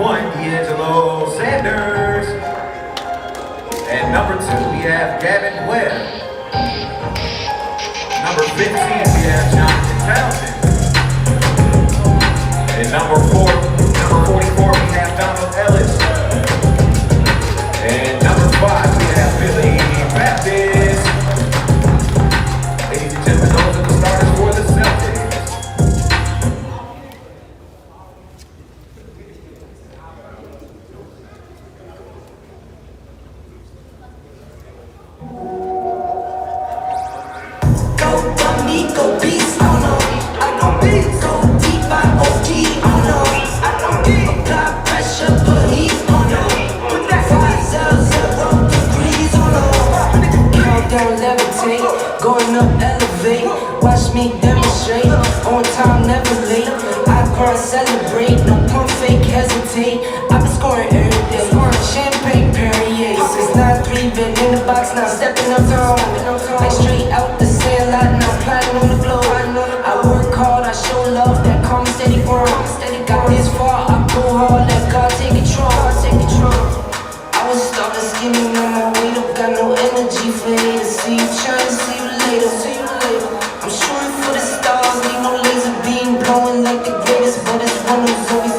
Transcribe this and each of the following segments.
1, D'Angelo Sanders. And number 2, we have Gavin Webb. Number 15, we have Jonathan Townsend. And number 44, we have Donald Ellis. And number 5, we have Billy Baptist. Ladies and gentlemen, those are the starters for the Celtics. Going up, elevate, watch me demonstrate. On time, never late. I grind, celebrate, no pump fake, hesitate. I've been scoring every day. Champagne, Perrier. Since 9-3, been in the box, now stepping up home. Like straight out the sand lot, now plotting on the globe. I work hard, I show love, that calm, steady grown. Got this far, I go hard, let God take control. I was starting skinny, on my way up, got no energy for haters. See you trying to see you later. I'm shooting for the stars, need no laser beam, blowing like the greatest, but it's one who's always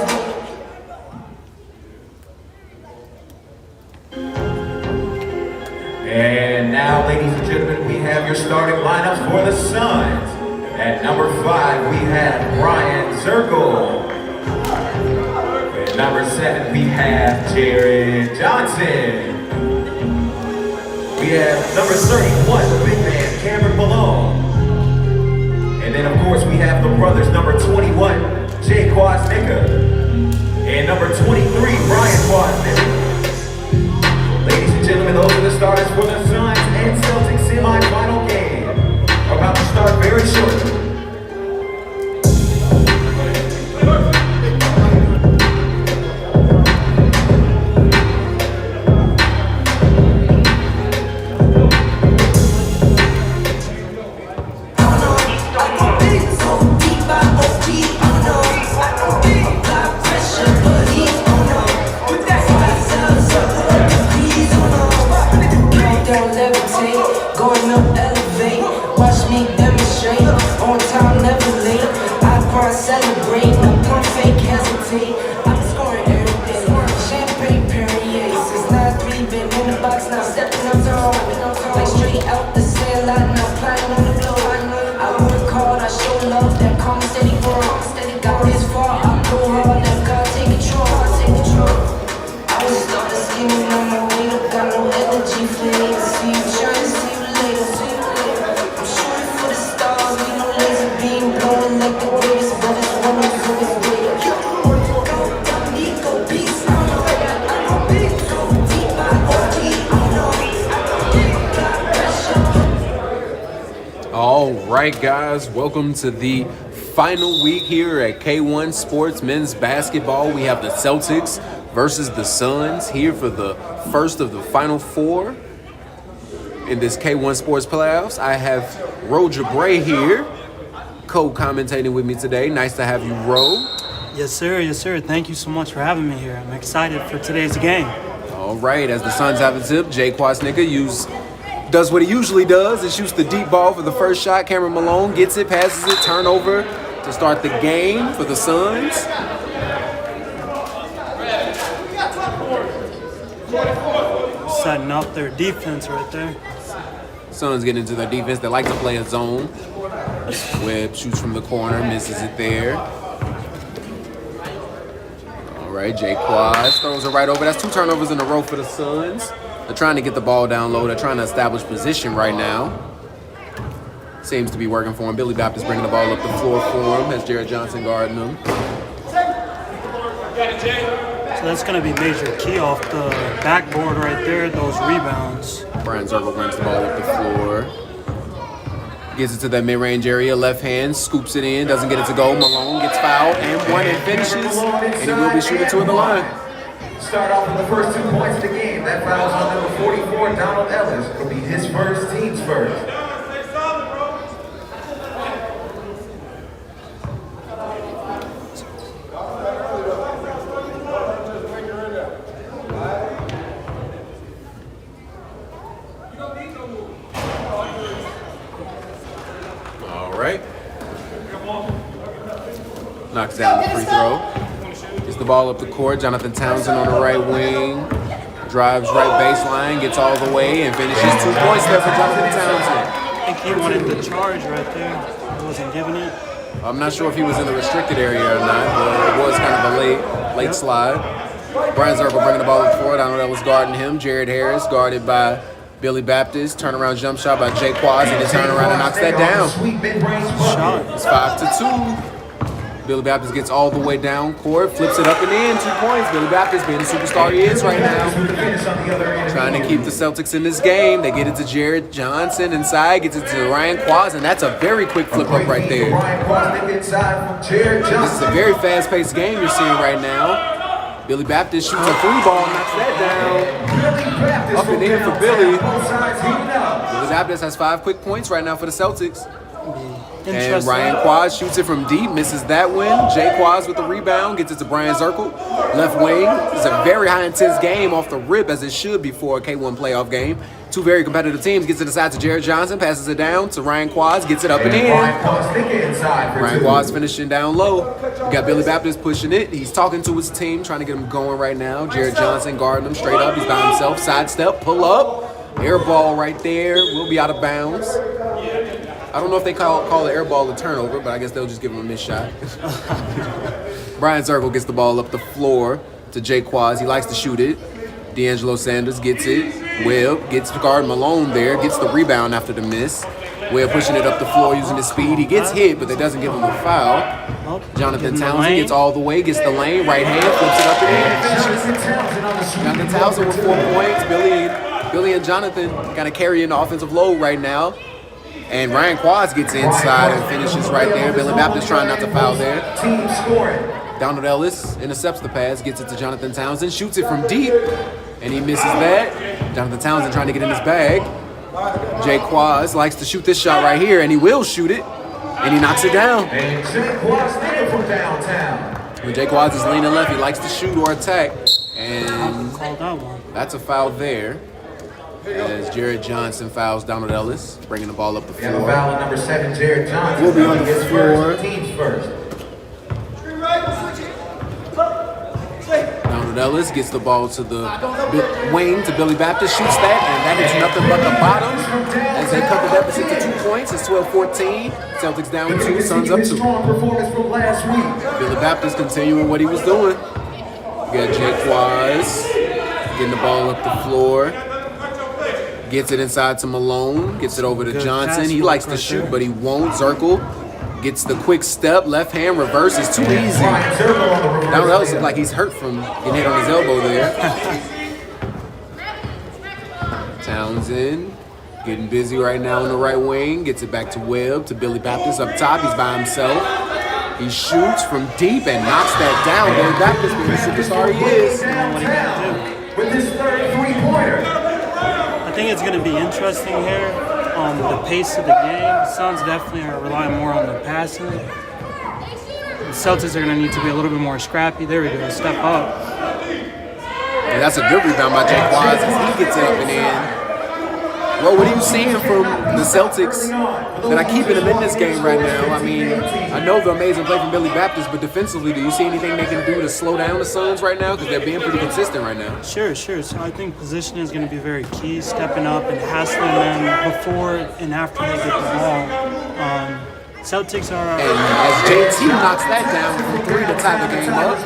And now, ladies and gentlemen, we have your starting lineups for the Suns. At number 5, we have Brian Zirkle. At number 7, we have Jared Johnson. We have number 31, the big man, Cameron Malone. And then, of course, we have the brothers, number 21, Jay Kwasnicka. And number 23, Brian Kwasnicka. Ladies and gentlemen, those are the starters for the Suns and Celtics semi-final game. About to start very shortly. Going up, elevate, watch me demonstrate. On time, never late. I grind, celebrate, no pump fake, hesitate. I'm scoring every day. Champagne, Perrier. Since 9-3, been in the box, now stepping up home. Like straight out the sand lot, now plotting on the globe. I work hard, I show love, that calm, steady grown. Got this far, I go hard, let God take control. I was starting skinny, on my way up, got no energy for haters. See you trying to see you later. I'm shooting for the stars, need no laser beam, blowing like the greatest, but it's one who's always greater. Go beast, I know big, go deep, I know. All right, guys, welcome to the final week here at K1 Sports Men's Basketball. We have the Celtics versus the Suns here for the first of the Final Four in this K1 Sports Playoffs. I have Ro Jabray here, co-commentating with me today. Nice to have you, Ro. Yes, sir. Yes, sir. Thank you so much for having me here. I'm excited for today's game. All right, as the Suns have a tip, Jay Kwasnicka does what he usually does and shoots the deep ball for the first shot. Cameron Malone gets it, passes it, turnover to start the game for the Suns. Setting up their defense right there. Suns get into their defense. They like to play a zone. Webb shoots from the corner, misses it there. All right, Jay Quas throws it right over. That's 2 turnovers in a row for the Suns. They're trying to get the ball down low. They're trying to establish position right now. Seems to be working for him. Billy Baptist bringing the ball up the floor for him as Jared Johnson guarding him. So that's going to be major key off the backboard right there, those rebounds. Brian Zirkle brings the ball up the floor. Gets it to that mid-range area, left hand, scoops it in, doesn't get it to go. Malone gets fouled and one and finishes, and he will be shooting 2 at the line. Start off with the first 2 points of the game. That foul's on number 44, Donald Ellis. It'll be his first, team's first. Knocks down the free throw. Gets the ball up the court. Jonathan Townsend on the right wing. Drives right baseline, gets all the way, and finishes 2 points there for Jonathan Townsend. I think he wanted the charge right there. He wasn't giving it. I'm not sure if he was in the restricted area or not, but it was kind of a late slide. Brian Zerkle bringing the ball up forward. Donald Ellis guarding him. Jared Harris guarded by Billy Baptist. Turnaround jump shot by Jay Quaz, and he turns around and knocks that down. Shot. It's 5-2. Billy Baptist gets all the way down court, flips it up and in, 2 points. Billy Baptist being the superstar he is right now. Trying to keep the Celtics in this game. They get it to Jared Johnson inside, gets it to Ryan Quaz, and that's a very quick flip up right there. This is a very fast-paced game you're seeing right now. Billy Baptist shoots a free ball, knocks that down. Up and in for Billy. Billy Baptist has 5 quick points right now for the Celtics. And Ryan Quaz shoots it from deep, misses that one. Jay Quaz with the rebound, gets it to Brian Zerkle. Left wing. It's a very high intense game off the rip, as it should be for a K1 playoff game. 2 very competitive teams. Gets it aside to Jared Johnson, passes it down to Ryan Quaz, gets it up and in. Ryan Quaz finishing down low. You got Billy Baptist pushing it. He's talking to his team, trying to get him going right now. Jared Johnson guarding him straight up. He's by himself. Sidestep, pull up. Air ball right there. Will be out of bounds. I don't know if they call the air ball a turnover, but I guess they'll just give him a missed shot. Brian Zerkle gets the ball up the floor to Jay Quaz. He likes to shoot it. D'Angelo Sanders gets it. Webb gets to guard Malone there. Gets the rebound after the miss. Webb pushing it up the floor using his speed. He gets hit, but that doesn't give him a foul. Jonathan Townsend gets all the way, gets the lane, right hand, flips it up and in. Jonathan Townsend with 4 points. Billy and Jonathan kind of carrying the offensive load right now. And Ryan Quaz gets inside and finishes right there. Billy Baptist trying not to foul there. Donald Ellis intercepts the pass, gets it to Jonathan Townsend, shoots it from deep, and he misses that. Jonathan Townsend trying to get in his bag. Jay Quaz likes to shoot this shot right here, and he will shoot it, and he knocks it down. When Jay Quaz is leaning left, he likes to shoot or attack, and that's a foul there. As Jared Johnson fouls Donald Ellis, bringing the ball up the floor. Foul number 7, Jared Johnson. We'll be on the floor. Teams first. Donald Ellis gets the ball to the wing to Billy Baptist, shoots that, and that is nothing but the bottom. As they cut the deficit to 2 points, it's 12-14. Celtics down 2, Suns up 2. Billy Baptist continuing what he was doing. You got Jay Quaz getting the ball up the floor. Gets it inside to Malone. Gets it over to Johnson. He likes to shoot, but he won't. Zerkle gets the quick step. Left hand reverse is too easy. Donald Ellis looks like he's hurt from getting hit on his elbow there. Townsend getting busy right now on the right wing. Gets it back to Webb, to Billy Baptist up top. He's by himself. He shoots from deep and knocks that down. Billy Baptist being the superstar he is. With his third three-pointer. I think it's going to be interesting here. The pace of the game. Suns definitely are relying more on the passing. The Celtics are going to need to be a little bit more scrappy. There we go. Step up. And that's a good rebound by Jay Quaz as he gets it up and in. Well, what are you seeing from the Celtics that are keeping them in this game right now? I mean, I know the amazing play from Billy Baptist, but defensively, do you see anything they can do to slow down the Suns right now? Because they're being pretty consistent right now. Sure. So I think positioning is going to be very key, stepping up and hassling them before and after they get the ball. Celtics are... And as JT knocks that down from 3 to tie the game up.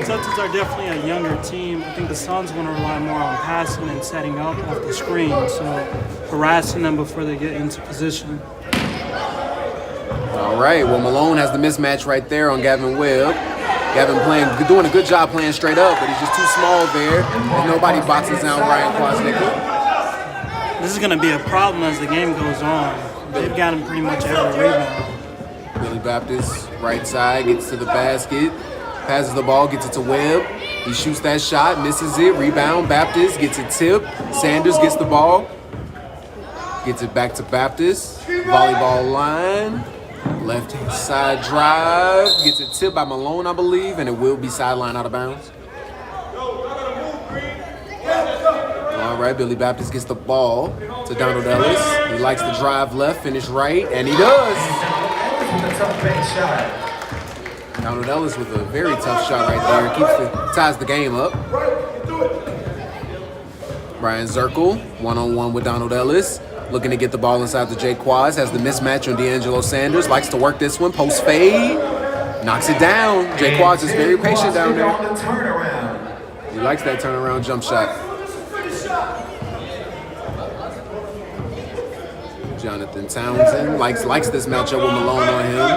Celtics are definitely a younger team. I think the Suns want to rely more on passing and setting up off the screen, so harassing them before they get into position. All right, well, Malone has the mismatch right there on Gavin Webb. Gavin doing a good job playing straight up, but he's just too small there. And nobody boxes down Ryan Quaznickel. This is going to be a problem as the game goes on. They've got him pretty much every rebound. Billy Baptist, right side, gets to the basket, passes the ball, gets it to Webb. He shoots that shot, misses it, rebound. Baptist gets it tipped. Sanders gets the ball, gets it back to Baptist. Volleyball line, left side drive, gets it tipped by Malone, I believe, and it will be sideline out of bounds. All right, Billy Baptist gets the ball to Donald Ellis. He likes to drive left, finish right, and he does. Donald Ellis with a very tough shot right there. Ties the game up. Brian Zirkle, one-on-one with Donald Ellis. Looking to get the ball inside to Jake Quaz. Has the mismatch on D'Angelo Sanders. Likes to work this one. Post fade. Knocks it down. Jake Quaz is very patient down there. He likes that turnaround jump shot. Jonathan Townsend likes this matchup with Malone on him.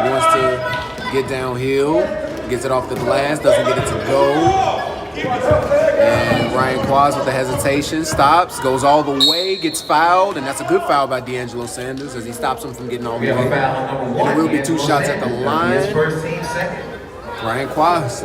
He wants to get downhill. Gets it off the glass. Doesn't get it to go. And Ryan Quaz with the hesitation, stops, goes all the way, gets fouled, and that's a good foul by D'Angelo Sanders as he stops him from getting all the way. And there will be 2 shots at the line. Ryan Quaz.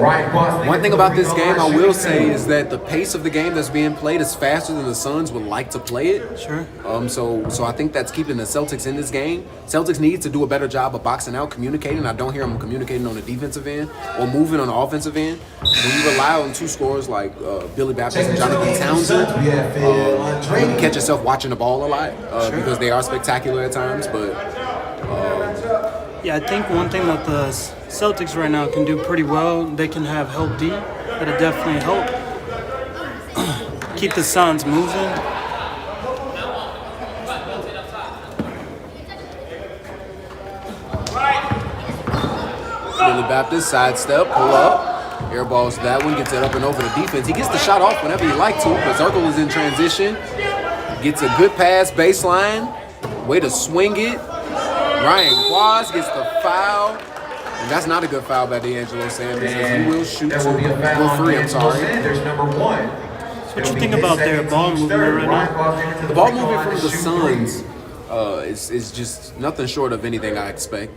One thing about this game I will say is that the pace of the game that's being played is faster than the Suns would like to play it. Sure. So I think that's keeping the Celtics in this game. Celtics need to do a better job of boxing out, communicating. I don't hear them communicating on the defensive end or moving on the offensive end. When you rely on 2 scorers like Billy Baptist and Jonathan Townsend, you can catch yourself watching the ball a lot because they are spectacular at times. But yeah, I think one thing that the Celtics right now can do pretty well, they can have help D. That'll definitely help. Keep the Suns moving. Billy Baptist, sidestep, pull up. Airballs that one, gets it up and over the defense. He gets the shot off whenever he like to, but Zirkle is in transition. Gets a good pass, baseline. Way to swing it. Ryan Quaz gets the foul. And that's not a good foul by D'Angelo Sanders. As he will shoot to free. I'm sorry. What you think about their ball movement right now? The ball movement from the Suns is just nothing short of anything I expect.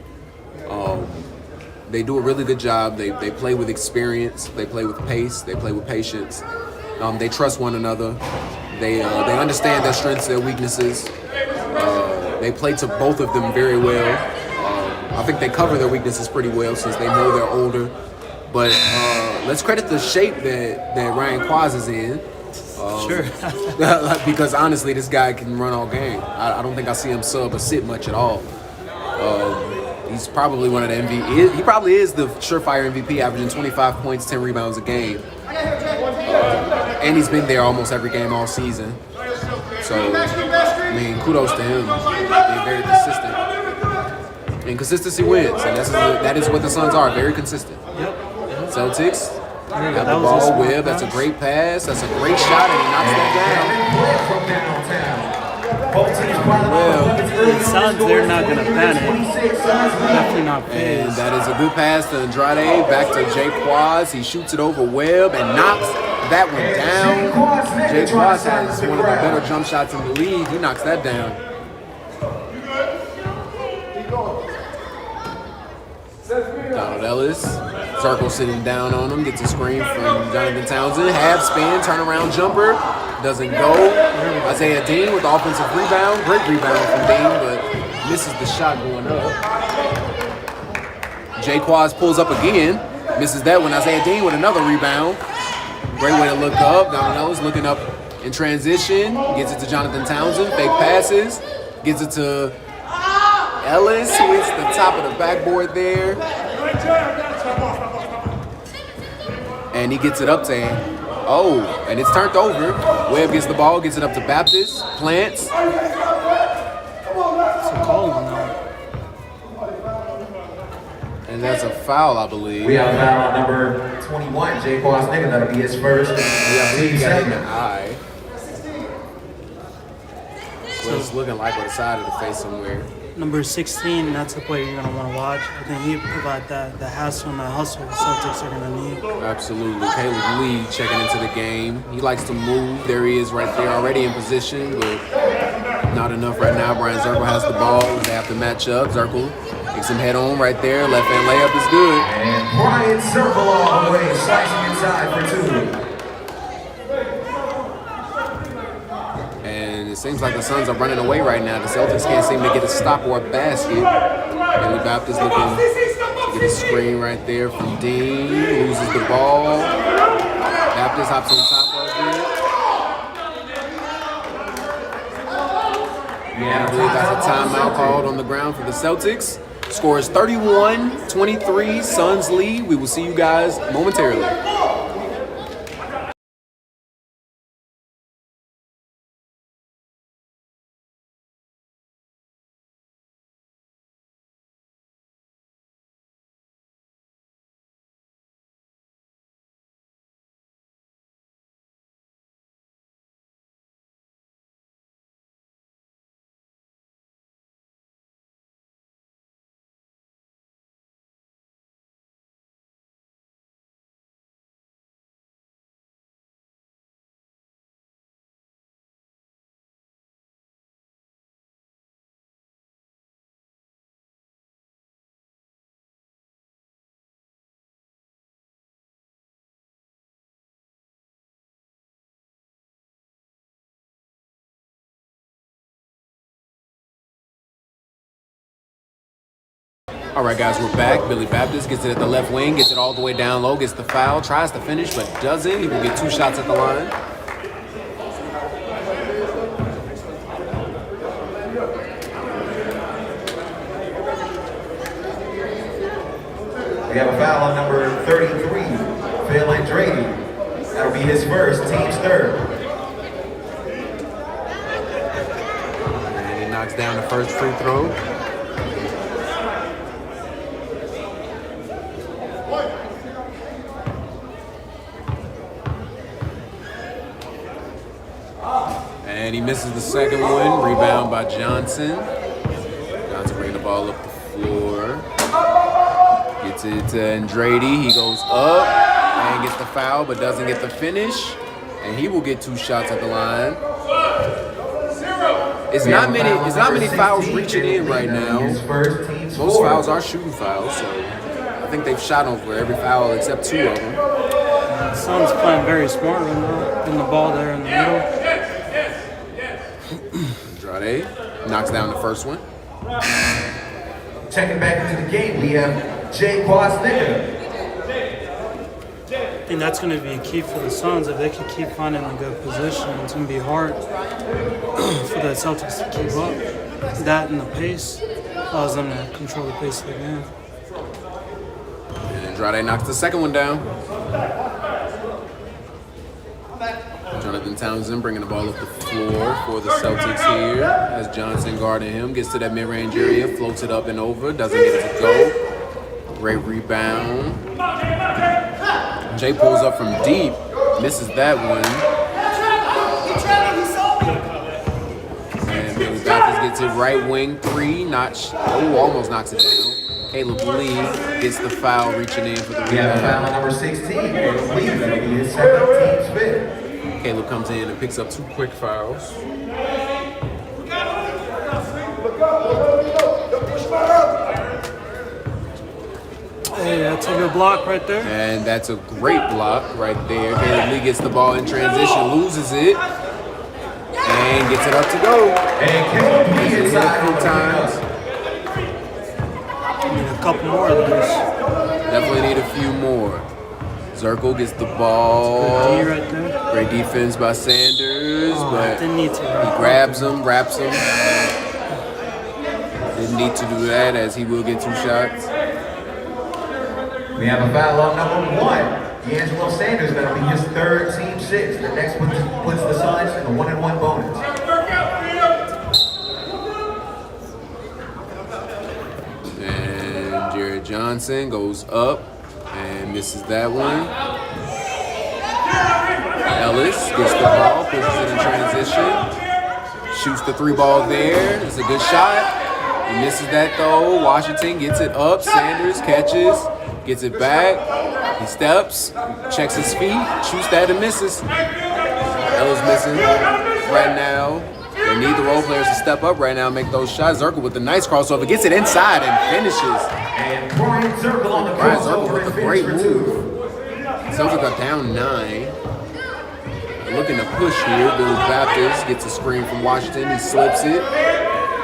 They do a really good job. They play with experience. They play with pace. They play with patience. They trust one another. They understand their strengths, their weaknesses. They play to both of them very well. I think they cover their weaknesses pretty well since they know they're older. But let's credit the shape that Ryan Quaz is in. Sure. Because honestly, this guy can run all game. I don't think I see him sub or sit much at all. He's probably one of the MVP. He probably is the surefire MVP, averaging 25 points, 10 rebounds a game. And he's been there almost every game all season. So, I mean, kudos to him. Being very consistent. And consistency wins. And that is what the Suns are, very consistent. Yep. Celtics got the ball, Webb. That's a great pass. That's a great shot, and he knocks that down. Well, the Suns, they're not going to panic. Definitely not phased. And that is a good pass to Andrade. Back to Jake Quaz. He shoots it over Webb and knocks that one down. Jake Quaz has one of the better jump shots in the league. He knocks that down. Donald Ellis. Zirkle sitting down on him. Gets a screen from Jonathan Townsend. Half spin, turnaround jumper. Doesn't go. Isaiah Dean with the offensive rebound. Great rebound from Dean, but misses the shot going up. Jay Quaz pulls up again. Misses that one. Isaiah Dean with another rebound. Great way to look up. Donald Ellis looking up in transition. Gets it to Jonathan Townsend. Fake passes. Gets it to Ellis, who hits the top of the backboard there. And he gets it up to him. Oh, and it's turned over. Webb gets the ball, gets it up to Baptist. Plants. It's a call on that. And that's a foul, I believe. We have foul on number 21, Jay Quaz nigga. That'll be his first. He got in the eye. So it's looking like on the side of the face somewhere. Number 16, that's a player you're going to want to watch. I think he provide the hassle and the hustle the Celtics are going to need. Absolutely. Caleb Lee checking into the game. He likes to move. There he is right there, already in position, but not enough right now. Brian Zirkle has the ball. They have to match up. Zirkle takes him head on right there. Left hand layup is good. And Brian Zirkle all the way, slicing inside for 2. It seems like the Suns are running away right now. The Celtics can't seem to get a stop or a basket. Billy Baptist looking to get a screen right there from Dean. Loses the ball. Baptist hops on top of it. I believe that's a timeout called on the ground for the Celtics. Score is 31-23. Suns lead. We will see you guys momentarily. All right, guys, we're back. Billy Baptist gets it at the left wing, gets it all the way down low, gets the foul, tries to finish, but doesn't. He will get 2 shots at the line. We have a foul on number 33, Phil Andrade. That'll be his first, team's third. And he knocks down the first free throw. And he misses the second one. Rebound by Johnson. Johnson bringing the ball up the floor. Gets it to Andrade. He goes up and gets the foul, but doesn't get the finish. And he will get 2 shots at the line. It's not many fouls reaching in right now. Most fouls are shooting fouls, so I think they've shot over every foul except 2 of them. The Suns playing very smart right now, getting the ball there in the middle. Andrade knocks down the first one. Checking back into the game, we have Jay Kwasnicka. I think that's going to be a key for the Suns. If they can keep finding a good position, it's going to be hard for the Celtics to keep up. That and the pace allows them to control the pace of the game. And Andrade knocks the second one down. Jonathan Townsend bringing the ball up the floor for the Celtics here as Johnson guarding him. Gets to that mid-range area, floats it up and over, doesn't get it to go. Great rebound. Jay pulls up from deep, misses that one. And Billy Baptist gets it right wing 3, almost knocks it down. Caleb Lee gets the foul, reaching in for the rebound. We have a foul on number 16, Caleb Lee, that'll be his second, team's fifth. Caleb comes in and picks up 2 quick fouls. Hey, that's a good block right there. And that's a great block right there. Caleb Lee gets the ball in transition, loses it, and gets it up to go. And Caleb Lee inside a few times. Need a couple more of those. Definitely need a few more. Zirkle gets the ball. D right there. Great defense by Sanders, but didn't need to. he grabs him, wraps him. Didn't need to do that as he will get 2 shots. We have a foul on number 1, D'Angelo Sanders. That'll be his third, team 6. The next one puts the Suns in a 1-and-1 bonus. And Jared Johnson goes up and misses that one. Ellis gets the ball, pushes it in transition. Shoots the 3 ball there. It's a good shot. He misses that though. Washington gets it up. Sanders catches. Gets it back. He steps, checks his feet, shoots that and misses. Ellis missing right now. They need the role players to step up right now and make those shots. Zirkle with the nice crossover, gets it inside and finishes. And Brian Zirkle on the crossover with a great move. Celtics are down 9. They're looking to push here. Billy Baptist gets a screen from Washington. He slips it,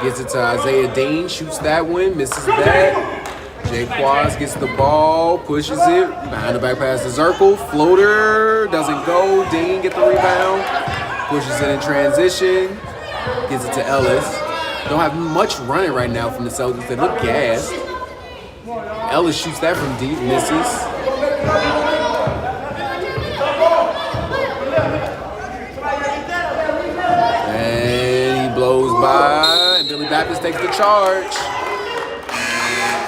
gets it to Isaiah Dean, shoots that one, misses that. Jay Quaz gets the ball, pushes it, behind the back pass to Zirkle, floater, doesn't go, Dean get the rebound, pushes it in transition, gives it to Ellis. Don't have much running right now from the Celtics, they look gassed. Ellis shoots that from deep, misses. And he blows by, and Billy Baptist takes the charge.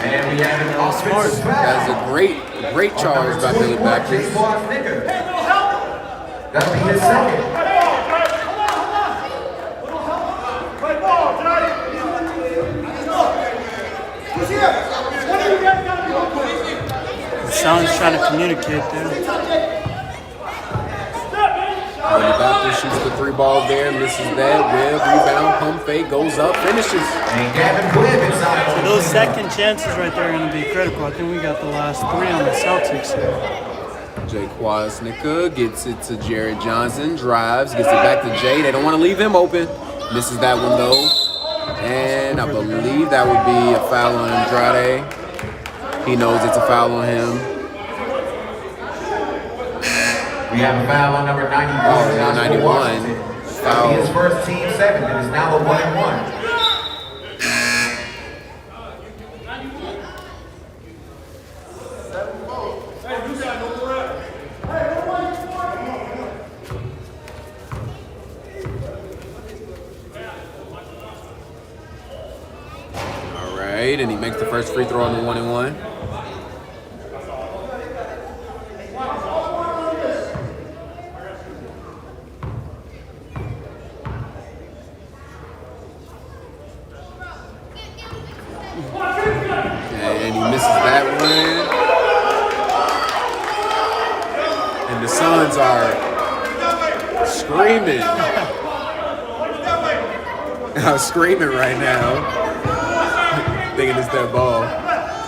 And we have an offensive foul. That's a great charge by Billy Baptist. That'll be his second. The Suns trying to communicate there. Billy Baptist shoots the 3-ball there, misses that. Webb, rebound, pump fake, goes up, finishes. And Gavin Webb inside. So those second chances right there are going to be critical. I think we got the last 3 on the Celtics here. Jay Kwasnicka gets it to Jared Johnson, drives, gets it back to Jay. They don't want to leave him open. Misses that one though. And I believe that would be a foul on Andrade. He knows it's a foul on him. We have a foul on number 91. Oh, 91. That'll be his first team 7. It is now a 1-1. And he makes the first free throw on the 1-1. And he misses that one. And the Suns are screaming. I'm screaming right now. Thinking it's that ball.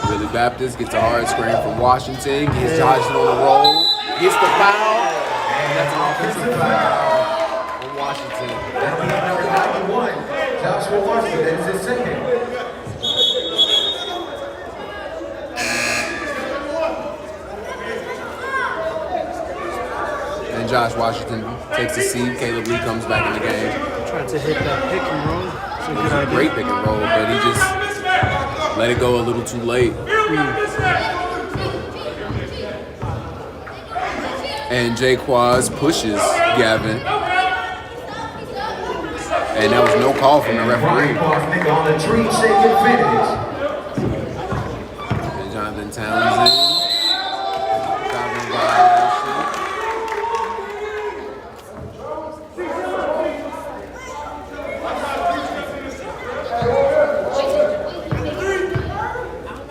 Billy Baptist gets a hard screen from Washington. Gets Johnson on the roll. Gets the foul. And that's an offensive foul on Washington. That'll be number 91. Joshua Washington. That is his second. And Josh Washington takes a seat. Caleb Lee comes back in the game. Tried to hit that pick and roll. It's a good idea. Great pick and roll, but he just let it go a little too late. And Jay Quaz pushes Gavin. And that was no call from the referee. On the tree, shake and finish. And Jonathan Townsend. Driving violation.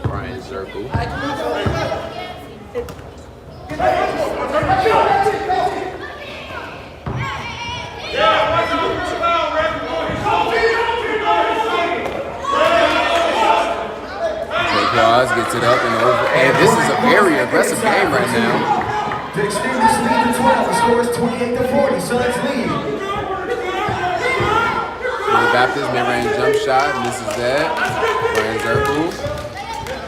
Brian Circle. Quaz gets it up and over. And this is a very aggressive game right now. To extend this lead to 12, the score is 28-40, so let's lead. Billy Baptist mid-range jump shot, misses that. Brian Zirkle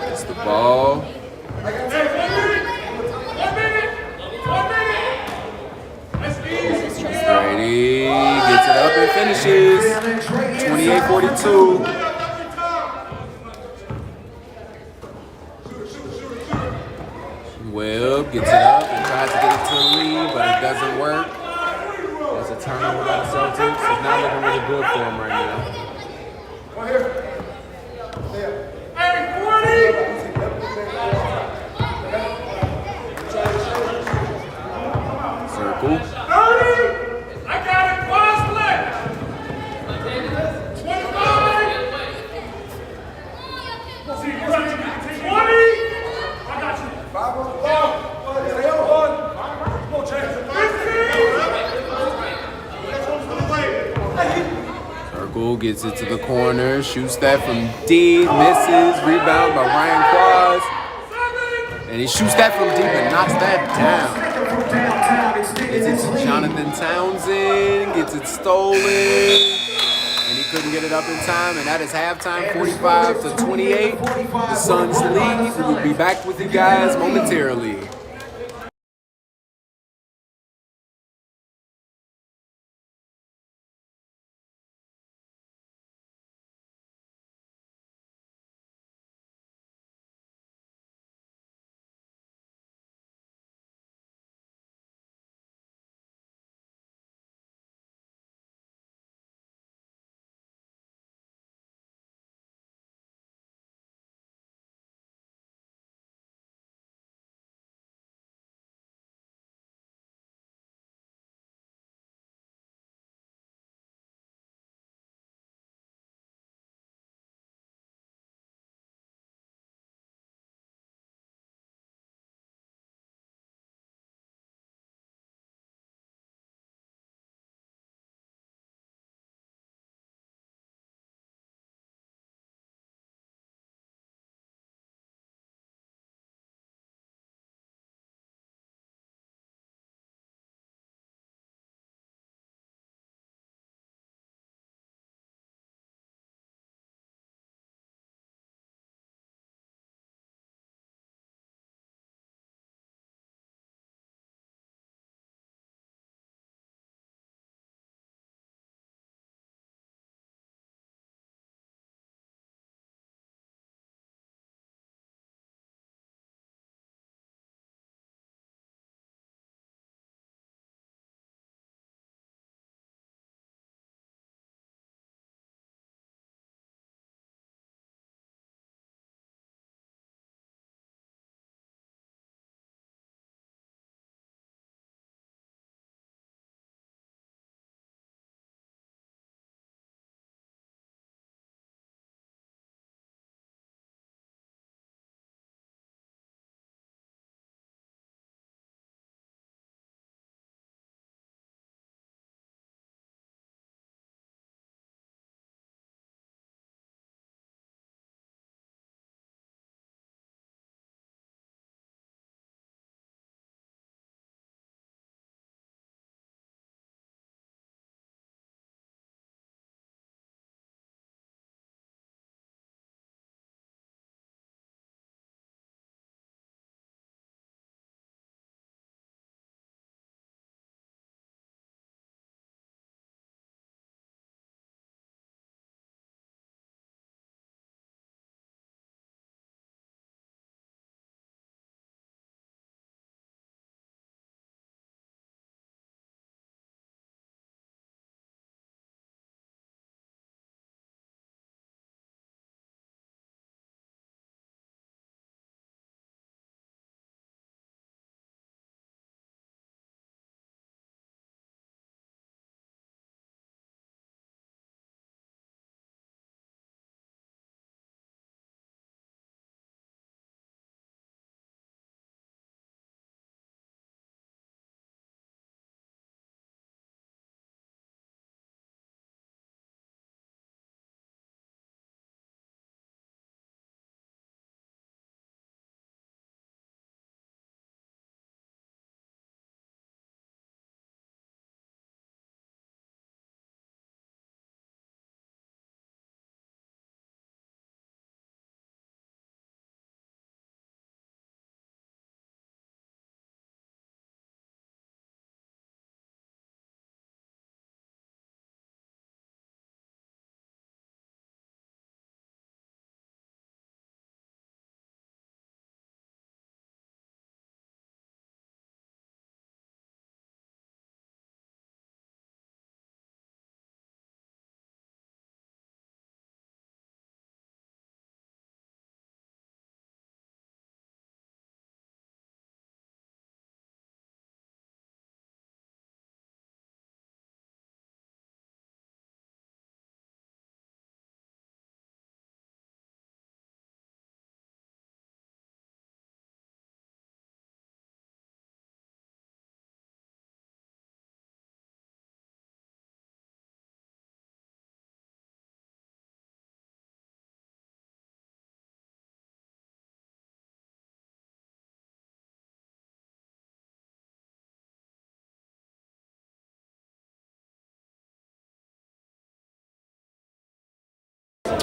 gets the ball. Brady gets it up and finishes. 28-42. Webb gets it up and tries to get it to the lead, but it doesn't work. There's a turnover by the Celtics. It's not looking really good for them right now. Circle. Circle gets it to the corner, shoots that from deep, misses, rebound by Ryan Quaz. And he shoots that from deep and knocks that down. Gets it to Jonathan Townsend, gets it stolen. And he couldn't get it up in time, and that is halftime, 45-28. The Suns lead. We will be back with you guys momentarily.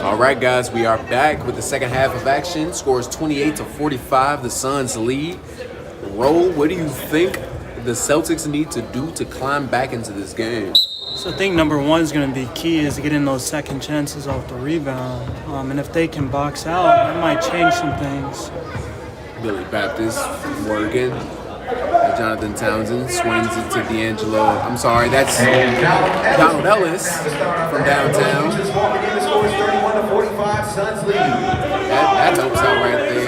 All right, guys, we are back with the second half of action. Scores 28-45. The Suns lead. Roll, what do you think the Celtics need to do to climb back into this game? So I think number one is going to be key is getting those second chances off the rebound. And if they can box out, it might change some things. Billy Baptist working. Jonathan Townsend swings it to D'Angelo. I'm sorry, that's Donald Ellis from downtown. That helps out right there.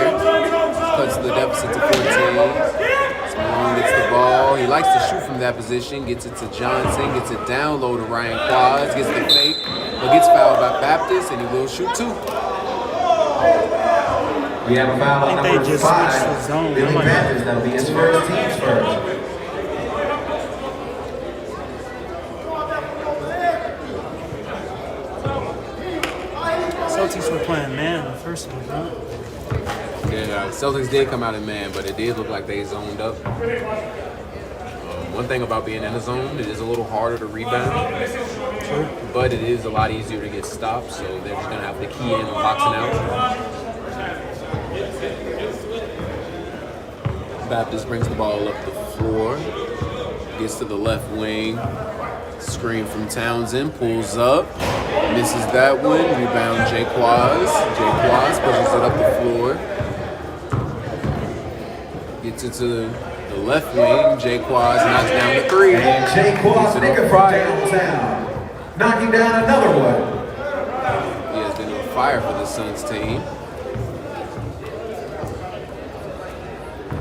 Cuts the deficit to 14. Malone gets the ball. He likes to shoot from that position. Gets it to Johnson. Gets it down low to Ryan Quads. Gets the fake, but gets fouled by Baptist, and he will shoot two. We have a foul on number 5, Billy Baptist. That'll be his first, team's first. Celtics were playing man the first one, huh? Yeah, Celtics did come out in man, but it did look like they zoned up. One thing about being in the zone, it is a little harder to rebound, but it is a lot easier to get stopped, so they're just going to have to key in on boxing out. Baptist brings the ball up the floor, gets to the left wing, screen from Townsend, pulls up, misses that one, rebound Jay Quaz. Jay Quaz pushes it up the floor, gets it to the left wing, Jay Quaz knocks down the three. And Jay Quaz, nigga from downtown, knocking down another one. He has been on fire for the Suns team.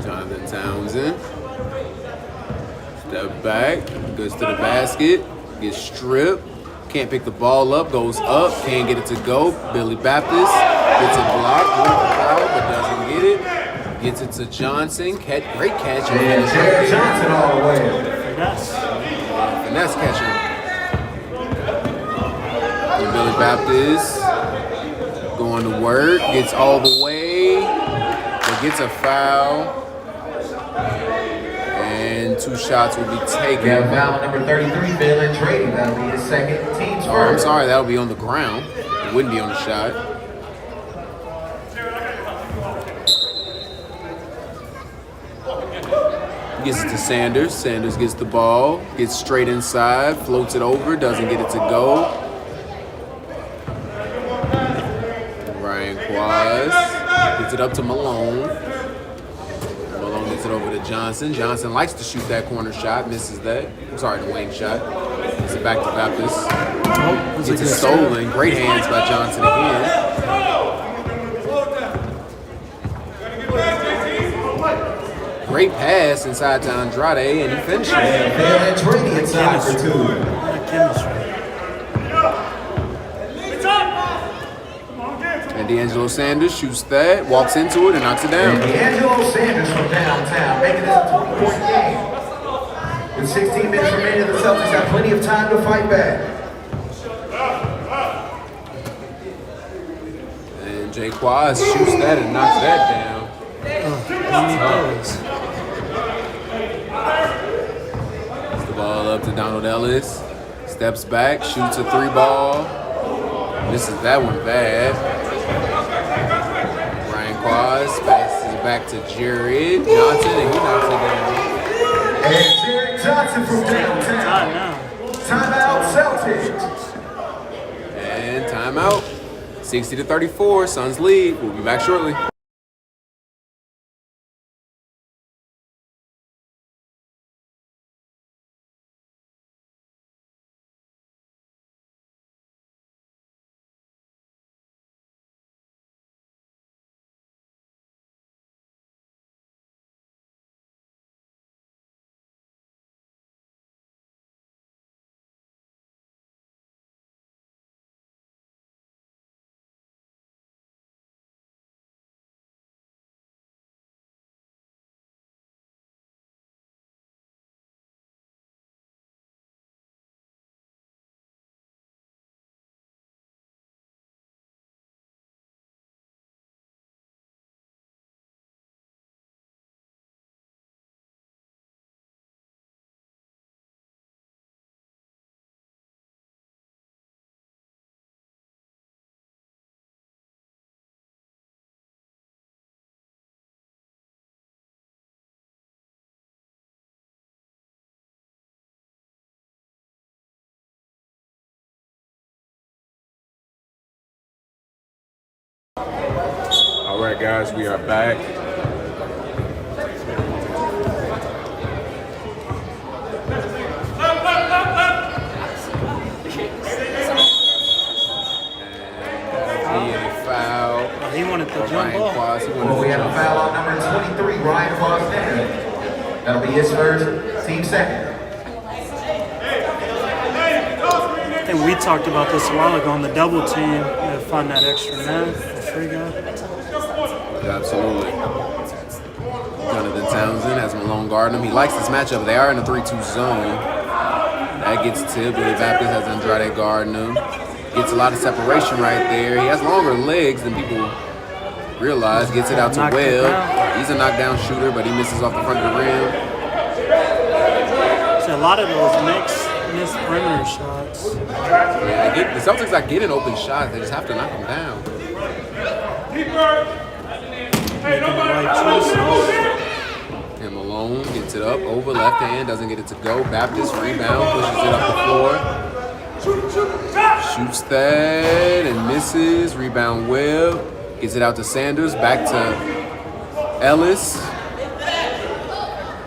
Jonathan Townsend. Step back, goes to the basket, gets stripped, can't pick the ball up, goes up, can't get it to go. Billy Baptist gets it blocked, but doesn't get it. Gets it to Johnson, great catch. And Jared Johnson all the way. Finesse catcher. And Billy Baptist going to work, gets all the way, but gets a foul. And 2 shots will be taken. We have foul number 33, Bill and Trading. That'll be his second, team's first. Oh, I'm sorry, that'll be on the ground. It wouldn't be on the shot. Gets it to Sanders. Sanders gets the ball, gets straight inside, floats it over, doesn't get it to go. Ryan Quaz gets it up to Malone. Malone gets it over to Johnson. Johnson likes to shoot that corner shot, misses that. I'm sorry, the wing shot. Gets it back to Baptist. Gets it stolen. Great hands by Johnson again. Great pass inside to Andrade, and he finishes. And Bill and Trading inside for 2. And D'Angelo Sanders shoots that, walks into it, and knocks it down. And D'Angelo Sanders from downtown, making this a 20-point game. With 16 minutes remaining, the Celtics have plenty of time to fight back. And Jay Quaz shoots that and knocks that down. Gets the ball up to Donald Ellis. Steps back, shoots a 3-ball. Misses that one bad. Ryan Quaz passes it back to Jared Johnson, and he knocks it down. And Jared Johnson from downtown. Timeout Celtics. And timeout. 60-34, Suns lead. We'll be back shortly. right, guys, we are back. He wanted to jump ball. Well, we have a foul on number 23, Ryan Quasnega. That'll be his first, team second. I think we talked about this a while ago on the double team. You gotta find that extra man, the free guy. Absolutely. Jonathan Townsend has Malone guarding him. He likes this matchup. They are in a 3-2 zone. That gets tipped. Billy Baptist has Andrade guarding him. Gets a lot of separation right there. He has longer legs than people realize. Gets it out to Webb. He's a knockdown shooter, but he misses off the front of the rim. So a lot of those missed perimeter shots. Yeah, the Celtics are getting open shots. They just have to knock them down. Making the right choices. And Malone gets it up over left hand, doesn't get it to go. Baptist rebound, pushes it up the floor. Shoots that and misses. Rebound Webb. Gets it out to Sanders. Back to Ellis.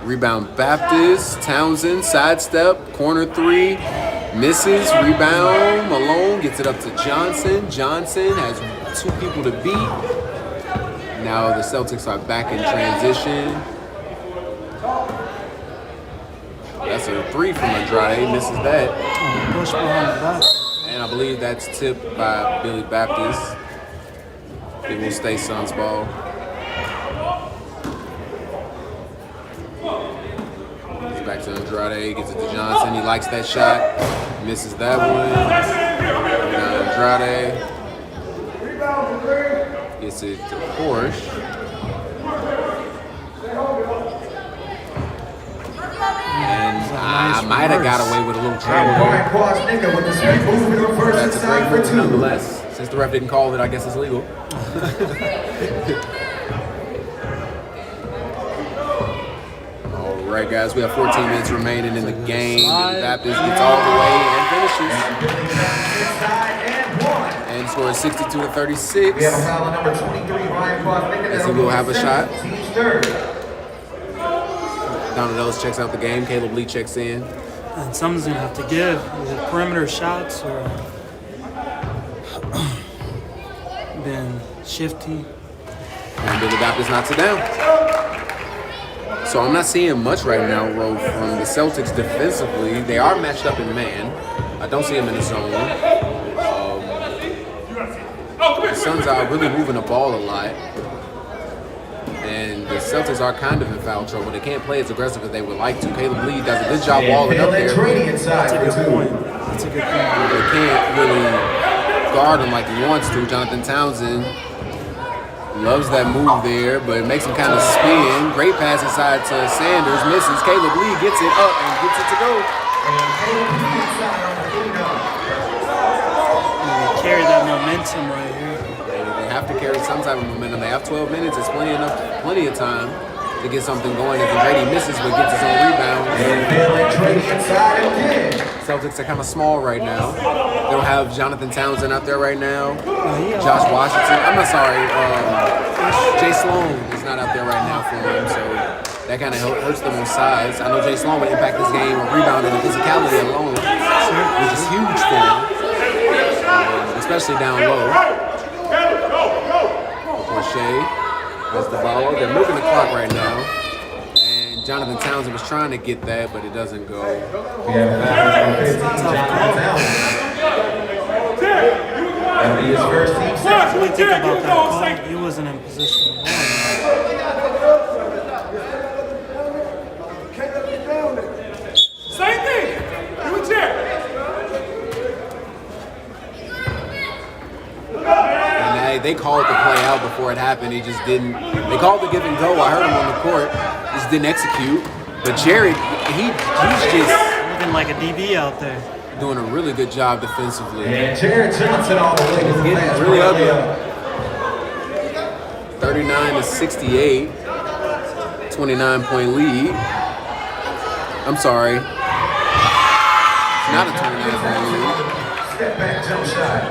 Rebound Baptist. Townsend. Sidestep. Corner three. Misses. Rebound. Malone gets it up to Johnson. Johnson has two people to beat. Now the Celtics are back in transition. That's a three from Andrade. Misses that. Push behind the back. And I believe that's tipped by Billy Baptist. It will stay Suns ball. It's back to Andrade, gets it to Johnson. He likes that shot. Misses that one. Now Andrade gets it to Porsche. And I might have got away with a little trouble. Ryan Quasnega with the straight move to reverse That's a inside great for move two. nonetheless. Since the ref didn't call it, I guess it's legal. All right, guys, we have 14 minutes remaining in the game. Billy Baptist gets all the way and finishes. And scores 62-36. We have a foul on number 23, Ryan Quasnega. As he will have a shot. Team's third. Donald Ellis checks out the game. Caleb Lee checks in. And someone's gonna have to give either perimeter shots or been shifty. And Billy Baptist knocks it down. So I'm not seeing much right now, Ro, from the Celtics defensively. They are matched up in man. I don't see them in the zone. The Suns are really moving the ball a lot. And the Celtics are kind of in foul trouble. They can't play as aggressive as they would like to. Caleb Lee does a good job walling up there. That's a good point. That's a good point. They can't really guard him like he wants to. Jonathan Townsend loves that move there, but it makes him kind of spin. Great pass inside to Sanders. Misses. Caleb Lee gets it up and gets it to go. They carry that momentum right here. They have to carry some type of momentum. They have 12 minutes. It's plenty of time to get something going. If Andrade misses but gets his own rebound. Celtics are kind of small right now. They don't have Jonathan Townsend out there right now. Josh Washington. I'm not sorry. Jay Sloan is not out there right now for him, so that kind of hurts them on size. I know Jay Sloan would impact this game on rebounding and physicality alone, which is huge for him, especially down low. O'Shea has the ball. They're moving the clock right now. And Jonathan Townsend was trying to get that, but it doesn't go. We have a foul on 15, Jonathan Townsend. That'll be his first team second. What do you think about that call? He wasn't in position to ball. Same thing. You a chair. And they called the play out before it happened. He just didn't. They called the give and go. I heard him on the court. Just didn't execute. But Jared, he's just Looking like a DB out there. doing a really good job defensively. And Jared Johnson all the way to the last. Really ugly. 39-68. 29-point lead. I'm sorry. Not a 29-point lead. Step back jump shot.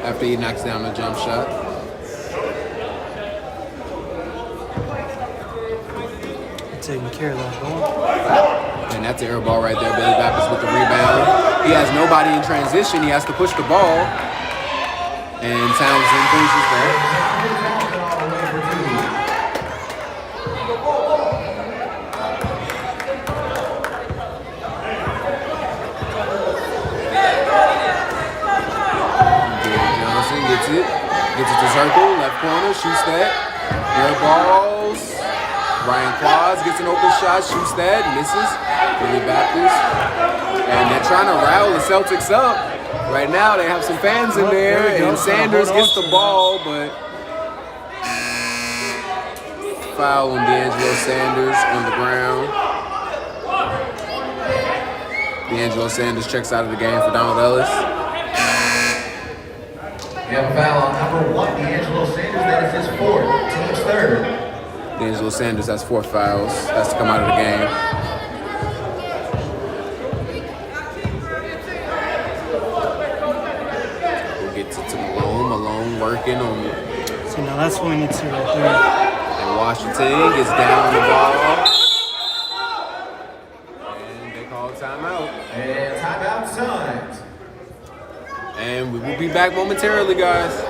after he knocks down the jump shot. Taking care of that ball. And that's an air ball right there. Billy Baptist with the rebound. He has nobody in transition. He has to push the ball. And Townsend finishes that. Johnson gets it to circle, left corner, shoots that. Air balls. Ryan Claus gets an open shot, shoots that, misses. Billy Baptist. And they're trying to rile the Celtics up. Right now they have some fans in there, and Sanders gets the ball, but foul on D'Angelo Sanders on the ground. D'Angelo Sanders checks out of the game for Donald Ellis. We have a foul on number 1, D'Angelo Sanders. That is his 4th, team's 3rd. D'Angelo Sanders has 4 fouls. Has to come out of the game. We'll get to Malone. Malone working on it. See, now that's what we need to see right there. And Washington gets down on the ball. And they call timeout. And timeout, Suns. And we will be back momentarily, guys.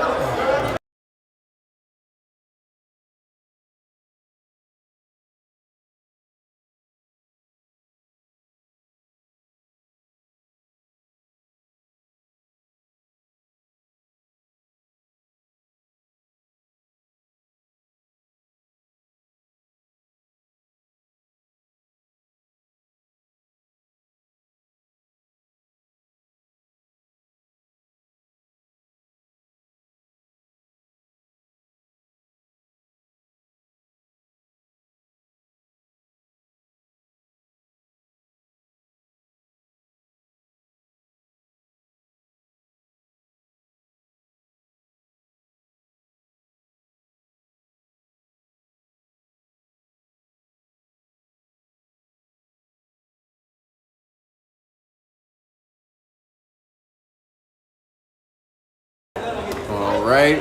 All right.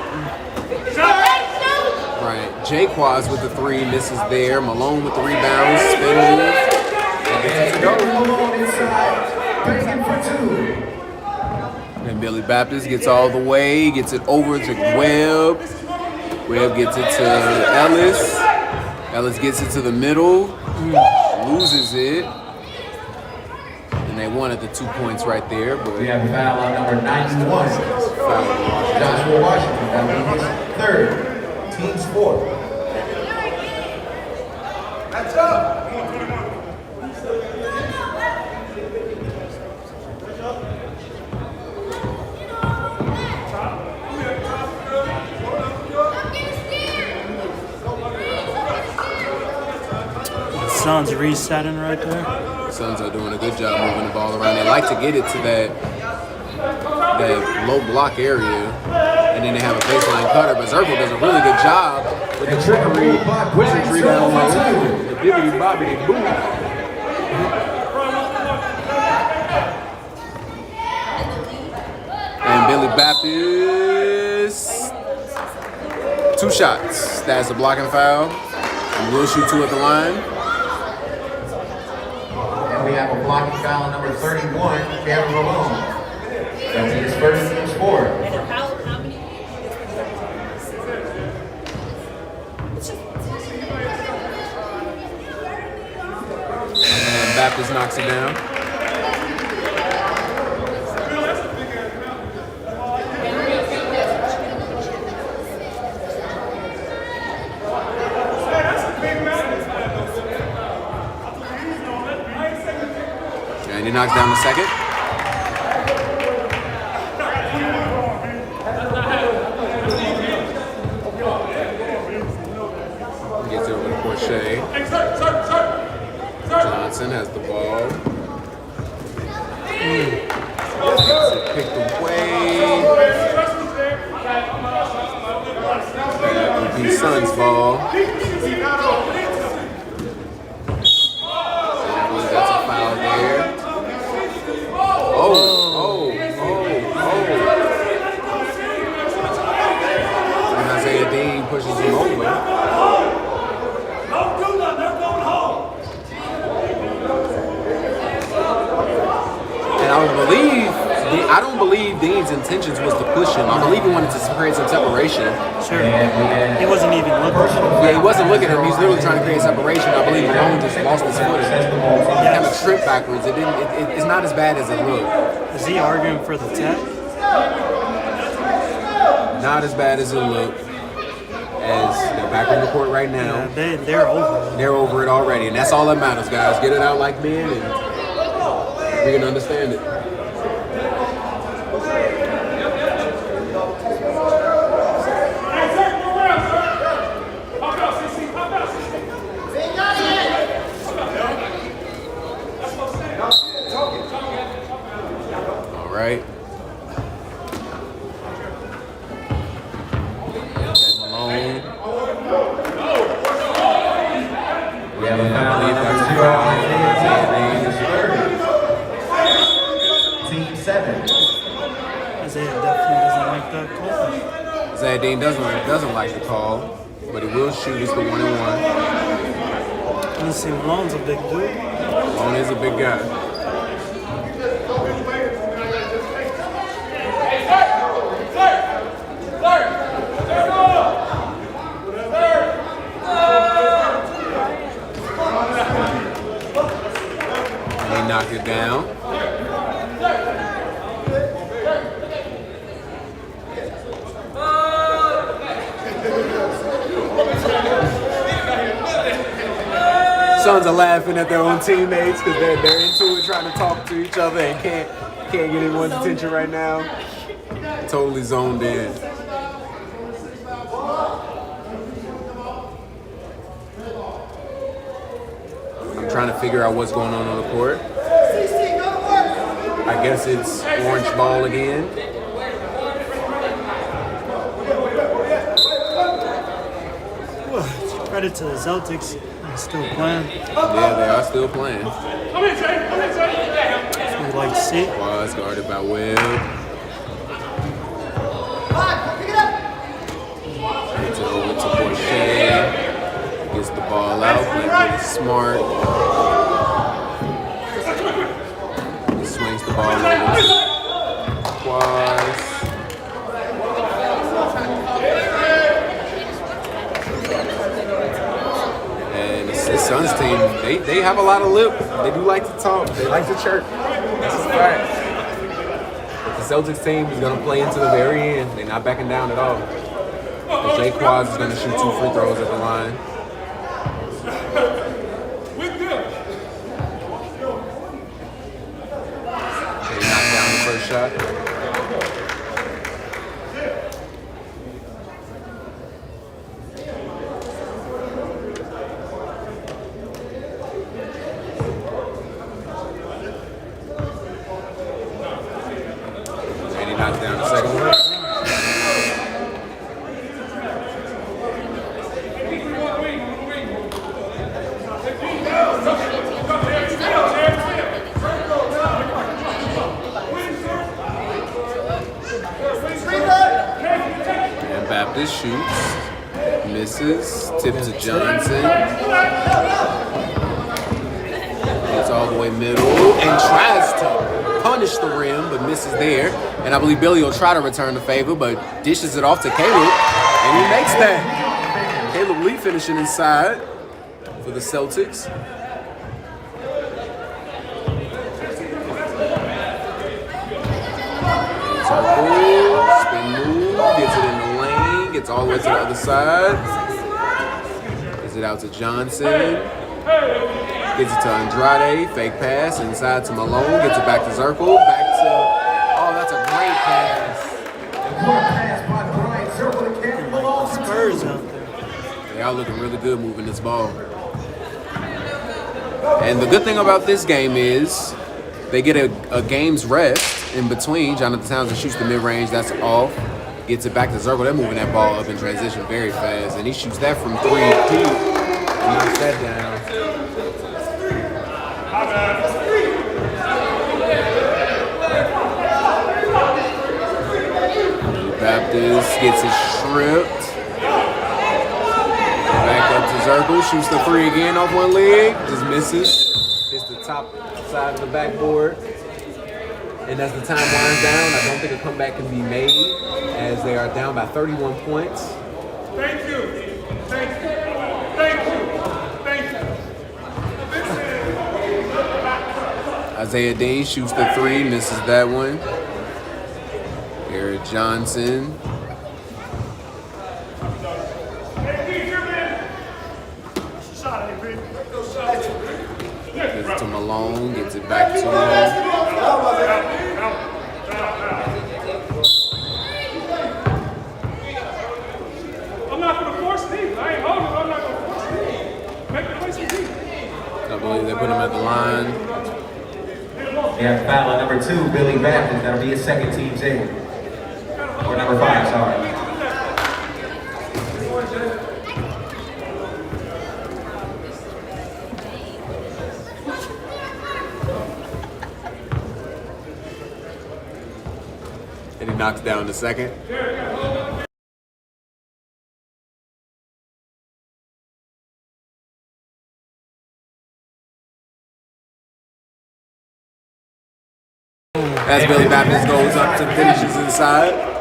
Jaquaz with the 3, misses there. Malone with the rebound, spin move. And Malone inside, banging for 2. And Billy Baptist gets all the way, gets it over to Webb. Webb gets it to Ellis. Ellis gets it to the middle, loses it. And they wanted the 2 points right there, but We have a foul on number 91, foul. Joshua Washington. That will be his 3rd, team's 4th. That's up. Suns resetting right there. Suns are doing a good job moving the ball around. They like to get it to that low block area, and then they have a baseline cutter. But Zirkle does a really good job with the trickery, wizardry down low, the bibbity bobbity boo. And Billy Baptist, 2 shots. That's a blocking foul. He will shoot 2 at the line. We have a blocking foul on number 31, Kevin Malone. That's his 1st, team's 4th. And Baptist knocks it down. And he knocks down the second. Gets it over to Crochet. Johnson has the ball. Gets it picked away. That would be Suns' ball. I believe that's a foul there. believe Dean's intentions was to push him. I believe he wanted to create some separation. Sure. He wasn't even looking. Yeah, he wasn't looking at him. He's literally trying to create separation. I believe Malone just lost his footing. He kind of tripped backwards. It's not as bad as it looked. Is he arguing for the tech? Not as bad as it looked. As they're back on the court right now. Yeah, they're over it. They're over it already, and that's all that matters, guys. Get it out like men, and we can understand it. All right. Malone. We have a foul on number 2 Team 7. Isaiah definitely doesn't like that call. Isaiah Dean doesn't like the call, but he will shoot. It's the 1-and-1. Let's see, Malone's a big dude. Malone is a big guy. They knocked it down. Suns are laughing at their own teammates because they're into it, trying to talk to each other and can't get anyone's attention right now. Totally zoned in. I'm trying to figure out what's going on the court. I guess it's orange ball again. Credit to the Celtics. They're still playing. Yeah, they are still playing. Come in, Jay. Come in, Jay. That's what we like to see. Was guarded by Webb. Gets it over to Porcher. Gets the ball out. Plays really smart. He swings the ball over to Quaz. The Suns team, they have a lot of lip. They do like to talk. They like to chirp. That's a fact. But the Celtics team is going to play into the very end. They're not backing down at all. And Jay Quaz is going to shoot 2 free throws at the line. They knocked down the first shot. Knocked down the second one. And Baptist shoots, misses, tip to Johnson. Gets all the way middle and tries to punish the rim, but misses there. And I believe Billy will try to return the favor, but dishes it off to Caleb, and he makes that. Caleb Lee finishing inside for the Celtics. Spin move, gets it in the lane, gets all the way to the other side. Gets it out to Johnson. Gets it to Andrade, fake pass, inside to Malone, gets it back to Zirkle, back to, oh, that's a great pass. Spurs out there. They are looking really good moving this ball. And the good thing about this game is they get a game's rest in between. Jonathan Townsend shoots the mid-range, that's off. Gets it back to Zirkle, they're moving that ball up in transition very fast. And he shoots that from 3 deep, and knocks that down. Baptist gets it stripped. Back up to Zirkle, shoots the 3 again off one leg, just misses. Hits the top side of the backboard. And as the time winds down, I don't think a comeback can be made as they are down by 31 points. Thank you. Thank you. Thank you. Thank you. Isaiah Dean shoots the three, misses that one. Eric Johnson. Gets to Malone, gets it back to him. I'm not going to force these. I ain't holding. I'm not going to force these. Make the place easy. I believe they put him at the line. Yeah, foul on number 2, Billy Baptist. That'll be his second team's aid. Or number 5, sorry. And he knocks down the second. As Billy Baptist goes up to finishes inside.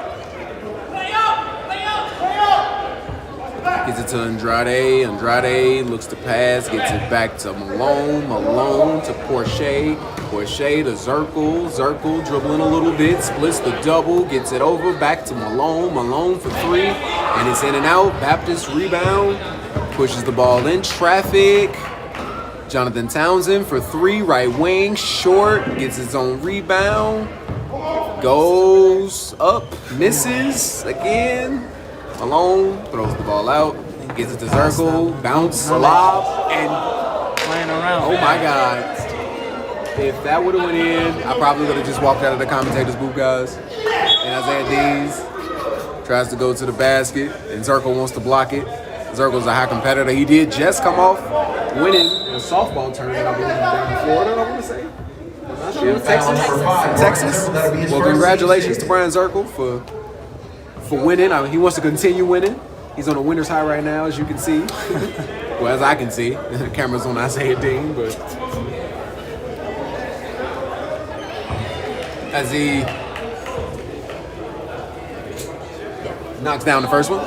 Gets it to Andrade. Andrade looks to pass, gets it back to Malone. Malone to Porsche. Porsche to Zirkle. Zirkle dribbling a little bit, splits the double, gets it over, back to Malone. Malone for three, and it's in and out. Baptist rebound, pushes the ball in traffic. Jonathan Townsend for three, right wing, short, gets his own rebound, goes up, misses again. Malone throws the ball out, gets it to Zirkle, bounce, lob, and Playing around. oh my God. If that would have went in, I probably would have just walked out of the commentator's booth, guys. And Isaiah Dees tries to go to the basket, and Zirkle wants to block it. Zirkle's a high competitor. He did just come off winning a softball tournament, I believe, down in Florida, I want to say. I'm not sure. Texas. Well, congratulations to Brian Zirkle for winning. I mean, he wants to continue winning. He's on a winner's high right now, as you can see. Well, as I can see. The camera's on Isaiah Dean, but as he knocks down the first one.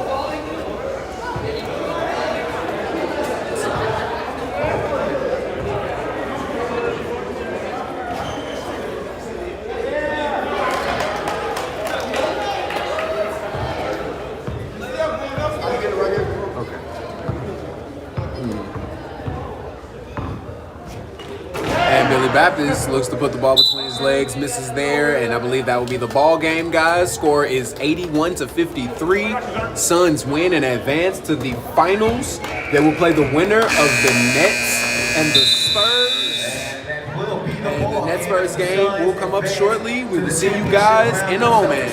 Baptist looks to put the ball between his legs, misses there, and I believe that will be the ball game, guys. Score is 81-53. Suns win and advance to the finals. They will play the winner of the Nets and the Spurs. And the Nets-Spurs game will come up shortly. We will see you guys in a moment.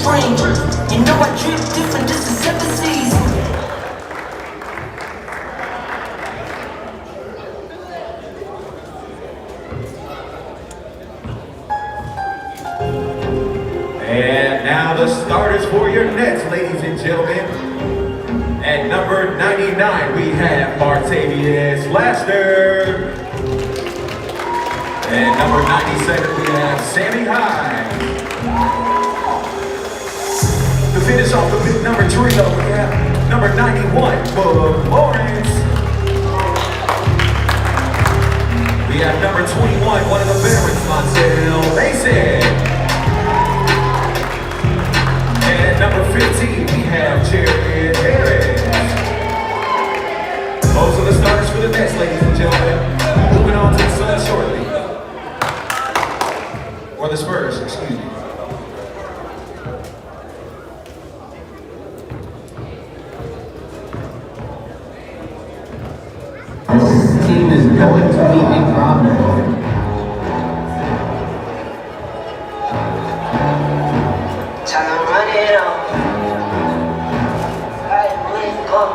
spring. You know I drip different, this is 7 seas. And now the starters for your Nets, ladies and gentlemen. At number 99, we have Martavius Laster. And number 97, we have Sammy Hines. To finish off the big number 3, though, we have number 91, Bub Lawrence. We have number 21, one of the veterans, Montel Mason. And number 15, we have Jared Harris. Those are the starters for the Nets, ladies and gentlemen. Moving on to the Suns shortly. Or the Spurs, excuse me. This team is going to be improbable. Time to run it on. I wake up.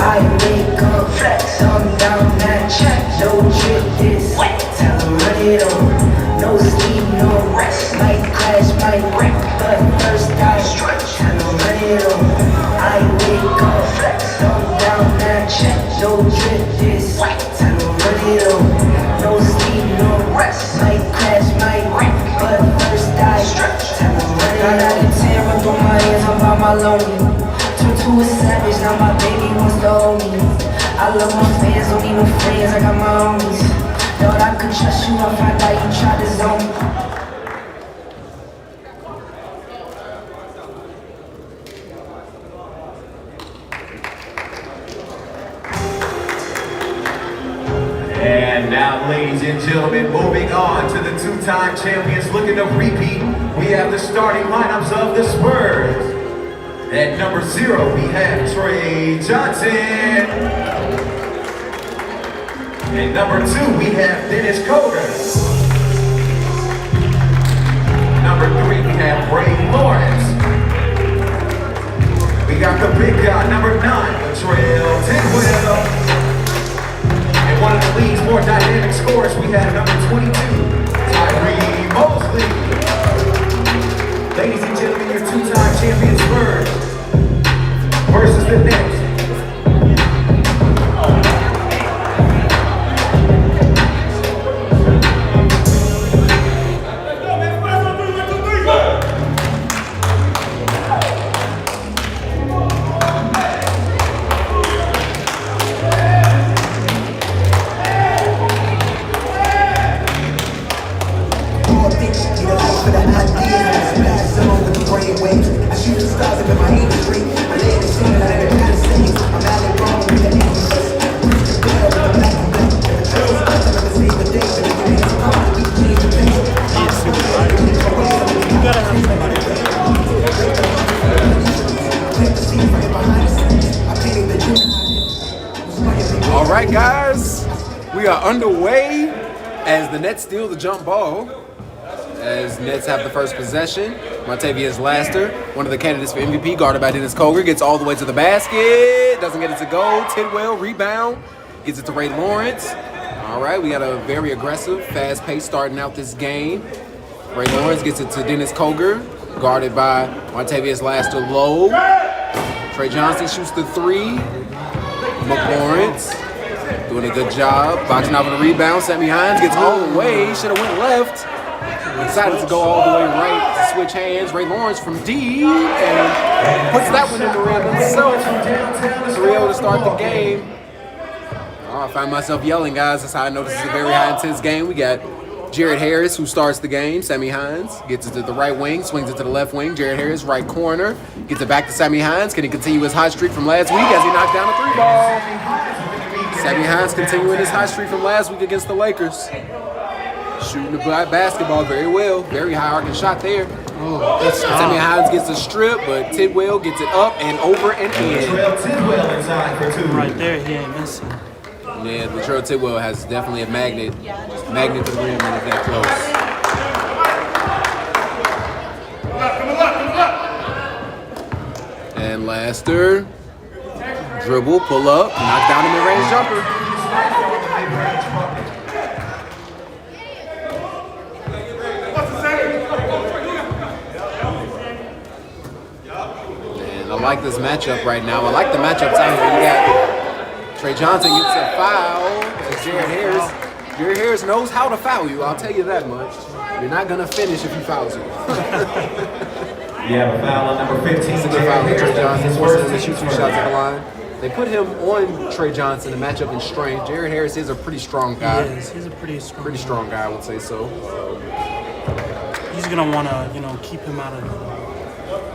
I wake up, flex on down that check. No trip is wet. Time to run it on. No sleep, no rest. Might crash, might wreck, but first I stretch. Time to run it on. I wake up, flex on down that check. No trip is wet. Time to run it on. No sleep, no rest. Might crash, might wreck, but first I stretch. Time to run it on. 9 out of 10, run through my hands, I'm by my lonely. Turned to a savage, now my baby wants to hold me. I love my fans, don't need no friends, I got my homies. Thought I could trust you, I find out you tried to zone me. And now, ladies and gentlemen, moving on to the two-time champions looking to repeat, we have the starting lineups of the Spurs. At number 0, we have Trey Johnson. At number 2, we have Dennis Coder. Number 3, we have Ray Lawrence. We got the big guy, number 9, Latrell Tidwell. And one of the league's more dynamic scorers, we have number 22, Tyree Mosley. Ladies and gentlemen, your two-time champion Spurs versus the Nets. All right, guys, we are underway as the Nets steal the jump ball. As Nets have the first possession, Martavius Laster, one of the candidates for MVP, guarded by Dennis Coger, gets all the way to the basket, doesn't get it to go. Tidwell, rebound, gets it to Ray Lawrence. All right, we got a very aggressive, fast pace starting out this game. Ray Lawrence gets it to Dennis Coger, guarded by Martavius Laster low. Trey Johnson shoots the 3. McLawrence doing a good job, boxing out on the rebound. Sammy Hines gets all the way, should have went left. Decided to go all the way right to switch hands. Ray Lawrence from deep and puts that one in the rim himself. 3-0 to start the game. Oh, I find myself yelling, guys. That's how I know this is a very high intense game. We got Jared Harris, who starts the game. Sammy Hines gets it to the right wing, swings it to the left wing. Jared Harris, right corner, gets it back to Sammy Hines. Can he continue his hot streak from last week as he knocked down a 3-ball? Sammy Hines continuing his hot streak from last week against the Lakers. Shooting the basketball very well. Very high arcing shot there. Oh, Sammy Hines gets a strip, but Tidwell gets it up and over and in. Tidwell inside for 2. Right there, he ain't missing. Yeah, Latrell Tidwell has definitely a magnet to the rim when it's that close. Laster, dribble, pull up, knock down a mid-range jumper. And I like this matchup right now. I like the matchups out here. You got Trey Johnson gets a foul. And Jared Harris knows how to foul you. I'll tell you that much. You're not gonna finish if he fouls you. We have a foul on number 15. It's a good foul here. Trey Johnson forces him to shoot 2 shots at the line. They put him on Trey Johnson to match up in strength. Jared Harris is a pretty strong guy. He is. He's a pretty Strong guy, I would say so. He's gonna want to, keep him out of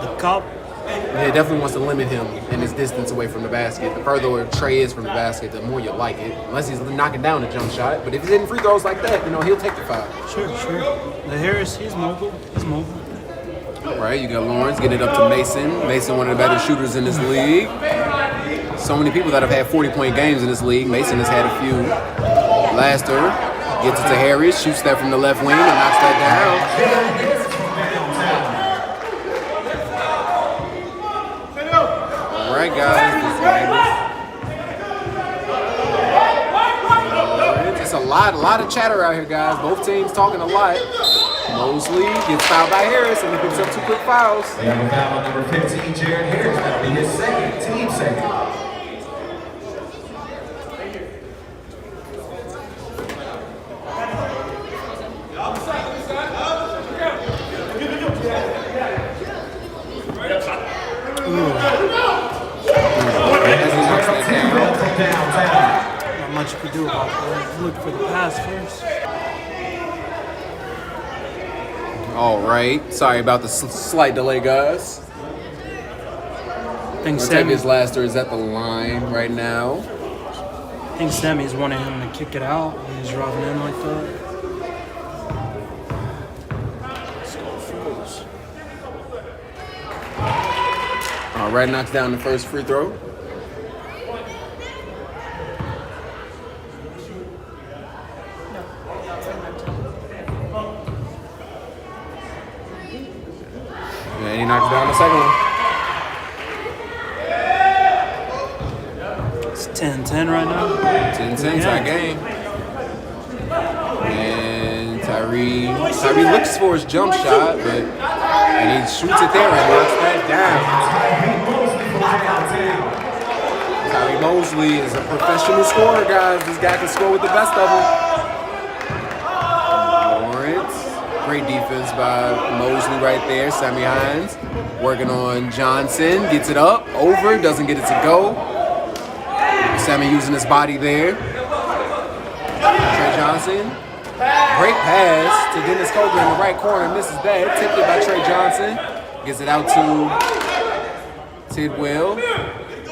the cup. Yeah, he definitely wants to limit him in his distance away from the basket. The further Trey is from the basket, the more you like it. Unless he's knocking down a jump shot. But if he's hitting free throws like that, he'll take the foul. Sure. The Harris, he's mobile. All right, you got Lawrence, get it up to Mason. Mason, one of the better shooters in this league. So many people that have had 40-point games in this league. Mason has had a few. Laster gets it to Harris, shoots that from the left wing and knocks that down. All right, guys. It's a lot of chatter out here, guys. Both teams talking a lot. Mosley gets fouled by Harris, and he picks up 2 quick fouls. We have a foul on number 15, Jared Harris. That'll be his team second. Not much you could do about that. Look for the pass first. All right. Sorry about the slight delay, guys. I think Montavious Laster is at the line right now. I think Semi's wanting him to kick it out when he's driving in like that. All right, knocks down the first free throw. And he knocks down the second one. It's 10-10 right now. 10-10, tie game. And Tyree looks for his jump shot, and he shoots it there and knocks that down. Tyree Mosley is a professional scorer, guys. This guy can score with the best of them. Lawrence, great defense by Mosley right there. Sammy Hines working on Johnson, gets it up, over, doesn't get it to go. Sammy using his body there. Trey Johnson, great pass to Dennis Coker in the right corner, misses that. Tipped it by Trey Johnson, gets it out to Tidwell.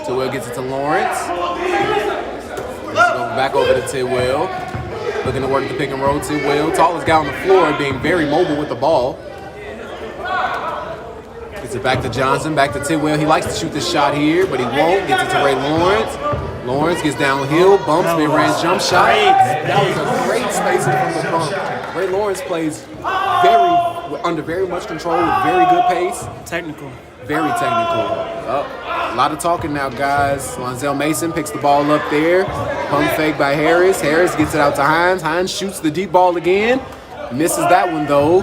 Tidwell gets it to Lawrence. Let's go back over to Tidwell. Looking to work the pick and roll. Tidwell, tallest guy on the floor, being very mobile with the ball. Gets it back to Johnson, back to Tidwell. He likes to shoot this shot here, but he won't. Gets it to Ray Lawrence. Lawrence gets downhill, bumps, mid-range jump shot. That was a great spacing from the bump. Ray Lawrence plays under very much control with very good pace. Technical. Very technical. A lot of talking now, guys. Lonzel Mason picks the ball up there. Pump fake by Harris. Harris gets it out to Hines. Hines shoots the deep ball again. Misses that one, though.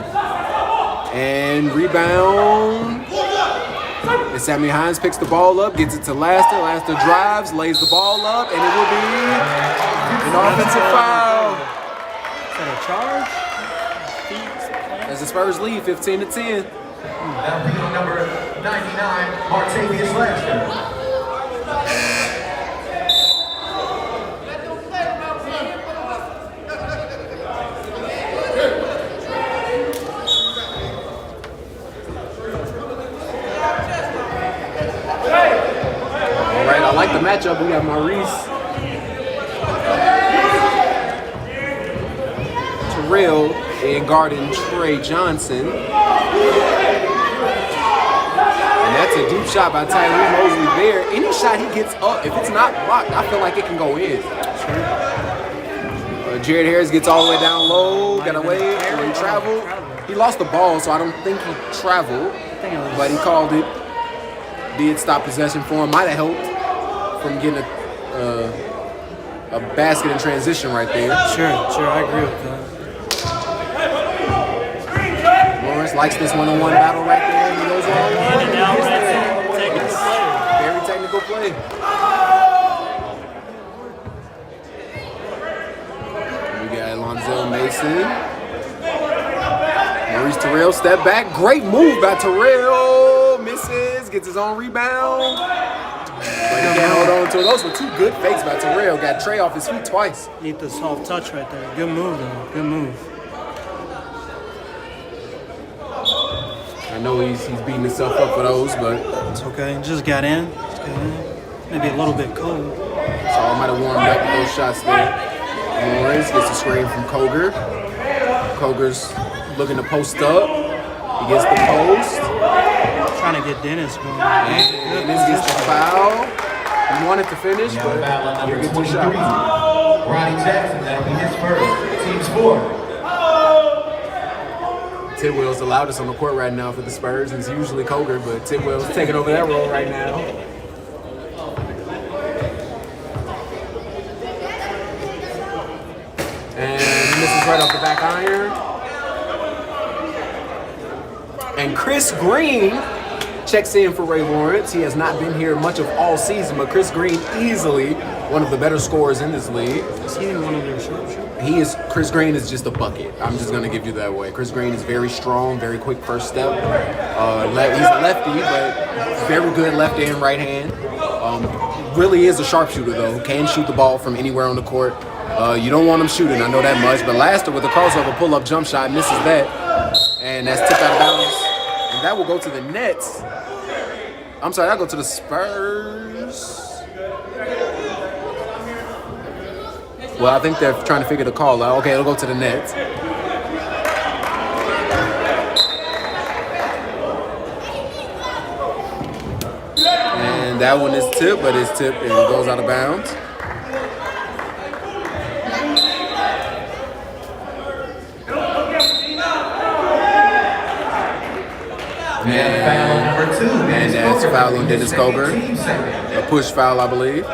And rebound. And Sammy Hines picks the ball up, gets it to Laster. Laster drives, lays the ball up, and it will be an offensive foul. Is that a charge? As the Spurs lead 15-10. That'll be number 99, Montavious Laster. All right, I like the matchup. We got Maurice Terrell and guarding Trey Johnson. And that's a deep shot by Tyree Mosley there. Any shot he gets up, if it's not blocked, I feel like it can go in. Jared Harris gets all the way down low, got away, or he traveled. He lost the ball, so I don't think he traveled, but he called it. did stop possession for him. Might have helped from getting a basket in transition right there. Sure, I agree with that. Lawrence likes this one-on-one battle right there. He goes one-on-one. In and out right there. Taking the play. Very technical play. We got Lonzo Mason. Maurice Terrell step back. Great move by Terrell. Misses. Gets his own rebound. But he can't hold on to it. Those were two good fakes by Terrell. Got Trey off his feet twice. Need the soft touch right there. Good move, though. Good move. I know he's beating himself up for those, but It's okay. Just got in. Maybe a little bit cold. so I might have warmed up with those shots there. Lawrence gets a screen from Koger. Koger's looking to post up. He gets the post. Trying to get Dennis going. And this gets the foul. He wanted to finish, but Number he gets the 23, shot. Ronnie Jackson. That'll be his first. Team score. Tidwell's the loudest on the court right now for the Spurs. It's usually Koger, but Tidwell's taking over that role right now. And he misses right off the back iron. And Chris Green checks in for Ray Lawrence. He has not been here much of all season, but Chris Green easily one of the better scorers in this league. Is he one of their sharpshooters? Chris Green is just a bucket. I'm just gonna give you that way. Chris Green is very strong, very quick first step. He's a lefty, but very good left and right hand. Really is a sharpshooter though. Can shoot the ball from anywhere on the court. You don't want him shooting, I know that much. But last with a crossover pull-up jump shot, misses that, and that's tipped out of bounds. And that will go to the Nets. I'm sorry, that'll go to the Spurs. Well, I think they're trying to figure the call out. Okay, it'll go to the Nets. And that one is tipped, but it's tipped and goes out of bounds. And foul number 2. And that's a foul on Dennis Koger. A push foul, I believe.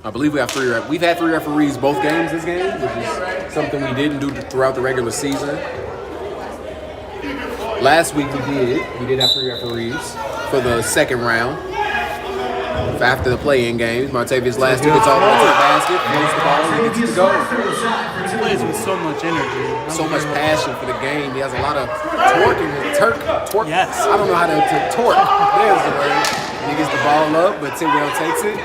I believe we have three. We've had three referees both games this game, which is something we didn't do throughout the regular season. Last week we did have three referees for the second round. After the play-in games, Martavius last gets all the way to the basket, throws the ball, and gets to go. He plays with so much energy. So much passion for the game. He has a lot of torque. Yes. I don't know how to torque. There's the word. And he gets the ball up, but Tidwell takes it.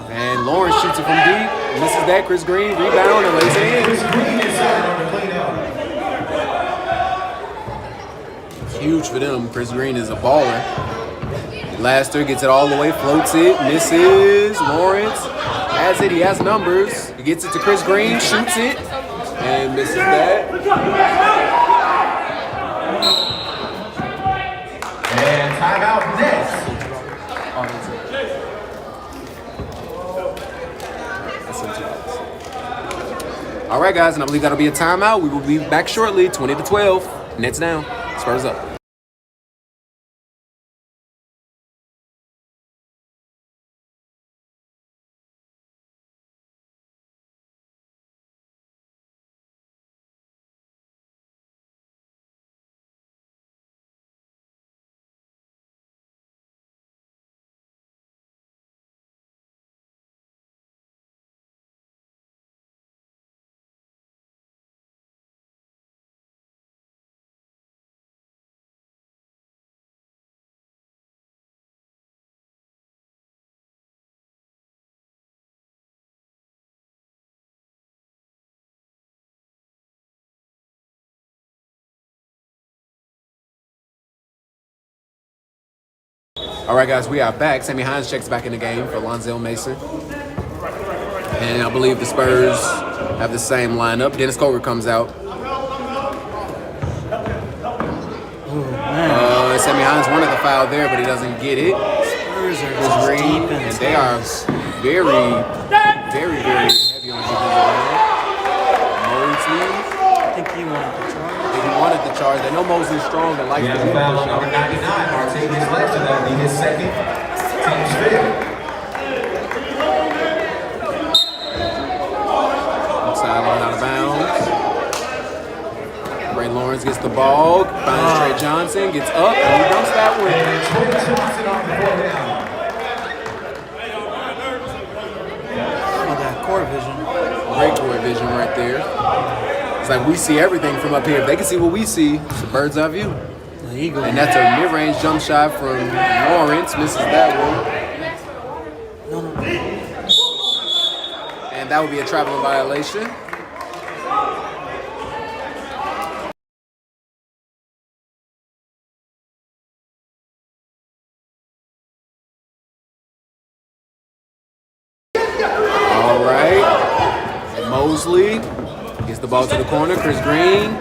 And Lawrence shoots it from deep. Misses that. Chris Green rebound and lays it in. Chris Green inside on the cleanup. Huge for them. Chris Green is a baller. Laster gets it all the way, floats it, misses. Lawrence has it. He has numbers. He gets it to Chris Green, shoots it, and misses that. And timeout Nets. All right, guys, and I believe that'll be a timeout. We will be back shortly, 20-12. Nets down. Spurs up. All right, guys, we are back. Sammy Hines checks back in the game for Lonzo Mason. And I believe the Spurs have the same lineup. Dennis Koger comes out. Oh, man. Sammy Hines wanted the foul there, but he doesn't get it. Spurs are Chris just Green, deep and into they are this. very, very, very heavy on the defensive end. Mosley, I think he wanted the charge. he wanted the charge. They know Mosley's strong and likes We to have a be foul on pushed number up. 99, Martavius Lester. That'll be his second, team's fifth. Sideline out of bounds. Ray Lawrence gets the ball, finds Trey Johnson, gets up, and he dumps that one. And Trey Johnson on the four down. Oh, that core vision. Great court vision right there. It's like we see everything from up here. If they can see what we see, it's a bird's eye view. The Eagle. And that's a mid-range jump shot from Lawrence, misses that one. And that would be a traveling violation. All right. And Mosley gets the ball to the corner. Chris Green.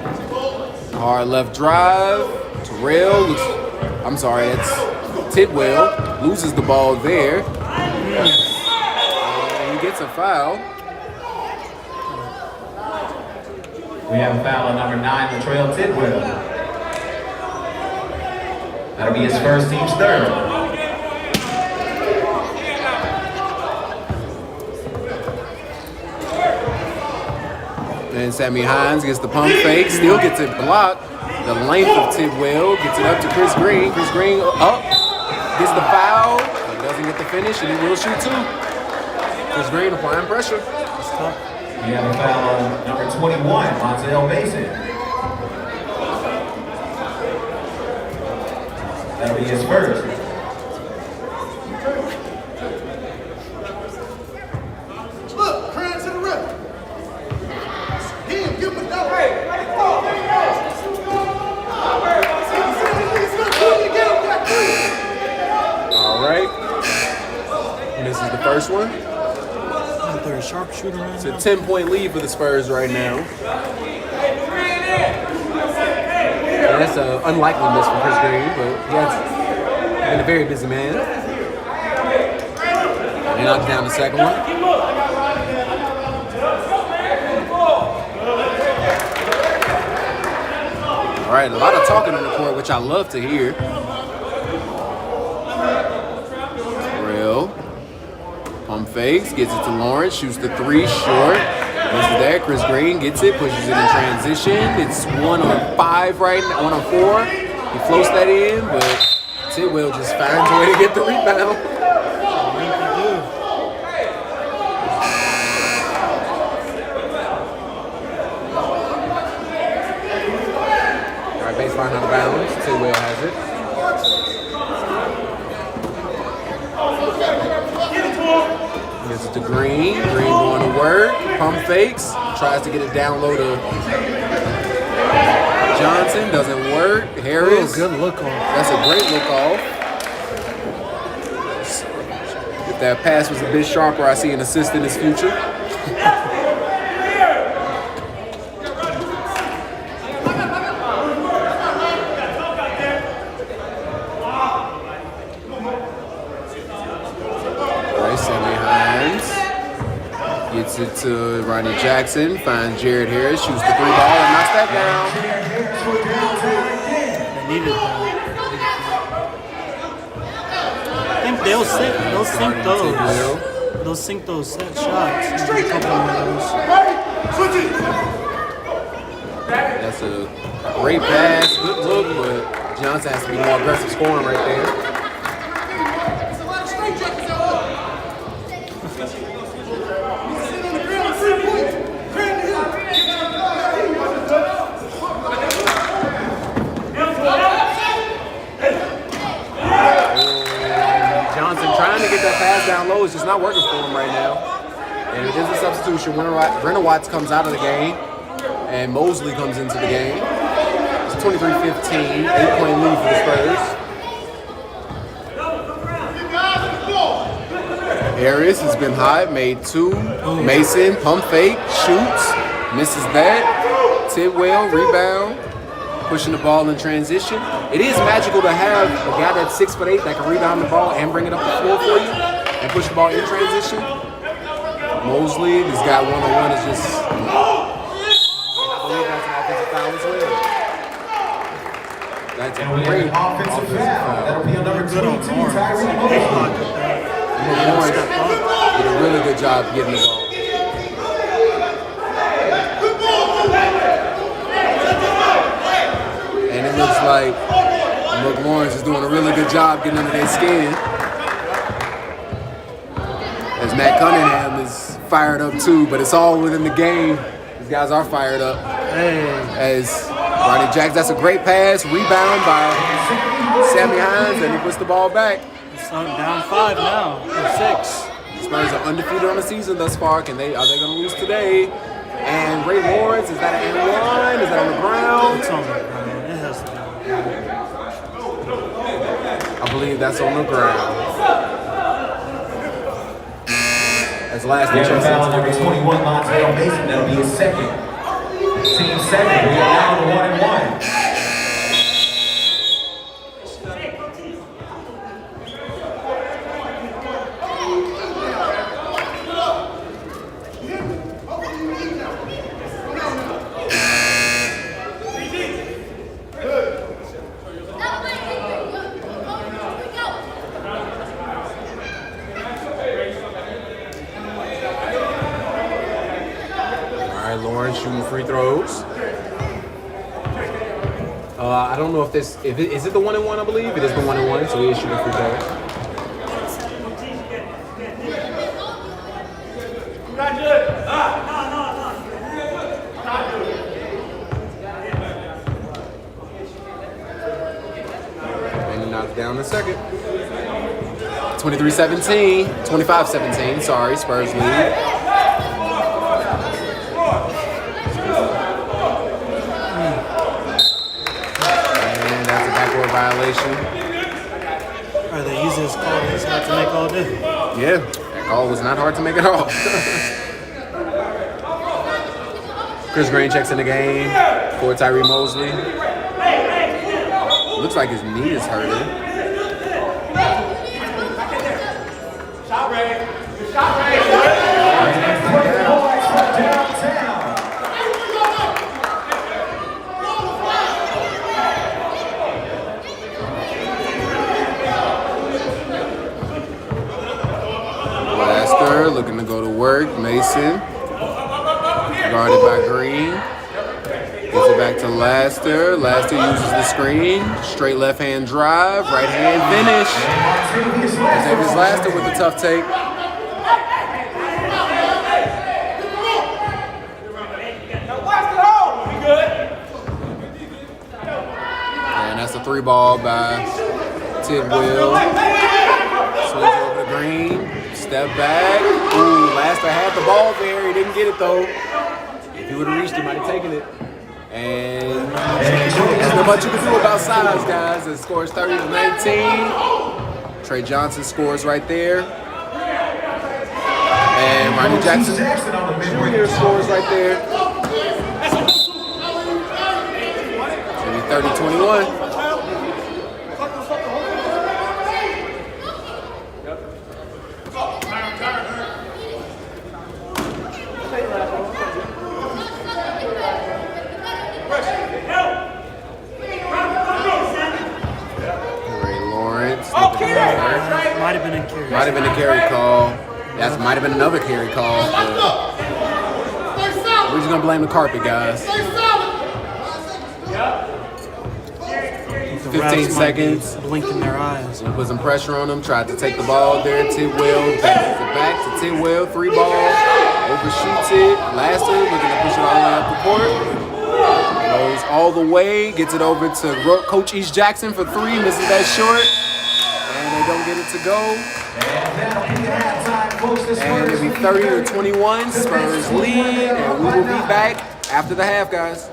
Hard left drive. Terrell looks, I'm sorry, it's Tidwell. Loses the ball there. And he gets a foul. We have a foul on number 9, Latrell Tidwell. That'll be his first, team's third. And Sammy Hines gets the pump fake, still gets it blocked. The length of Tidwell gets it up to Chris Green. Chris Green up, gets the foul. He doesn't get the finish, and he will shoot two. Chris Green applying pressure. We have a foul on number 21, Montel Mason. That'll be his first. Look, crying to the ref. Him, give him a double. All right. And this is the first one. They're a sharpshooter right It's now. a 10-point lead for the Spurs right now. And that's an unlikely miss for Chris Green, but he has been a very busy man. And he knocks down the second one. All right, a lot of talking on the court, which I love to hear. Terrell. Pump fakes, gets it to Lawrence, shoots the three short. Misses there. Chris Green gets it, pushes it in transition. It's 1 on 5 right now, 1 on 4. He floats that in, but Tidwell just finds a way to get the rebound. All right, baseline out of bounds. Tidwell has it. Gets it to Green. Green going to work. Pump fakes. Tries to get it down low to Johnson. Doesn't work. Harris. Good look off. That's a great look off. If that pass was a bit sharper, I see an assist in his future. Gets it to Ronnie Jackson, finds Jared Harris, shoots the 3 ball and knocks that down. They needed that. I think they'll sink those. They'll sink those set shots. Maybe a couple of those. That's a great pass, good look, but Johnson has to be more aggressive scoring right there. Trying to get that pass down low is just not working for him right now. And it is a substitution. Brenner Watts comes out of the game, and Mosley comes into the game. It's 23-15, 8-point lead for the Spurs. Harris has been hot, made 2. Mason, pump fake, shoots, misses that. Tidwell, rebound, pushing the ball in transition. It is magical to have a guy that's 6'8" that can rebound the ball and bring it up the floor for you and push the ball in transition. Mosley, this guy one-on-one is just, I believe that's an offensive foul as well. That's a And we have great an offensive foul. That'll be on number 22, Tyrese Mosley. Lawrence did a really good job getting the ball. And it looks like Lawrence is doing a really good job getting under their skin. As Matt Cunningham is fired up too, but it's all within the game. These guys are fired up. As Ronnie Jackson, that's a great pass, rebound by Sammy Hines, and he puts the ball back. It's down 5 now, or 6. Spurs are undefeated on the season thus far. Are they going to lose today? And Ray Lawrence, is that an and one? Is that on the ground? It's on the ground. It has to be. I believe that's on the ground. As last We have a foul on number 21, Montel Mason. That'll be his second. Team second. We are now on 1-1. Lawrence shooting free throws. I don't know if this is it the 1-1. I believe it is the 1-1. So he is shooting free throws. And he knocks down the second. 23-17, 25-17. Sorry, Spurs lead. Violation. Are the easiest call he's had to make all day? Yeah, that call was not hard to make at all. Chris Green checks in the game for Tyrese Mosley. Looks like his knee is hurting. Shot ready. Looking to go to work. Mason guarded by Green. Gives it back to Laster. Laster uses the screen. Straight left hand drive. Right hand finish. Davis Laster with the tough take. And that's a 3-ball by Tidwell. Switch over to Green. Step back. Ooh, Laster had the ball there. He didn't get it though. If he would have reached, he might have taken it. And there's not much you can do about size, guys. It scores 30-19. Trey Johnson scores right there. And Ronnie Jackson Jr. scores right there. It's going to be 30-21. Might have been a carry. Might have been a carry call. That might have been another carry call. We're just gonna blame the carpet, guys. 15 seconds. Blinking their eyes. Put some pressure on them. Tried to take the ball there. Tidwell passes it back to Tidwell. 3-ball. Overshoots it. Laster looking to push it all the way up the court. Goes all the way. Gets it over to Coach East Jackson for 3. Misses that short. They don't get it to go. And it'll be 30-21. Spurs lead. And we will be back after the half, guys.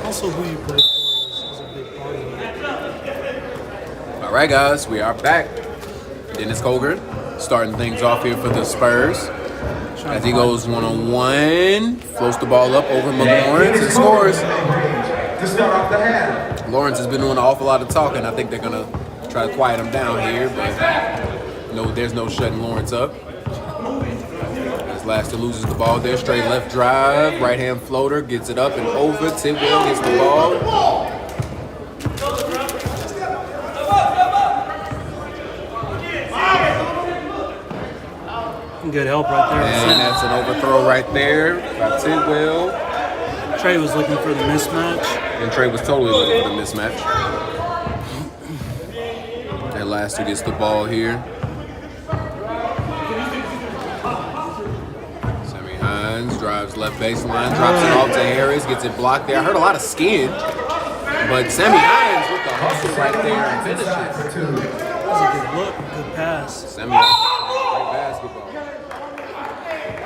Also, who you play for is a big part of it. All right, guys, we are back. Dennis Colgan starting things off here for the Spurs. As he goes one-on-one, floats the ball up over Lawrence and scores. To start off the half. Lawrence has been doing an awful lot of talking. I think they're going to try to quiet him down here, but no, there's no shutting Lawrence up. As Laster loses the ball there, straight left drive, right-hand floater, gets it up and over. Tidwell gets the ball. Good help right there. And that's an overthrow right there by Tidwell. Trey was looking for the mismatch. And Trey was totally looking for the mismatch. And Laster gets the ball here. Sammy Hines drives left baseline, drops it off to Harris, gets it blocked there. I heard a lot of skin, but Sammy Hines with the hustle right there and finishes. That was a good look, good pass. Sammy Hines playing great basketball.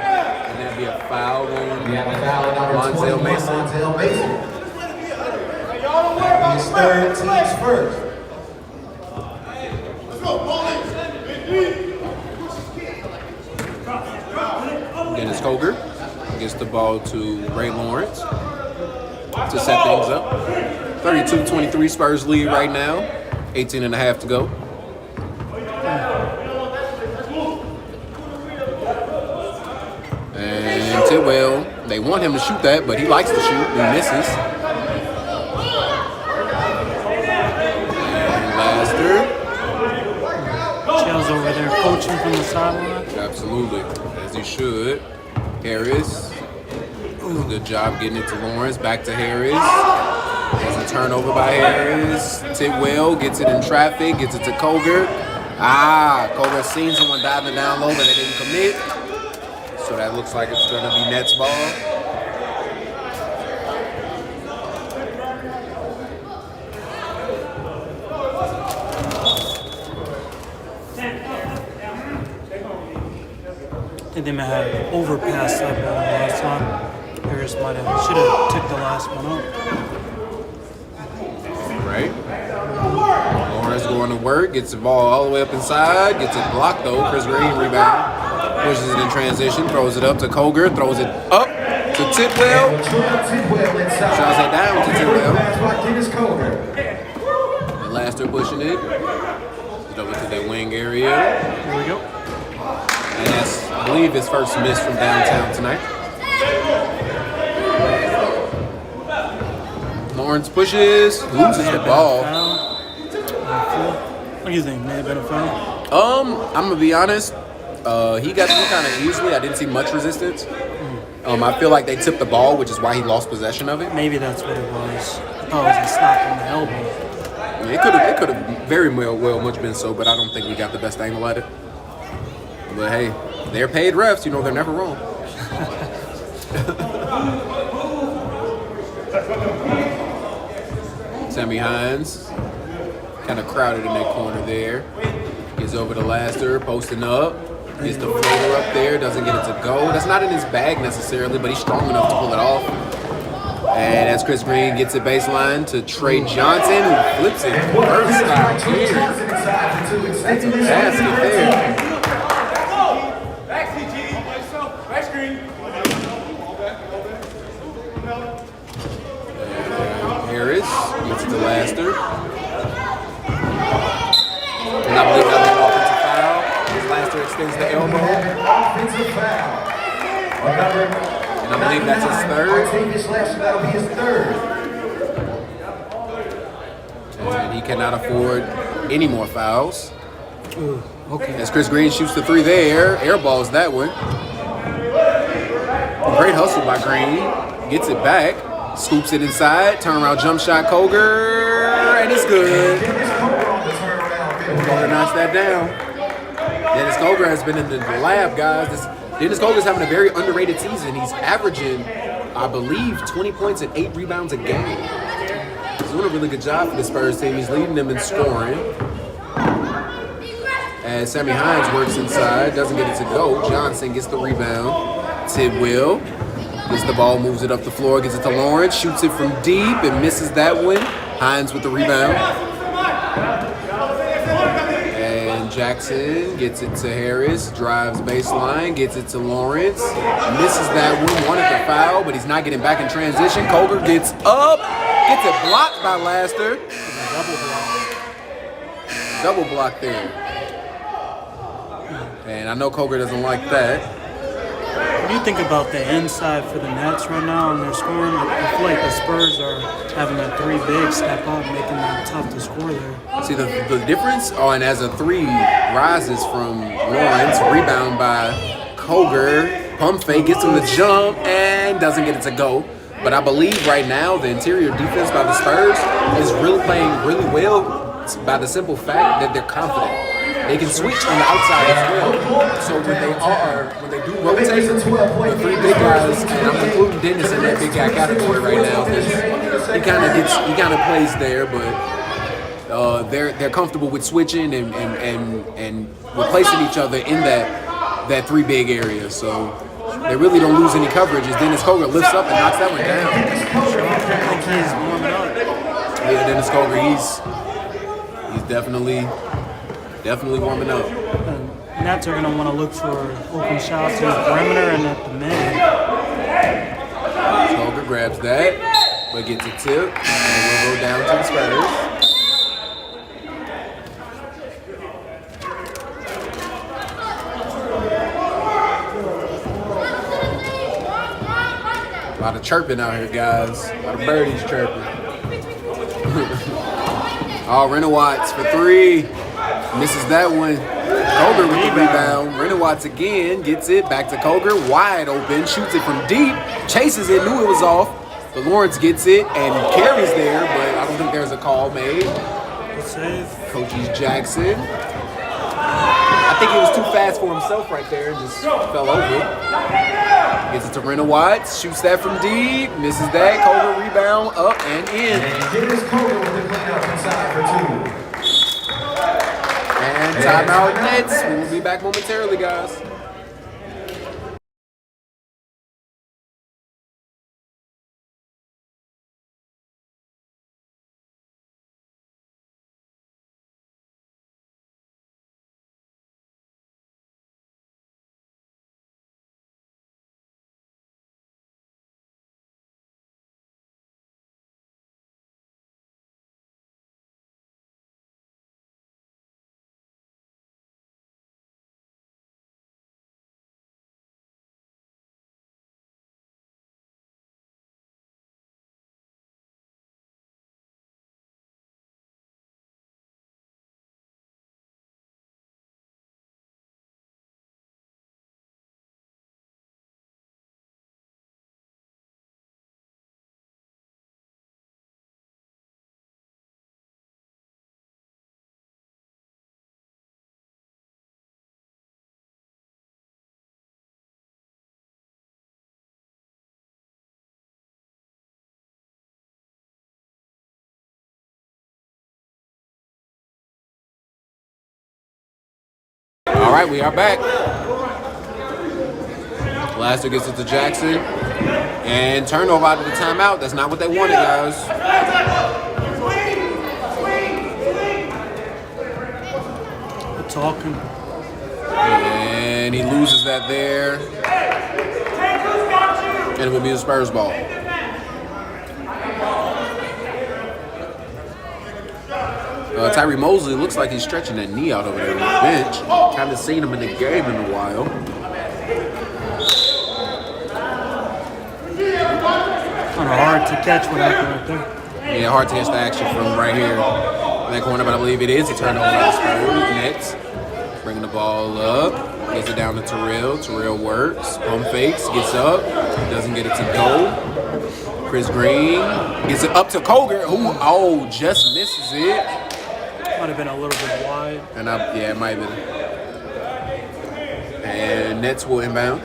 And that'd be a foul on We have a foul on number Monzel 21, Mason. Monzel Mason. His third, team's first. Dennis Colgan gets the ball to Ray Lawrence to set things up. 32-23 Spurs lead right now. 18 and a half to go. And Tidwell, they want him to shoot that, but he likes to shoot and misses. And Laster. Chell's over there coaching from the sideline. Absolutely, as he should. Harris, does a good job getting it to Lawrence. Back to Harris. There's a turnover by Harris. Tidwell gets it in traffic, gets it to Colgan. Colgan seen someone diving down low, but they didn't commit. So that looks like it's going to be Nets ball. I think they might have overpassed that ball last time. Harris should have took the last one up. Right. Lawrence going to work, gets the ball all the way up inside, gets it blocked though. Chris Green rebound, pushes it in transition, throws it up to Colgan, throws it up to Tidwell. Shots it down to Tidwell. And Laster pushing it. It's over to that wing area. Here we go. And that's, I believe, his first miss from downtown tonight. Lawrence pushes, loses the ball. What do you think? May have been a foul? I'm gonna be honest. He got through kind of easily. I didn't see much resistance. I feel like they tipped the ball, which is why he lost possession of it. Maybe that's what it was. I thought it was a slap on the elbow. It could have very well much been so, but I don't think we got the best angle at it. But hey, they're paid refs. You know, they're never wrong. Sammy Hines kind of crowded in that corner there. Gets over to Laster, posting up. Gets the floater up there, doesn't get it to go. That's not in his bag necessarily, but he's strong enough to pull it off. And as Chris Green gets it baseline to Trey Johnson, who flips it first time here. That's a basket there. Harris gets it to Laster. And I believe that's an offensive foul. As Laster extends the elbow. Offensive foul. And I believe that's his third. That'll be his third. And he cannot afford any more fouls. Okay. As Chris Green shoots the three there, airballs that one. Great hustle by Green. Gets it back. Scoops it inside. Turnaround jump shot, Colgan. And it's good. Colgan knocks that down. Dennis Colgan has been in the lab, guys. Dennis Colgan's having a very underrated season. He's averaging, I believe, 20 points and 8 rebounds a game. He's doing a really good job for the Spurs team. He's leading them in scoring. As Sammy Hines works inside, doesn't get it to go. Johnson gets the rebound. Tidwell Gets the ball, moves it up the floor, gets it to Lawrence, shoots it from deep and misses that one. Hines with the rebound. And Jackson gets it to Harris, drives baseline, gets it to Lawrence, misses that one, wanted the foul, but he's not getting back in transition. Coger gets up, gets it blocked by Laster. Double block there. And I know Coger doesn't like that. What do you think about the inside for the Nets right now and their scoring? I feel like the Spurs are having a 3 big step up, making it tough to score there. See the difference? Oh, and as a 3 rises from Lawrence, rebound by Coger, pump fake, gets him the jump, and doesn't get it to go. But I believe right now the interior defense by the Spurs is really playing really well by the simple fact that they're confident. They can switch on the outside as well. So when they do rotate, the 3 big guys, and I'm including Dennis in that big guy category right now, because he kind of plays there, but they're comfortable with switching and replacing each other in that 3 big area. So they really don't lose any coverage as Dennis Coger lifts up and knocks that one down. He's warming up. Yeah, Dennis Coger, he's definitely warming up. Nets are going to want to look for open shots in the perimeter and at the mid. Coger grabs that, but gets a tip, and we'll go down to the Spurs. A lot of chirping out here, guys. A lot of birdies chirping. Oh, Renowatz for 3. Misses that one. Coger with the rebound. Renowatz again gets it back to Coger. Wide open. Shoots it from deep. Chases it. Knew it was off. But Lawrence gets it and carries there. But I don't think there's a call made. Good save. Coaches Jackson. I think he was too fast for himself right there and just fell over. Gets it to Renowatz. Shoots that from deep. Misses that. Coger rebound. Up and in. And Dennis Coger with the cleanup inside for 2. And timeout Nets. We will be back momentarily, guys. All right, we are back. Laster gets it to Jackson. And turnover out of the timeout. That's not what they wanted, guys. Good talking. And he loses that there. And it will be the Spurs ball. Tyree Mosley looks like he's stretching that knee out over there on the bench. Haven't seen him in the game in a while. Kind of hard to catch what happened right there. Yeah, hard to catch the action from right here in that corner, but I believe it is a turnover by the Spurs. Nets bringing the ball up. Gets it down to Terrell. Terrell works. Pump fakes. Gets up. Doesn't get it to go. Chris Green gets it up to Coger, who just misses it. Might have been a little bit wide. And yeah, it might have been. And Nets will inbound.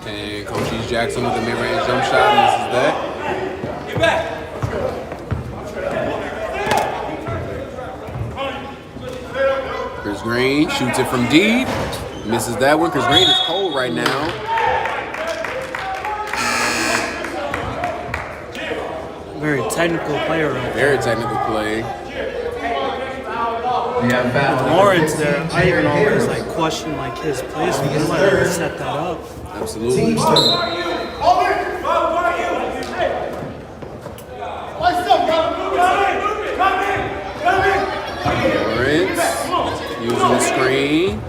And Coach E. Jackson with the mid-range jump shot misses that. Get back. Chris Green shoots it from deep. Misses that one. Chris Green is cold right now. Very technical player right Very technical play. Lawrence there, I even always like question like his placement. He might have set that up. Absolutely. Lawrence using the screen.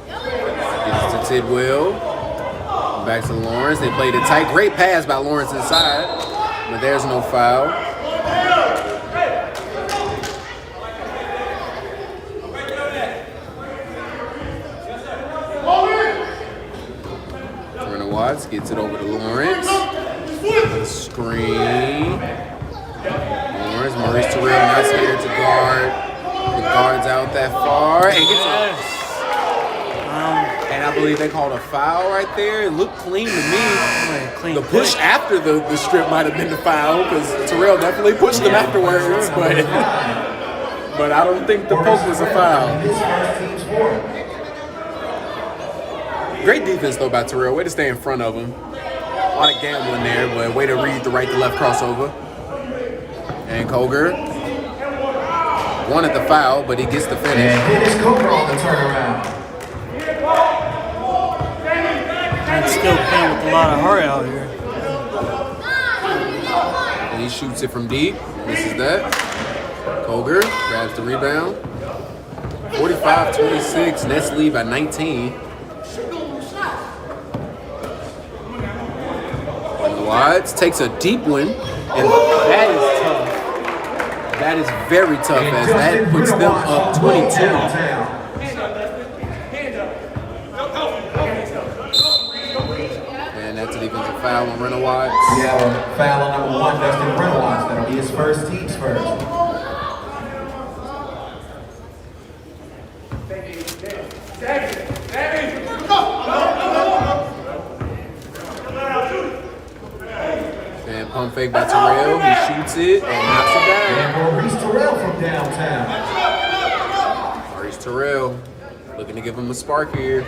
Gets to Tidwell. Back to Lawrence. They played it tight. Great pass by Lawrence inside, but there's no foul. Turner Watts gets it over to Lawrence. Screen. Lawrence, Maurice Terrell, not scared to guard. The guard's out that far. And gets it. And I believe they called a foul right there. It looked clean to me. The push after the strip might have been the foul because Terrell definitely pushed him afterwards. But I don't think the poke was a foul. Great defense, though, by Terrell. Way to stay in front of him. A lot of gambling there, but way to read the right to left crossover. And Koger wanted the foul, but he gets the finish. And it is Koger on the turnaround. And still playing with a lot of heart out here. And he shoots it from deep. Misses that. Koger grabs the rebound. 45-26. Nets lead by 19. Watts takes a deep one, and that is tough. That is very tough, as that puts them up 22. And that's a defensive foul on Renner Watts. We have a foul on number 1, Dustin Renner Watts. That'll be his first, team's first. Pump fake by Terrell. He shoots it and knocks it down. And Maurice Terrell from downtown. Maurice Terrell looking to give him a spark here.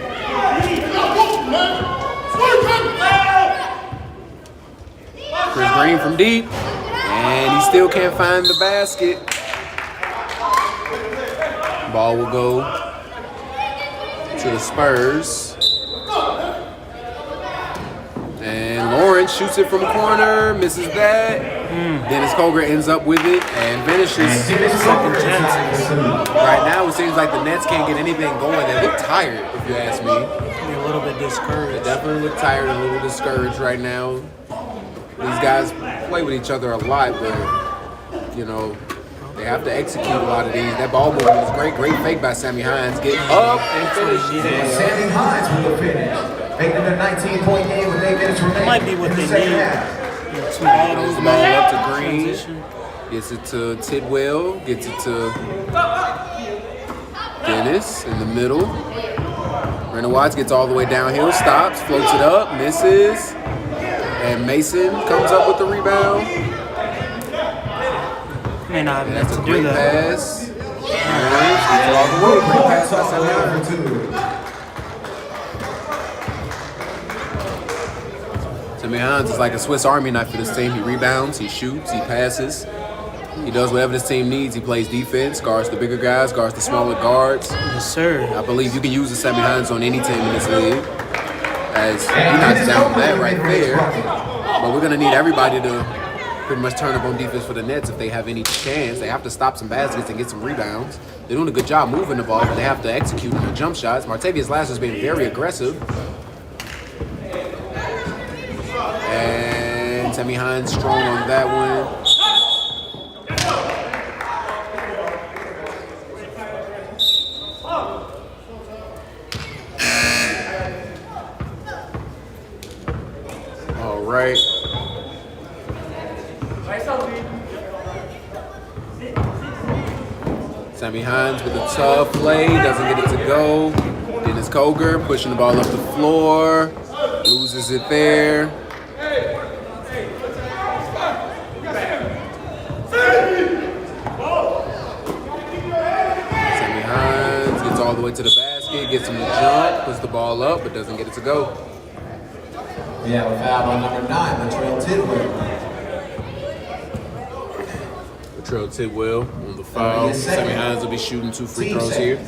Chris Green from deep. And he still can't find the basket. Ball will go to the Spurs. And Lawrence shoots it from the corner, misses that. Dennis Koger ends up with it and finishes. Second chances. Right now, it seems like the Nets can't get anything going. They look tired, if you ask me. They're a little bit They discouraged. definitely look tired and a little discouraged right now. These guys play with each other a lot, but, you know, they have to execute a lot of these. That ball movement is great. Great fake by Sammy Hines. Get up and finish. Sammy Hines with the finish. Making it a 19-point game with 8 minutes remaining. Might be what in the they second need. half. Throws the ball up to Green. Transition. Gets it to Tidwell. Gets it to Dennis in the middle. Renner Watts gets all the way downhill. Stops. Floats it up. Misses. And Mason comes up with the rebound. May not have That's meant a to do great that. pass. Orange gets it all the way. Great pass by Sammy Hines. Sammy Hines is like a Swiss Army knife for this team. He rebounds, he shoots, he passes. He does whatever this team needs. He plays defense, guards the bigger guys, guards the smaller guards. Yes, sir. I believe you can use the Sammy Hines on any team in this league. As he knocks down that right there. But we're going to need everybody to pretty much turn up on defense for the Nets if they have any chance. They have to stop some baskets and get some rebounds. They're doing a good job moving the ball, but they have to execute on the jump shots. Martavius Lass has been very aggressive. And Sammy Hines strong on that one. All right. Sammy Hines with a tough play, doesn't get it to go. Dennis Koger pushing the ball up the floor, loses it there. Sammy Hines gets all all the way to the basket, gets him to jump, puts the ball up, but doesn't get it to go. We have a foul on number 9, Latrell Tidwell. Latrell Tidwell on the foul. Semifinals will be shooting 2 free throws here.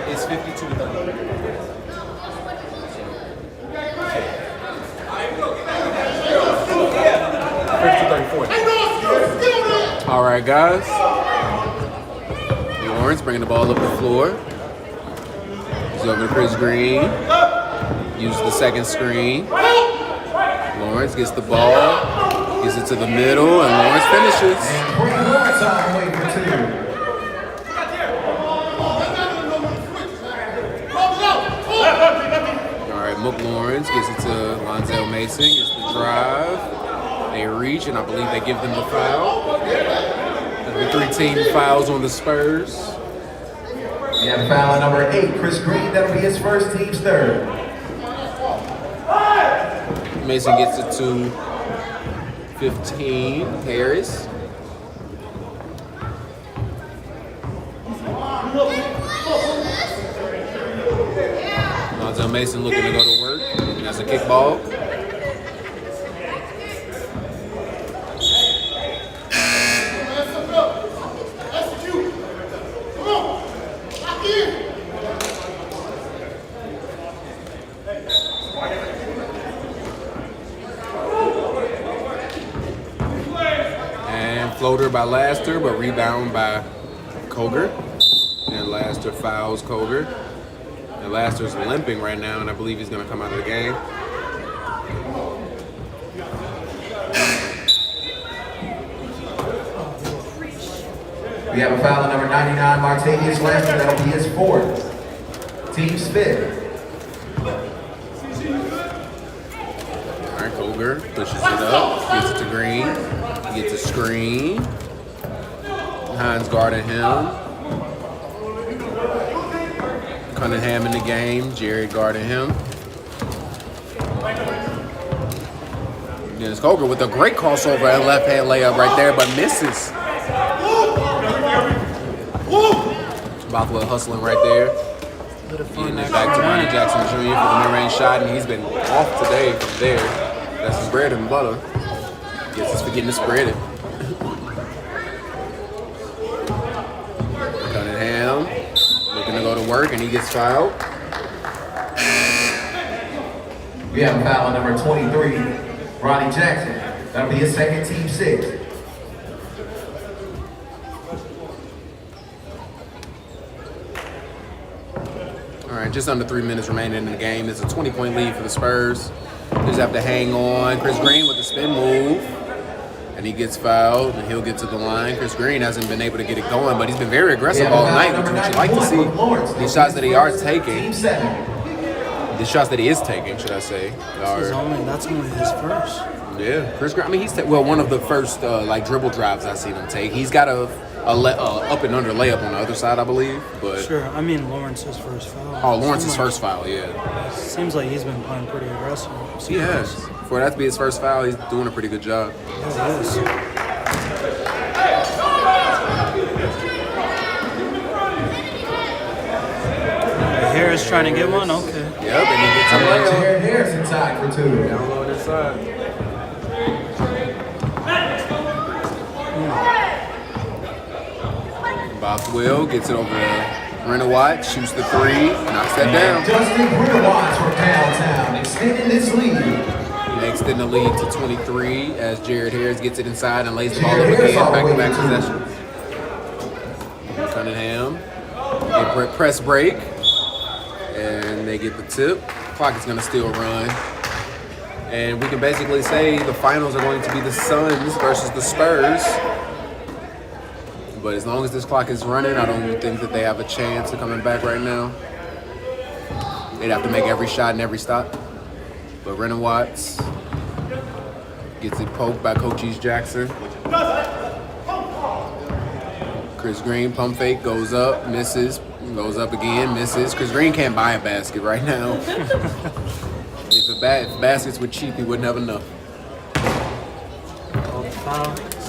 It's 52 to 30. All right, guys. Lawrence bringing the ball up the floor. He's over to Chris Green. Uses the second screen. Lawrence gets the ball, gets it to the middle, and Lawrence finishes. And bring Lawrence all the way for 2. All right, Mook Lawrence gets it to Lonzel Mason. Gets the drive. They reach, and I believe they give them the foul. That'll be 3 team fouls on the Spurs. We have foul on number 8, Chris Green. That'll be his first, team's 3rd. Mason gets it to 15. Harris. Lonzel Mason looking to go to work. That's a kickball. Floater by Laster, but rebound by Koger. And Laster fouls Koger. And Laster's limping right now, and I believe he's going to come out of the game. We have a foul on number 99, Martavius Laster. That'll be his 4th. Team's 5th. All right, Koger pushes it up, gets it to Green. Gets a screen. Hines guarding him. Cunningham in the game. Jerry guarding him. Dennis Koger with a great crossover and left hand layup right there, but misses. Bothwell hustling right there. Getting it back to Ronnie Jackson Jr. for the mid-range shot, and he's been off today from there. That's his bread and butter. Guess he's forgetting to spread it. Cunningham looking to go to work, and he gets fouled. We have a foul on number 23, Ronnie Jackson. That'll be his 2nd, team 6th. All right, just under 3 minutes remaining in the game. It's a 20-point lead for the Spurs. They just have to hang on. Chris Green with the spin move. And he gets fouled, and he'll get to the line. Chris Green hasn't been able to get it going, but he's been very aggressive all night, which is what you like to see. These shots that he is taking, the shots that he is taking, should I say, are... That's only his first. Yeah, Chris Green. I mean, he's one of the first like dribble drives I've seen him take. He's got a up and under layup on the other side, I believe. But sure, I mean Lawrence's first foul. Oh, Lawrence's first foul, yeah. Seems like he's been playing pretty aggressive. He has. For that to be his first foul, he's doing a pretty good job. Yeah, he is. Harris trying to get one? Okay. Yep, and he gets a layup. Jared Harris inside for 2. Down low inside. Bothwell gets it over to Renawat, shoots the 3, knocks that down. Justin Renawat from downtown, extending this lead. They extend the lead to 23 as Jared Harris gets it inside and lays the ball up again, back-to-back possessions. Cunningham, they press break, and they get the tip. Clock is going to still run. And we can basically say the finals are going to be the Suns versus the Spurs. But as long as this clock is running, I don't think that they have a chance of coming back right now. They'd have to make every shot and every stop. But Renawat's Gets it poked by Coach East Jackson. Chris Green, pump fake, goes up, misses, goes up again, misses. Chris Green can't buy a basket right now. If baskets were cheap, he wouldn't have enough.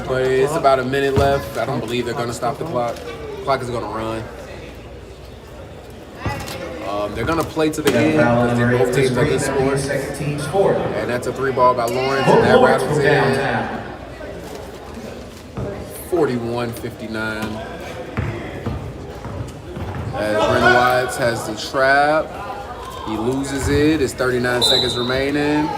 But it's about a minute left. I don't believe they're going to stop the clock. The clock is going to run. They're going to play to the end because both teams are good scores. Second team sport. And that's a 3-ball by Lawrence, and that rattles in. 41-59. As Brandon Watts has the trap. He loses it. It's 39 seconds remaining.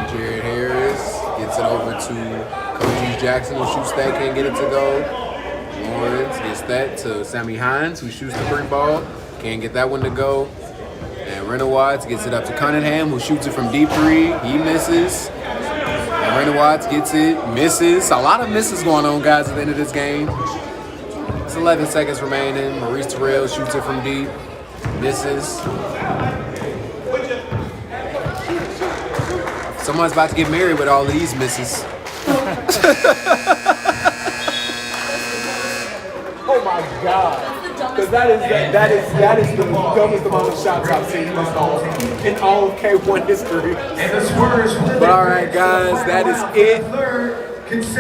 Jared Harris gets it over to Coach East Jackson, who shoots that, can't get it to go. Lawrence gets that to Sammy Hines, who shoots the 3-ball. Can't get that one to go. And Renner Watts gets it up to Cunningham, who shoots it from deep 3. He misses. And Renner Watts gets it, misses. A lot of misses going on, guys, at the end of this game. It's 11 seconds remaining. Maurice Terrell shoots it from deep. Misses. Someone's about to get married with all of these misses. Oh my God. Because that is the dumbest amount of shots I've seen in all of K1 history. And the Spurs. But all right, guys, that is it.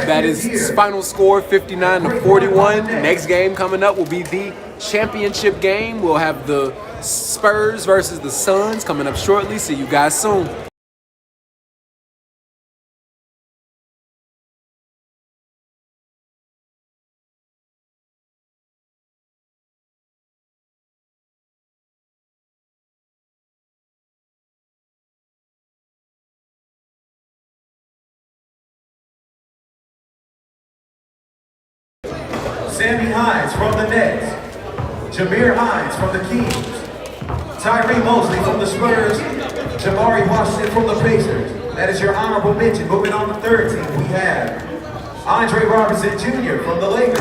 That is final score 59-41. Next game coming up will be the championship game. We'll have the Spurs versus the Suns coming up shortly. See you guys soon. Sammy Hines from the Nets. Jameer Hines from the Kings. Tyree Mosley from the Spurs. Jamari Washington from the Pacers. That is your honorable mention. Moving on to third team, we have Andre Robertson Jr. from the Lakers.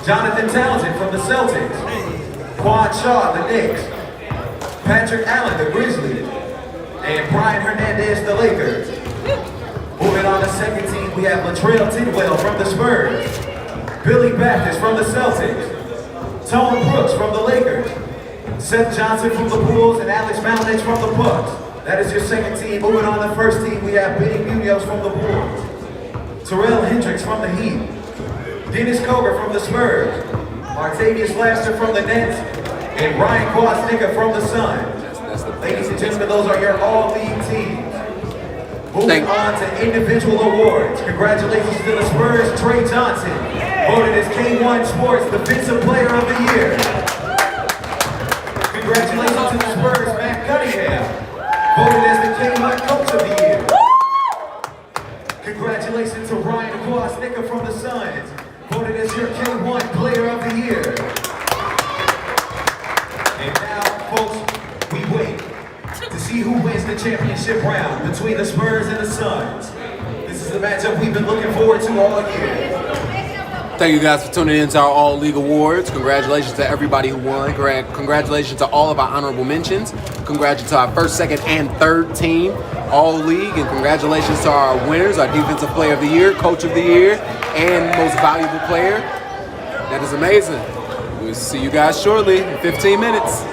Jonathan Townsend from the Celtics. Quan Shaw, the Knicks. Patrick Allen, the Grizzlies. And Brian Hernandez, the Lakers. Moving on to second team, we have Latrell Tidwell from the Spurs. Billy Baptist from the Celtics. Tone Brooks from the Lakers. Seth Johnson from the Bulls and Alex Malnich from the Bucks. That is your second team. Moving on to first team, we have Benny Munoz from the Bulls. Terrell Hendricks from the Heat. Dennis Koger from the Spurs. Martavius Laster from the Nets. And Ryan Kwasnicka from the Suns. Ladies and gentlemen, those are your all-league teams. Moving on to individual awards. Congratulations to the Spurs, Trey Johnson, voted as K1 Sports Defensive Player of the Year. Congratulations to the Spurs, Matt Cunningham, voted as the K1 Coach of the Year. Congratulations to Ryan Kwasnicka from the Suns, voted as your K1 Player of the Year. And now, folks, we wait to see who wins the championship round between the Spurs and the Suns. This is the matchup we've been looking forward to all year. Thank you guys for tuning in to our All League Awards. Congratulations to everybody who won. Congratulations to all of our honorable mentions. Congratulations to our first, second, and third team All League. And congratulations to our winners, our Defensive Player of the Year, Coach of the Year, and Most Valuable Player. That is amazing. We'll see you guys shortly in 15 minutes.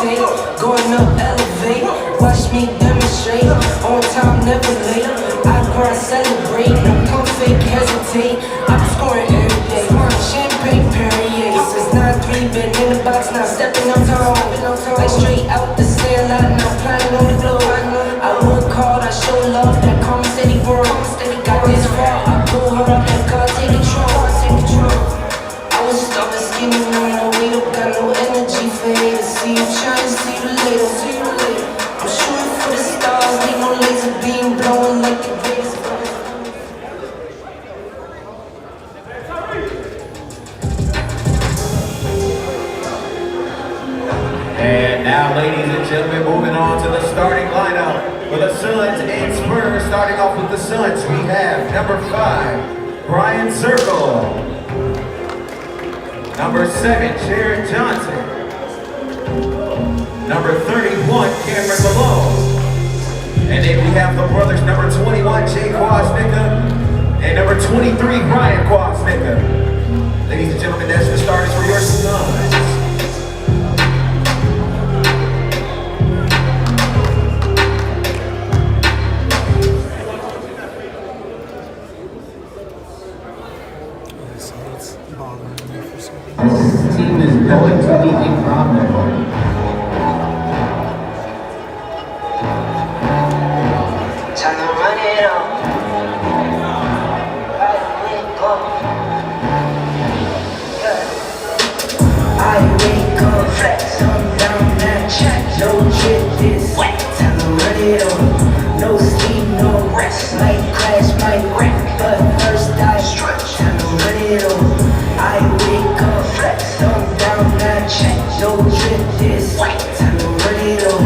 hesitate. Going up, elevate. Watch me demonstrate. On time, never late. I grind, celebrate. No pump fake, hesitate. I'm scoring every day. Champagne Perrier. Since 9-3, been in the box, now stepping up tall. Like straight out the sandlot, now planning on the globe. I work hard, I show love, that calm steady grow. Got this far, I pull her up, and God take control. I was stuck and skinny, no weight up, got no energy for haters. See you trying, see you later. I'm shooting for the stars, need no laser beam blowing like the greatest. And now, ladies and gentlemen, moving on to the starting lineup for the Suns and Spurs. Starting off with the Suns, we have number 5, Brian Circle. Number 7, Jared Johnson. Number 31, Cameron Malone. And then we have the brothers, number 21, Jay Kwasnicka, and number 23, Ryan Kwasnicka. Ladies and gentlemen, that's the starters for your Suns. This team is going to be a problem. Time to run it up. I wake up, flex, I'm down that check. No drip, this wet. Time to run it up. No sleep, no rest. Might crash, might wreck, but first I stretch. Time to run it up. I wake up, flex, I'm down that check. No drip, this wet. Time to run it up.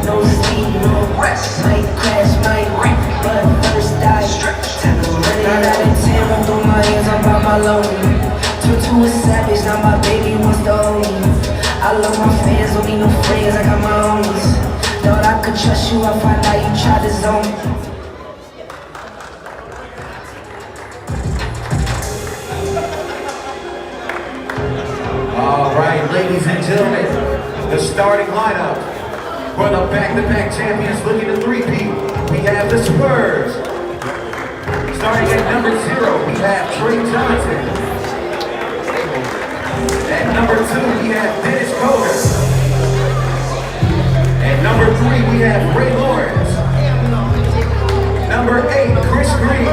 No sleep, no rest. Might crash, might wreck, but first I stretch. Time to run it up. 9 out of 10, I'm through my hands, I'm by my lonely. Turned to a savage, now my baby wants to own me. I love my fans, don't need no friends, I got my homies. Thought I could trust you, I find out you tried to zone me. All right, ladies and gentlemen, the starting lineup for the back-to-back champions looking to three-peat. We have the Spurs. Starting at number 0, we have Trey Johnson. At number 2, we have Dennis Coder. At number 3, we have Ray Lawrence. Number 8, Chris Green.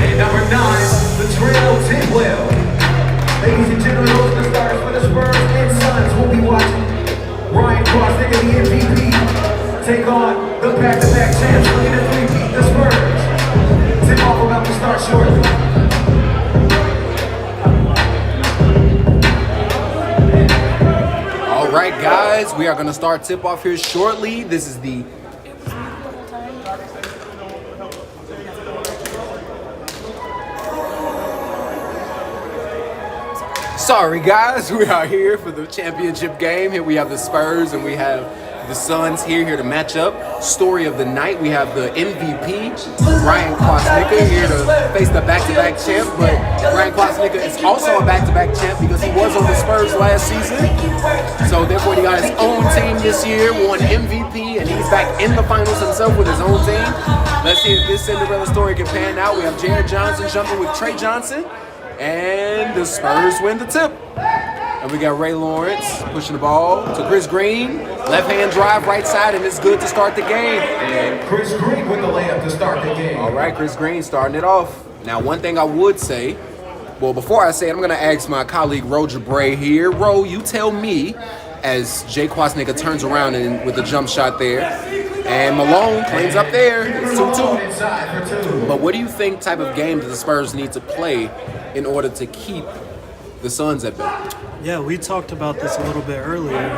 And number 9, Latrell Tidwell. Ladies and gentlemen, those are the starters for the Spurs and Suns. We'll be watching Ryan Kwasnicka, the MVP, take on the back-to-back champs looking to three-peat, the Spurs. Tip off about to start shortly. All right, guys, we are going to start tip-off here shortly. This is the Sorry, guys, we are here for the championship game. Here we have the Spurs and we have the Suns here to match up. Story of the night, we have the MVP, Ryan Kwasnicka, here to face the back-to-back champ. But Ryan Kwasnicka is also a back-to-back champ because he was on the Spurs last season. So therefore, he got his own team this year, won MVP, and he's back in the finals himself with his own team. Let's see if this Cinderella story can pan out. We have Jared Johnson jumping with Trey Johnson. And the Spurs win the tip. And we got Ray Lawrence pushing the ball to Chris Green. Left-hand drive, right side, and it's good to start the game. And Chris Green with the layup to start the game. All right, Chris Green starting it off. Now, one thing I would say, well, before I say it, I'm going to ask my colleague Ro Jabray here. Ro, you tell me, as Jay Kwasnicka turns around and with the jump shot there, and Malone cleans up there. It's 2-2. Inside for 2. But what do you think type of game do the Spurs need to play in order to keep the Suns at bay? Yeah, we talked about this a little bit earlier.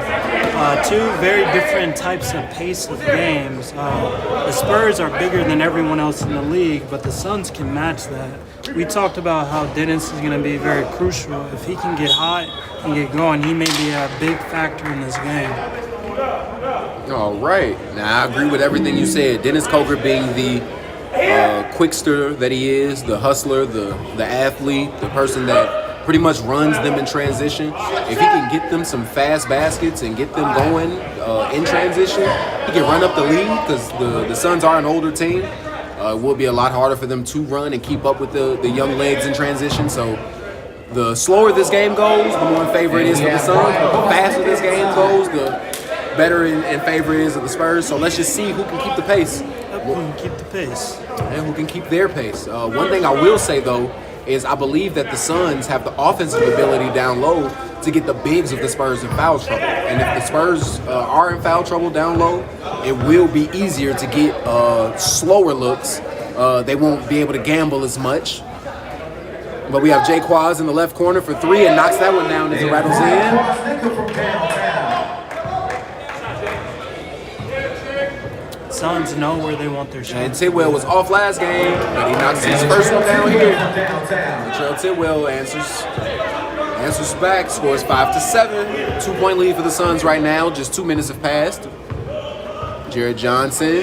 Two very different types of pace of games. The Spurs are bigger than everyone else in the league, but the Suns can match that. We talked about how Dennis is going to be very crucial. If he can get hot and get going, he may be a big factor in this game. All right. Now, I agree with everything you said. Dennis Coker being the quickster that he is, the hustler, the athlete, the person that pretty much runs them in transition. If he can get them some fast baskets and get them going in transition, he can run up the lead because the Suns are an older team. It will be a lot harder for them to run and keep up with the young legs in transition. So the slower this game goes, the more in favor it is for the Suns. But the faster this game goes, the better in favor it is of the Spurs. So let's just see who can keep the pace. Who can keep the pace? And who can keep their pace. One thing I will say, though, is I believe that the Suns have the offensive ability down low to get the bigs of the Spurs in foul trouble. And if the Spurs are in foul trouble down low, it will be easier to get slower looks. They won't be able to gamble as much. But we have Jay Quaz in the left corner for three and knocks that one down as it rattles in. Suns know where they want their shot. And Tidwell was off last game, but he knocks his first one down here. Latrell Tidwell answers back, scores 5-7. 2-point lead for the Suns right now. Just 2 minutes have passed. Jared Johnson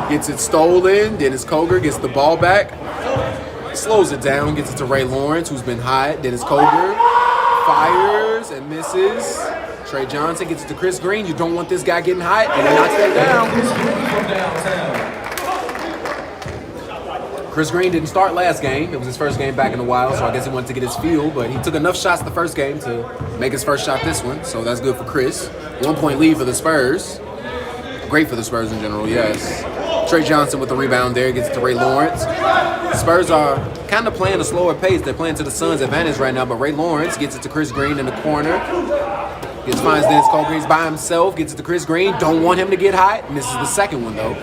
gets it stolen. Dennis Koger gets the ball back. Slows it down, gets it to Ray Lawrence, who's been hot. Dennis Koger fires and misses. Trey Johnson gets it to Chris Green. You don't want this guy getting hot, and he knocks that down. Chris Green didn't start last game. It was his first game back in a while, so I guess he wanted to get his feel, but he took enough shots the first game to make his first shot this one, so that's good for Chris. 1-point lead for the Spurs. Great for the Spurs in general, yes. Trey Johnson with the rebound there, gets it to Ray Lawrence. Spurs are kind of playing a slower pace. They're playing to the Suns' advantage right now, but Ray Lawrence gets it to Chris Green in the corner. Finds Dennis Koger. He's by himself. Gets it to Chris Green. Don't want him to get hot. Misses the second one, though.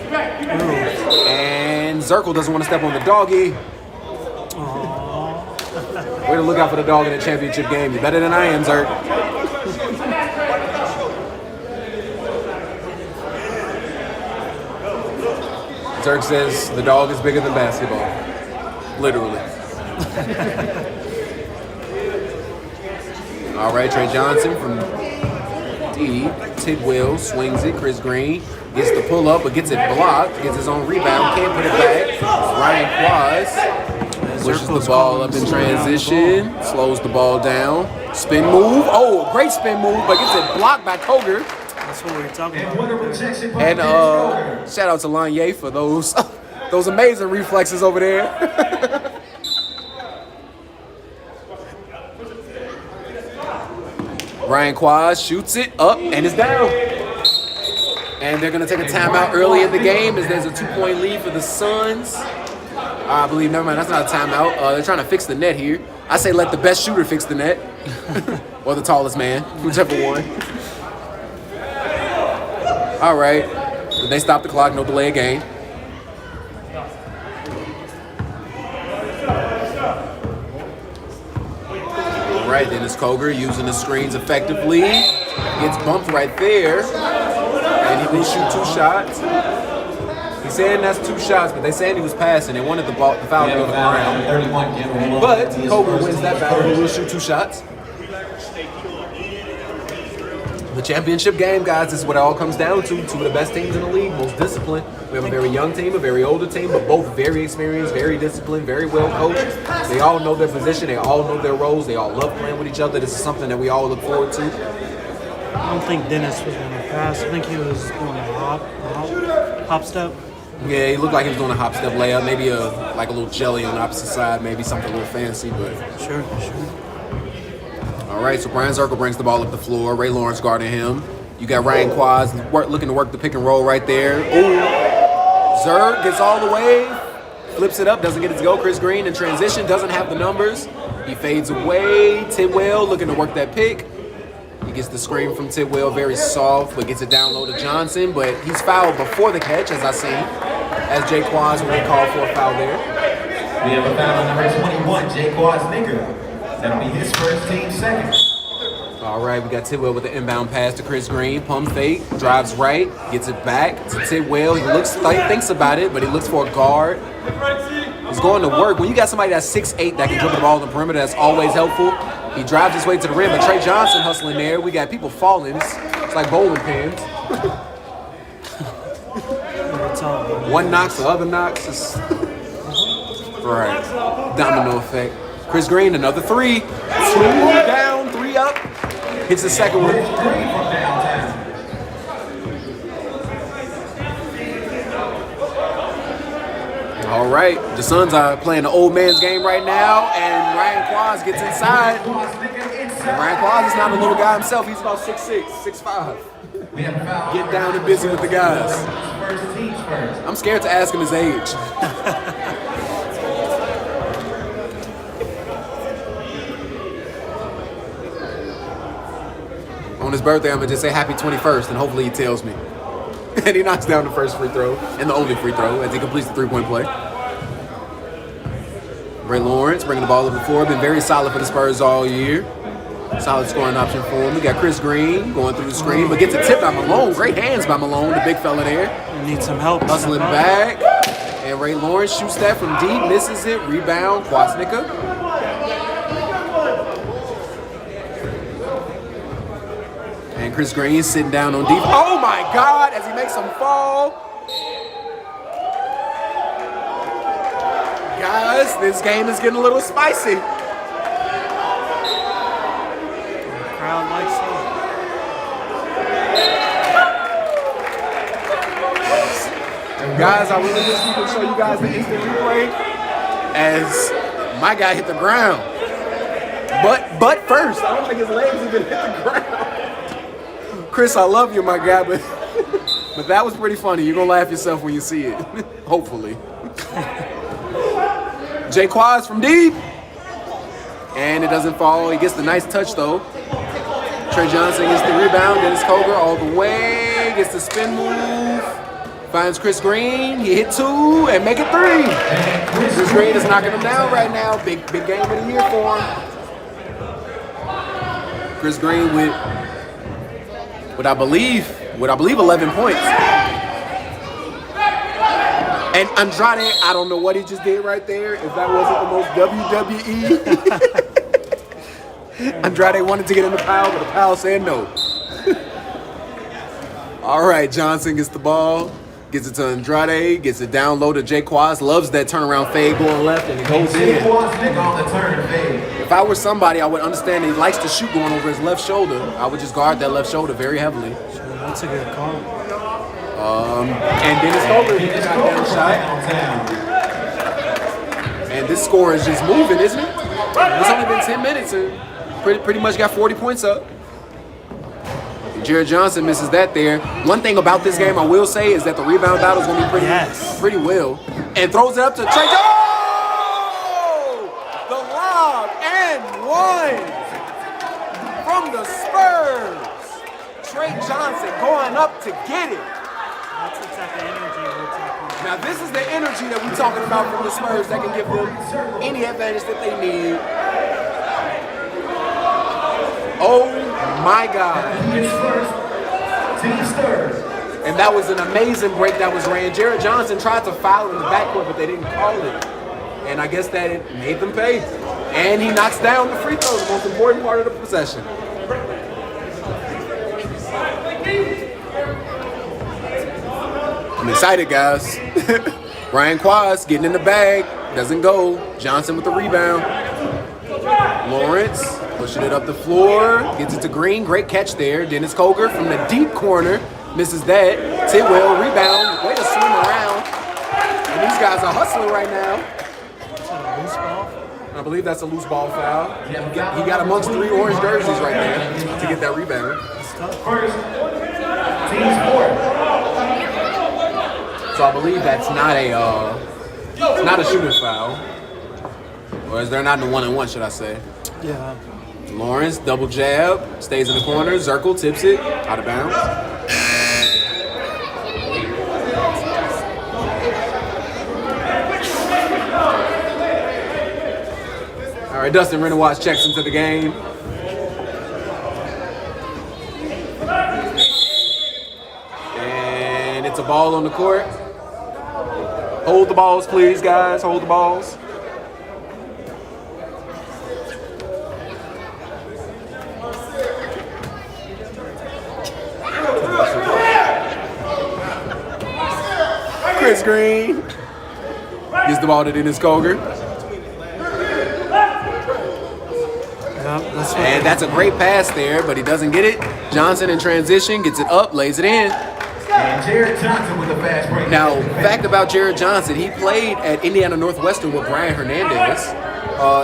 And Zirkle doesn't want to step on the doggy. Way to look out for the dog in a championship game. You're better than I am, Zirk. Zirk says the dog is bigger than basketball. Literally. All right, Trey Johnson from D. Tidwell swings it. Chris Green gets the pull up, but gets it blocked. Gets his own rebound. Can't put it back. Ryan Quaz pushes the ball up in transition. Slows the ball down. Spin move. Oh, great spin move, but gets it blocked by Koger. That's what we were talking about. And shout out to Lanye for those amazing reflexes over there. Ryan Quaz shoots it up and it's down. And they're going to take a timeout early in the game as there's a 2-point lead for the Suns. I believe, never mind, that's not a timeout. They're trying to fix the net here. I say let the best shooter fix the net. Or the tallest man, whichever one. All right. They stop the clock, no delay of game. All right, Dennis Koger using the screens effectively. Gets bumped right there. And he will shoot 2 shots. He's saying that's 2 shots, but they saying he was passing. They wanted the foul to be on the ground. But Koger wins that battle. He will shoot 2 shots. The championship game, guys, is what it all comes down to. 2 of the best teams in the league, most disciplined. We have a very young team, a very older team, but both very experienced, very disciplined, very well coached. They all know their position. They all know their roles. They all love playing with each other. This is something that we all look forward to. I don't think Dennis was going to pass. I think he was doing a hop step. Yeah, he looked like he was doing a hop step layup. Maybe like a little jelly on the opposite side. Maybe something a little fancy, but Sure. All right, so Brian Zirkle brings the ball up the floor. Ray Lawrence guarding him. You got Ryan Quaz looking to work the pick and roll right there. Ooh. Zirk gets all the way, flips it up, doesn't get it to go. Chris Green in transition, doesn't have the numbers. He fades away. Tidwell looking to work that pick. He gets the screen from Tidwell, very soft, but gets it down low to Johnson. But he's fouled before the catch, as I see, as Jay Quaz when they call for a foul there. We have a foul on number 21, Jay Quaz. That'll be his first, team second. All right, we got Tidwell with the inbound pass to Chris Green. Pump fake, drives right, gets it back to Tidwell. He thinks about it, but he looks for a guard. He's going to work. When you got somebody that's 6'8" that can dribble the ball in the perimeter, that's always helpful. He drives his way to the rim, but Trey Johnson hustling there. We got people falling. It's like bowling pins. One knocks, the other knocks. Right. Domino effect. Chris Green, another three. 2 down, 3 up. Hits the second one. Chris Green from downtown. All right, the Suns are playing the old man's game right now, and Ryan Quaz gets inside. And Ryan Quaz is not a little guy himself. He's about 6'6", 6'5". We have a foul. Get down and busy with the guys. First teams first. I'm scared to ask him his age. On his birthday, I'm going to just say happy 21st, and hopefully he tells me. And he knocks down the first free throw, and the only free throw, as he completes the three-point play. Ray Lawrence bringing the ball up the floor. Been very solid for the Spurs all year. Solid scoring option for him. We got Chris Green going through the screen, but gets a tip by Malone. Great hands by Malone, the big fella there. Need some help. Hustling back. And Ray Lawrence shoots that from deep, misses it. Rebound, Kwasnicka. And Chris Green sitting down on deep. Oh my God, as he makes him fall. Guys, this game is getting a little spicy. Crowd likes it. Guys, I really wish we could show you guys the instant replay as my guy hit the ground. But first, I don't think his legs even hit the ground. Chris, I love you, my guy, but that was pretty funny. You're gonna laugh yourself when you see it. Hopefully. Jay Quaz from deep. And it doesn't fall. He gets the nice touch though. Trey Johnson gets the rebound. Dennis Koger all the way. Gets the spin move. Finds Chris Green. He hit 2 and make it 3. Chris Green is knocking him down right now. Big game of the year for him. Chris Green with I believe 11 points. And Andrade, I don't know what he just did right there. If that wasn't the most WWE. Andrade wanted to get in the foul, but the foul said no. All right, Johnson gets the ball. Gets it to Andrade, gets it down low to Jay Quaz. Loves that turnaround fade going left, and he goes in. On the turn fade. If I were somebody, I would understand he likes to shoot going over his left shoulder. I would just guard that left shoulder very heavily. That's a good call. And Dennis Koger hit the down shot. And this score is just moving, isn't it? It's only been 10 minutes, and pretty much got 40 points up. Jared Johnson misses that there. One thing about this game I will say is that the rebound battle is going to be pretty well. And throws it up to Trey Johnson. Oh! The lob and one from the Spurs. Trey Johnson going up to get it. That's the type of energy we're talking about. Now this is the energy that we're talking about from the Spurs that can give them any advantage that they need. Oh my God. And that was an amazing break that was ran. Jared Johnson tried to foul in the backcourt, but they didn't call it. And I guess that it made them pay. And he knocks down the free throw, the most important part of the possession. I'm excited, guys. Ryan Quaz getting in the bag. Doesn't go. Johnson with the rebound. Lawrence pushing it up the floor. Gets it to Green. Great catch there. Dennis Koger from the deep corner. Misses that. Tidwell rebound. Way to swim around. And these guys are hustling right now. I believe that's a loose ball foul. He got amongst 3 orange jerseys right there to get that rebound. First, team sport. So I believe that's not a shooting foul. Or is there not in the 1-and-1, should I say? Yeah. Lawrence, double jab, stays in the corner. Zirkle tips it, out of bounds. All right, Dustin Renowatch checks into the game. And it's a ball on the court. Hold the balls, please, guys. Hold the balls. Chris Green gets the ball to Dennis Koger. That's what And that's a great pass there, but he doesn't get it. Johnson in transition, gets it up, lays it in. And Jared Johnson with a fast break. Now, fact about Jared Johnson, he played at Indiana Northwestern with Brian Hernandez,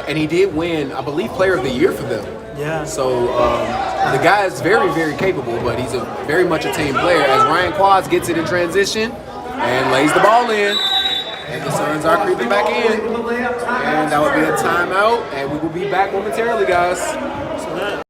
and he did win, I believe, Player of the Year for them. Yeah. So the guy is very, very capable, but he's very much a team player. As Ryan Quads gets it in transition and lays the ball in, and the Suns are creeping back in. And that would be a timeout, and we will be back momentarily, guys. So that.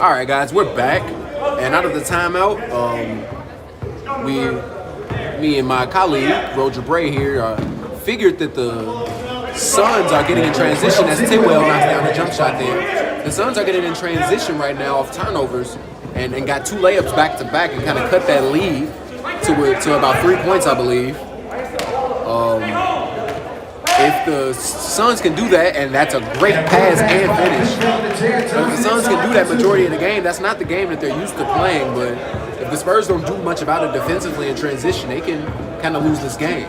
All right, guys, we're back, and out of the timeout, me and my colleague Roger Bray here figured that the Suns are getting in transition as Tidwell knocks down the jump shot there. The Suns are getting in transition right now off turnovers, and got 2 layups back to back and kind of cut that lead to about 3 points, I believe. If the Suns can do that, and that's a great pass and finish, but if the Suns can do that majority of the game, that's not the game that they're used to playing, but if the Spurs don't do much about it defensively in transition, they can kind of lose this game.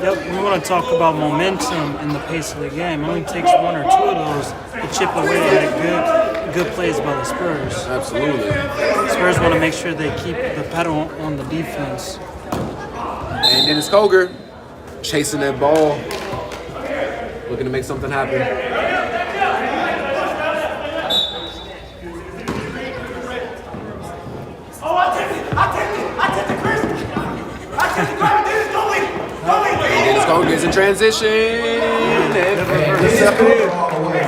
Yep, we want to talk about momentum and the pace of the game. It only takes 1 or 2 of those to chip away at good plays by the Spurs. Absolutely. Spurs want to make sure they keep the pedal on the defense. And Dennis Koger chasing that ball, looking to make something happen. Oh, I take the Chris. I take the grab. Dennis, go in. And Dennis Koger gets in transition. And Dennis Koger all the way.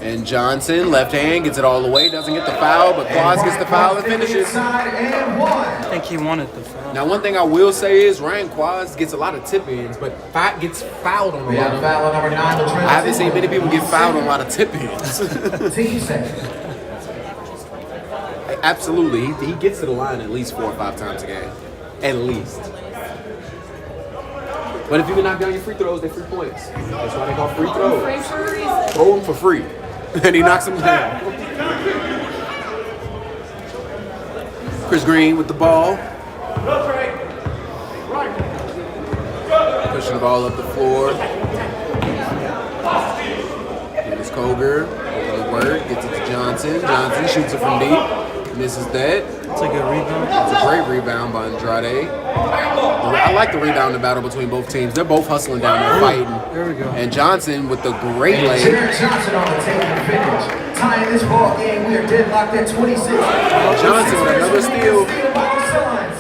And Johnson, left hand, gets it all the way, doesn't get the foul, but Quaz gets the foul and finishes. I think he wanted the foul. Now, one thing I will say is Ryan Quaz gets a lot of tip-ins, but gets fouled on a lot of them. I haven't seen many people get fouled on a lot of tip-ins. Absolutely. He gets to the line at least 4 or 5 times a game. At least. But if you can knock down your free throws, they're free points. That's why they call free throws. Throw them for free. And he knocks them down. Chris Green with the ball. Pushing the ball up the floor. Dennis Koger, over the work, gets it to Johnson. Johnson shoots it from deep. Misses that. It's a good rebound. It's a great rebound by Andrade. I like the rebounding battle between both teams. They're both hustling down there, fighting. There we go. And Johnson with the great layup. Jared Johnson on the take and finish. Tying this ball game, we are deadlocked at 26. Johnson with another steal. By the Suns.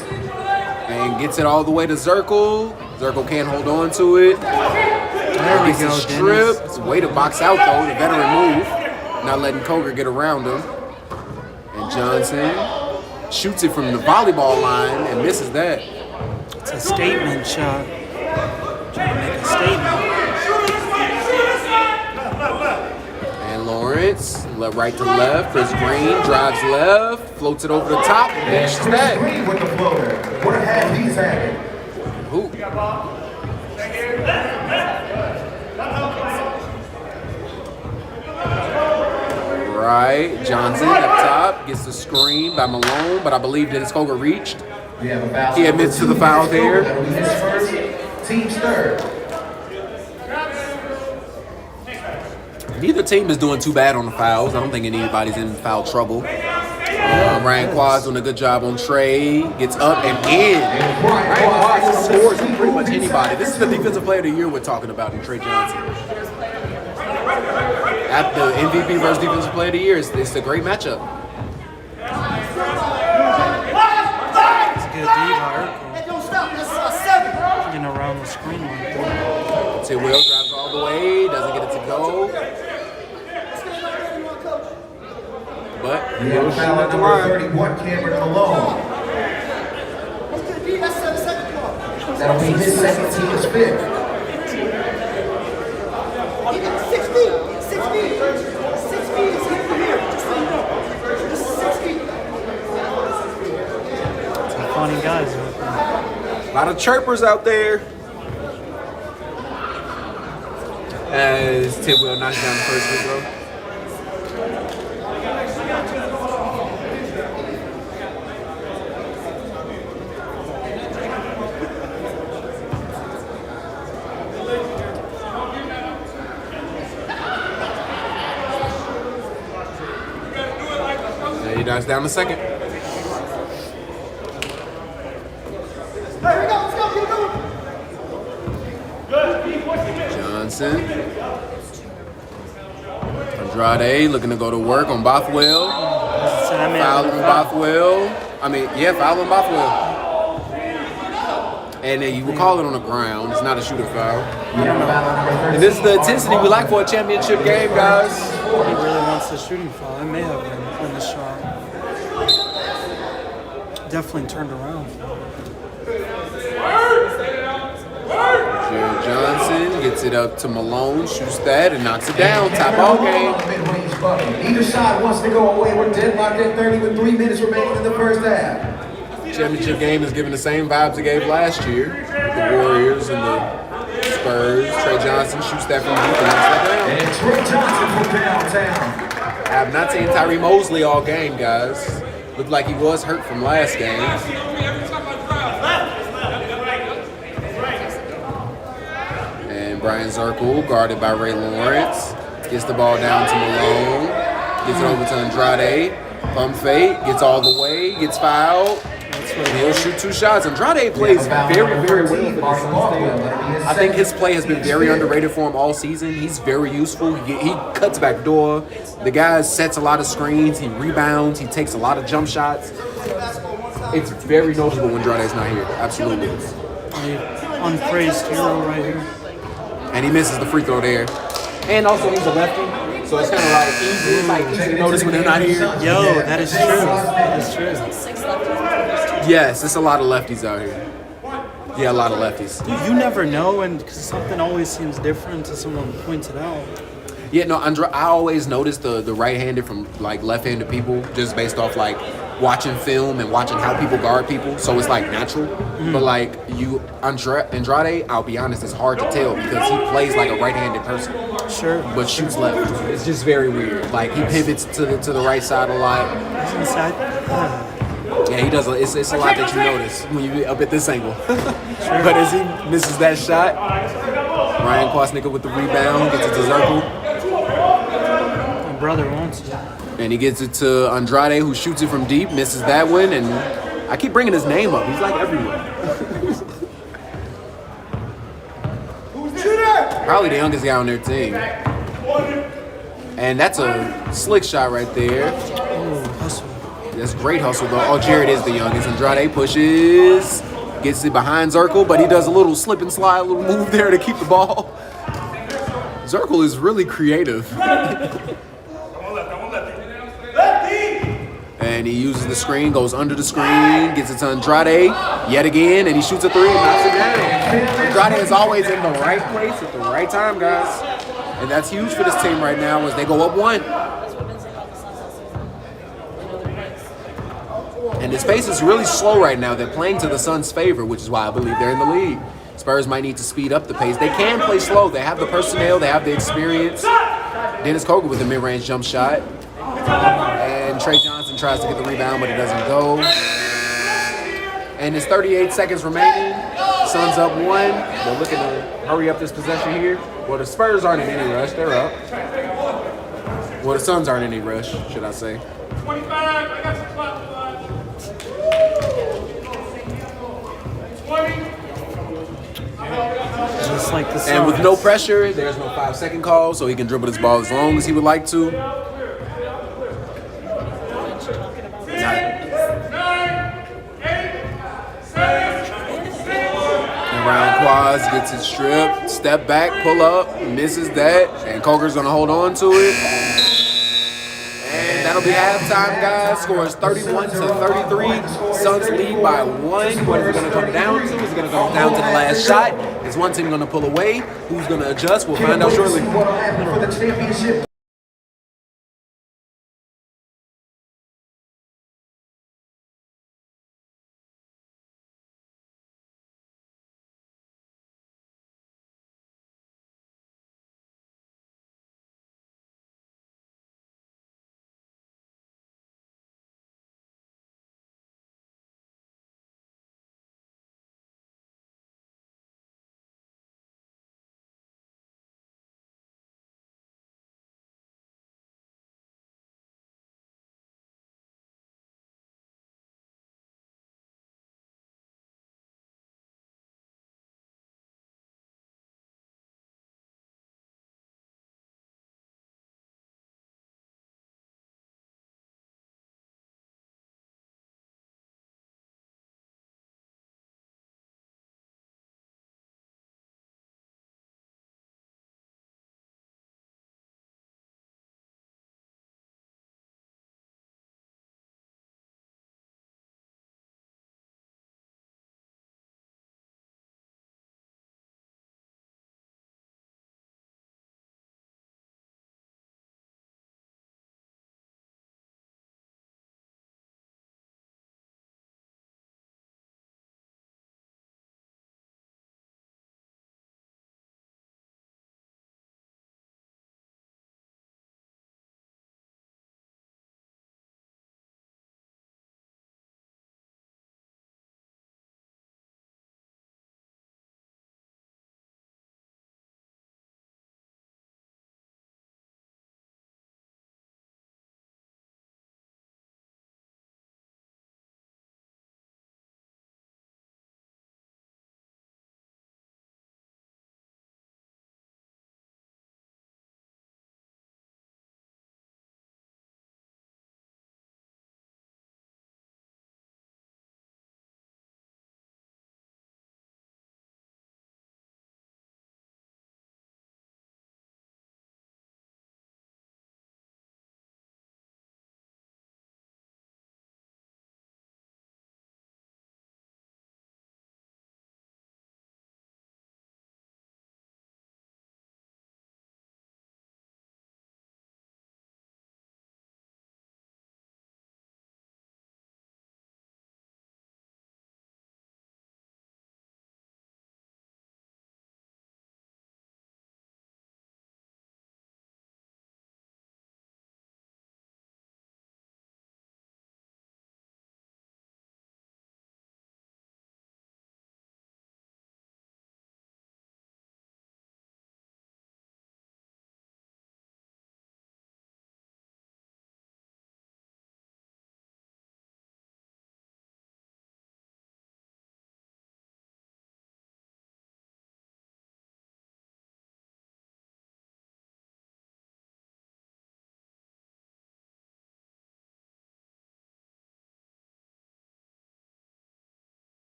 And gets it all the way to Zirkle. Zirkle can't hold on to it. There we Gets go, a strip. It's a way to box out, though. The veteran move. Not letting Koger get around him. And Johnson shoots it from the volleyball line and misses that. It's a statement shot. Trying to make a statement. And Lawrence, right to left. Chris Green drives left, floats it over the top, and finishes Chris that. Green with the floater. Where have he's having? Hoop. Right, Johnson up top gets the screen by Malone, but I believe Dennis Koger reached. We have a foul. He admits to the foul there. That'll be his first, team's third. Neither team is doing too bad on the fouls. I don't think anybody's in foul trouble. Ryan Quad's doing a good job on Trey. Gets up and in. Ryan Quad scores from pretty much anybody. This is the defensive player of the year we're talking about in Trey Johnson. At the MVP versus defensive player of the year, it's a great matchup. It's a good D by Urkel. Hey, don't stop. That's 7. Getting around the screen like that. T. Will drives all the way, doesn't get it to go. But We have a foul at number 31, Cameron Malone. That's good D. That's 7 ball. That'll be his second team's fifth. He got 6 feet. 6 feet. 6 feet is here from here. Just so you know. This is 6 feet. Some funny guys out there. a lot of chirpers out there. As Tidwell knocks down the first free throw. He knocks down the second. Hey, here we go. Let's go. Keep going. Johnson. Andrade looking to go to work on Bothwell. Foul on Bothwell. Foul on Bothwell. And then you will call it on the ground. It's not a shooter foul. And this is the intensity we like for a championship game, guys. He really wants the shooting foul. It may have been on the shot. Definitely turned around. Jared Johnson gets it up to Malone, shoots that, and knocks it down. Tie ball game. Mid-range bucket. Either side wants to go away. We're deadlocked at 30 with 3 minutes remaining in the first half. Championship game is giving the same vibes it gave last year. The Warriors and the Spurs. Trey Johnson shoots that from deep and knocks that down. And Trey Johnson from downtown. I have not seen Tyree Mosley all game, guys. Looked like he was hurt from last game. And Brian Zirkle, guarded by Ray Lawrence, gets the ball down to Malone, gets it over to Andrade, pump fake, gets all the way, gets fouled. And he'll shoot 2 shots. Andrade plays very, very well for the Suns. I think his play has been very underrated for him all season. He's very useful. He cuts back door. The guy sets a lot of screens. He rebounds. He takes a lot of jump shots. It's very noticeable when Andrade's not here. Absolutely. Unpraised hero right here. And he misses the free throw there. And also he's a lefty. So it's kind of like easy. It's like easy to notice when they're not here. Yo, that is true. That is true. Yes, it's a lot of lefties out here. Yeah, a lot of lefties. Dude, you never know, and because something always seems different until someone points it out. Yeah, no, I always notice the right-handed from like left-handed people just based off like watching film and watching how people guard people. So it's like natural. But like Andrade, I'll be honest, it's hard to tell because he plays like a right-handed person. Sure. But shoots left. It's just very weird. Like he pivots to the right side a lot. Yeah, he does. It's a lot that you notice when you up at this angle. But as he misses that shot, Ryan Kwasnicki with the rebound gets it to Zirkle. My brother wants it. And he gets it to Andrade, who shoots it from deep, misses that one, and I keep bringing his name up. He's like everywhere. Probably the youngest guy on their team. And that's a slick shot right there. Oh, hustle. That's great hustle, though. Oh, Jared is the youngest. Andrade pushes, gets it behind Zirkle, but he does a little slip and slide, a little move there to keep the ball. Zirkle is really creative. And he uses the screen, goes under the screen, gets it to Andrade yet again, and he shoots a 3 and knocks it down. Andrade is always in the right place at the right time, guys. And that's huge for this team right now as they go up 1. And his pace is really slow right now. They're playing to the Suns' favor, which is why I believe they're in the lead. Spurs might need to speed up the pace. They can play slow. They have the personnel. They have the experience. Dennis Koger with the mid-range jump shot. And Trey Johnson tries to get the rebound, but it doesn't go. And it's 38 seconds remaining. Suns up 1. They're looking to hurry up this possession here. Well, the Spurs aren't in any rush. They're up. Well, the Suns aren't in any rush, should I say. 25, I got some clock. 20. Just like the Suns. And with no pressure, there's no 5-second call, so he can dribble this ball as long as he would like to. 9, 8, 7, 6. And Ryan Quaz gets his strip, step back, pull up, misses that, and Coker's gonna hold on to it. And that'll be halftime, guys. Scores 31-33. Suns lead by 1. What is it gonna come down to? Is it gonna come down to the last shot? Is one team gonna pull away? Who's gonna adjust? We'll find out shortly. What'll happen for the championship?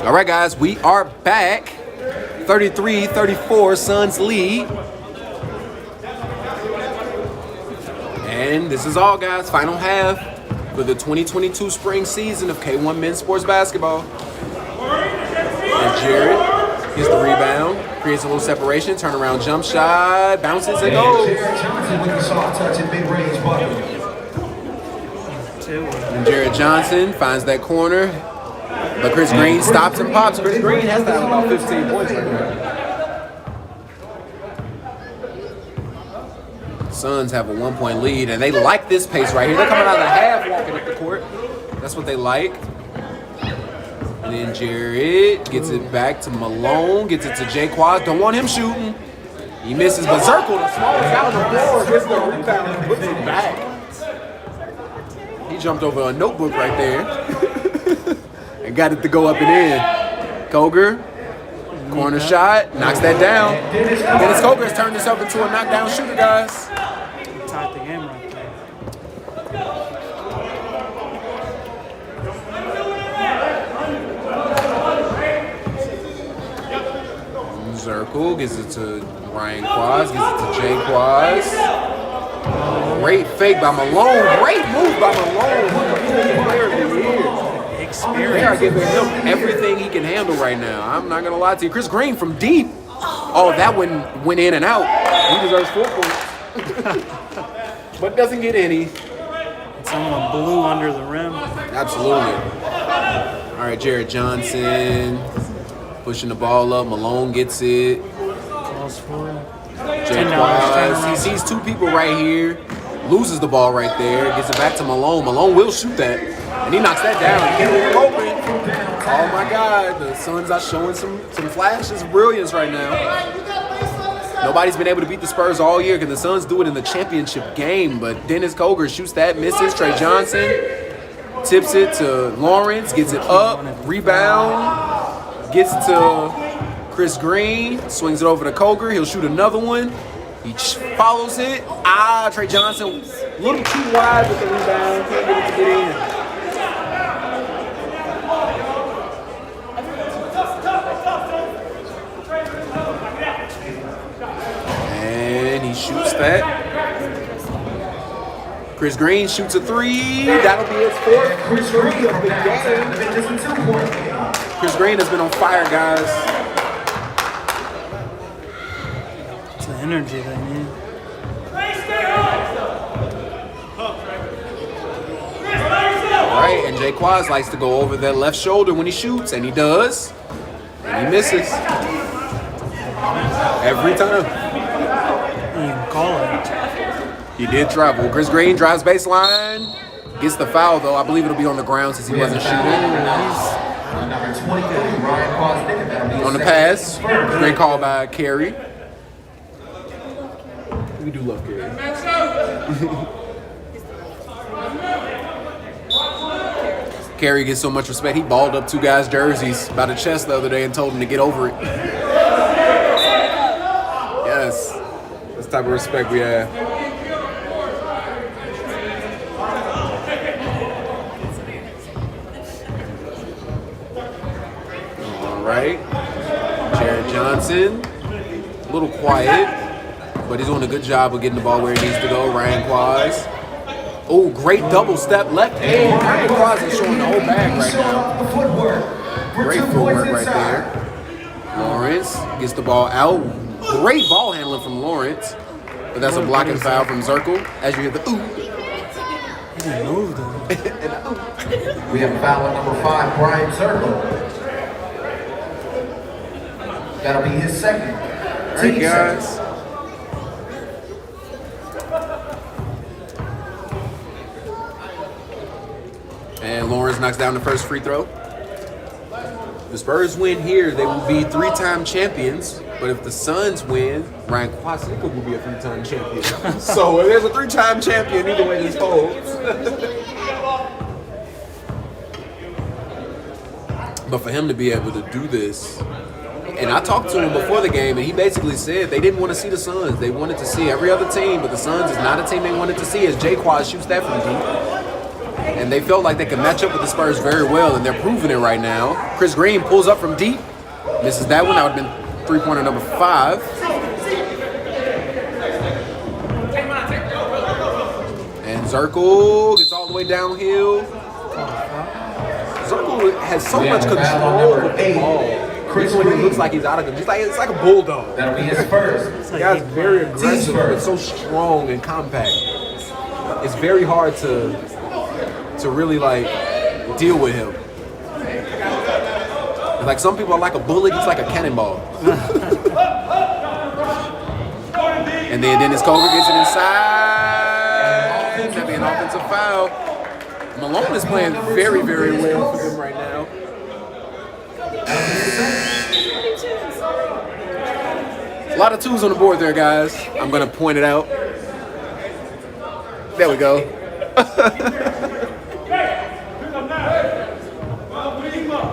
All right, guys, we are back. 33-34, Suns lead. And this is all, guys. Final half for the 2022 spring season of K1 Men's Sports Basketball. And Jared gets the rebound, creates a little separation, turnaround jump shot, bounces and goes. Jared Johnson with the soft touch and mid-range bucket. And Jared Johnson finds that corner, but Chris Green stops and pops. Chris Green has to have about 15 points right now. Suns have a 1-point lead, and they like this pace right here. They're coming out of the half, walking up the court. That's what they like. And then Jared gets it back to Malone, gets it to Jaquaz. Don't want him shooting. He misses, but Zirkle, the smallest guy on the floor, gets the rebound and puts it back. He jumped over a notebook right there and got it to go up and in. Koger, corner shot, knocks that down. Dennis Koger has turned himself into a knockdown shooter, guys. Tied the game right there. Zirkle gets it to Ryan Quaz, gets it to Jay Quaz. Great fake by Malone. Great move by Malone. They are giving him everything he can handle right now. I'm not going to lie to you. Chris Green from deep. Oh, that one went in and out. He deserves 4 points. But doesn't get any. Someone blew under the rim. Absolutely. All right, Jared Johnson pushing the ball up. Malone gets it. Calls for it. Jay Quaz, he sees 2 people right here. Loses the ball right there. Gets it back to Malone. Malone will shoot that. And he knocks that down. Oh my God. The Suns are showing some flashes of brilliance right now. Nobody's been able to beat the Spurs all year because the Suns do it in the championship game. But Dennis Koger shoots that, misses. Trey Johnson tips it to Lawrence, gets it up, rebound, gets to Chris Green, swings it over to Koger. He'll shoot another one. He follows it. Trey Johnson, a little too wide with the rebound. Can't get it to get in. And he shoots that. Chris Green shoots a 3. That'll be his 4th. Chris Green of the game. Chris Green has been on fire, guys. It's the energy they need. All right, and Jay Quaz likes to go over that left shoulder when he shoots, and he does. And he misses. Every time. You can call it. He did travel. Chris Green drives baseline. Gets the foul, though. I believe it'll be on the ground since he wasn't shooting. On the pass. Great call by Carey. We do love Carey. Carey gets so much respect. He balled up 2 guys' jerseys by the chest the other day and told them to get over it. Yes. That's the type of respect we have. All right. Jared Johnson, a little quiet, but he's doing a good job of getting the ball where it needs to go. Ryan Quaz. Oh, great double step left hand. Ryan Quaz is showing the whole bag right now. Great footwork right there. Lawrence gets the ball out. Great ball handling from Lawrence. But that's a blocking foul from Zirkle as you hear the ooh. He moved him. We have foul at number 5, Brian Zirkle. That'll be his 2nd. All right, guys. And Lawrence knocks down the first free throw. The Spurs win here, they will be 3-time champions. But if the Suns win, Ryan Quasico will be a 3-time champion. So if there's a 3-time champion, either way this holds. But for him to be able to do this, and I talked to him before the game, and he basically said they didn't want to see the Suns. They wanted to see every other team, but the Suns is not a team they wanted to see as Jaquaz shoots that from deep. And and they felt like they could match up with the Spurs very well, and they're proving it right now. Chris Green pulls up from deep, misses that one. That would have been three-pointer number 5. And Zirkle gets all the way downhill. Zirkle has so much control with the ball. Chris Green looks like he's out of control. It's like a bulldog. That'll be his first. The guy's very aggressive, but so strong and compact. It's very hard to really like deal with him. Like some people are like a bullet, he's like a cannonball. And then Dennis Cover gets it inside. That'd be an offensive foul. Malone is playing very, very well for him right now. A lot of twos on the board there, guys. I'm gonna point it out. There we go.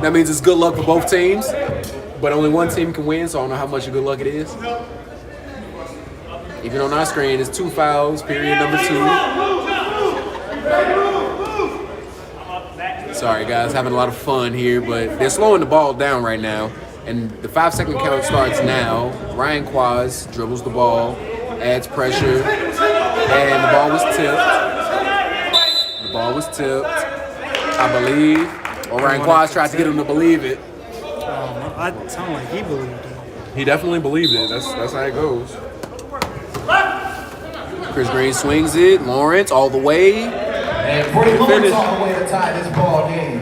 That means it's good luck for both teams, but only one team can win, so I don't know how much of good luck it is. Even on our screen, it's 2 fouls, period number 2. Sorry, guys, having a lot of fun here, but they're slowing the ball down right now. And the 5-second count starts now. Ryan Quaz dribbles the ball, adds pressure, and the ball was tipped. The ball was tipped, I believe. Or Ryan Quaz tried to get him to believe it. I sound like he believed it. He definitely believed it. That's how it goes. Chris Green swings it. Lawrence all the way. And Brady Lawrence all the way to tie this ball game.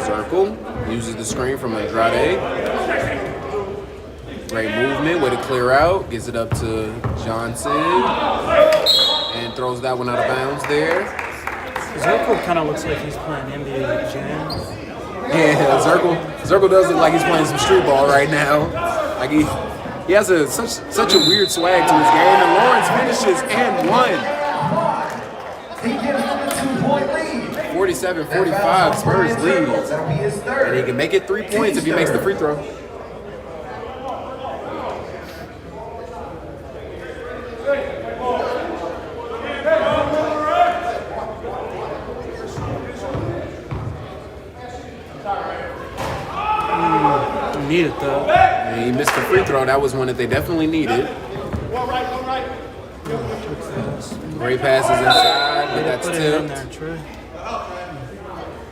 Circle uses the screen from Andrade. Great movement, way to clear out. Gets it up to Johnson and throws that one out of bounds there. Zirkle kind of looks like he's playing NBA Jam. Yeah, Zirkle does look like he's playing some street ball right now. Like he has such a weird swag to his game, and Lawrence finishes and won. He gives them a 2-point lead. 47-45, Spurs lead. That'll be his And third. he can make it 3 points if he makes the free throw. Needed though. And he missed the free throw. That was one that they definitely needed. Great passes inside, but that's Put it in tipped. there, Trey.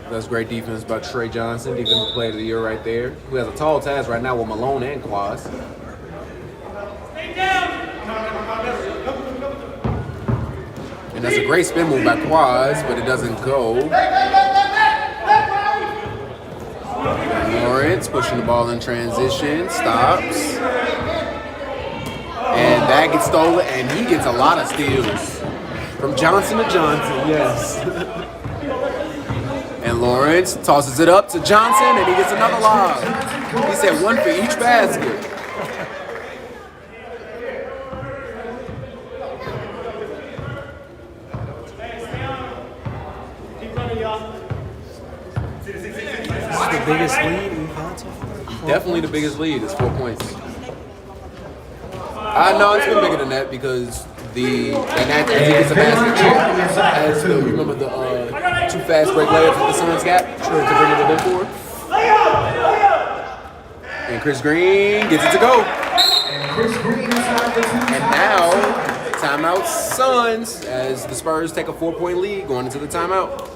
That's great defense by Trey Johnson, defensive player of the year right there. Who has a tall task right now with Malone and Quaz. And that's a great spin move by Quaz, but it doesn't go. Lawrence pushing the ball in transition, stops. And that gets stolen, and he gets a lot of steals. From Johnson to Johnson, yes. And Lawrence tosses it up to Johnson, and he gets another lob. He said 1 for each basket. This is the biggest lead we've had so far. Definitely the biggest lead is 4 points. No, it's been bigger than that because as he gets a basket check, you remember the 2 fast break layups that the Suns got to bring it within 4. And Chris Green gets it to go. And now, timeout Suns as the Spurs take a 4-point lead going into the timeout.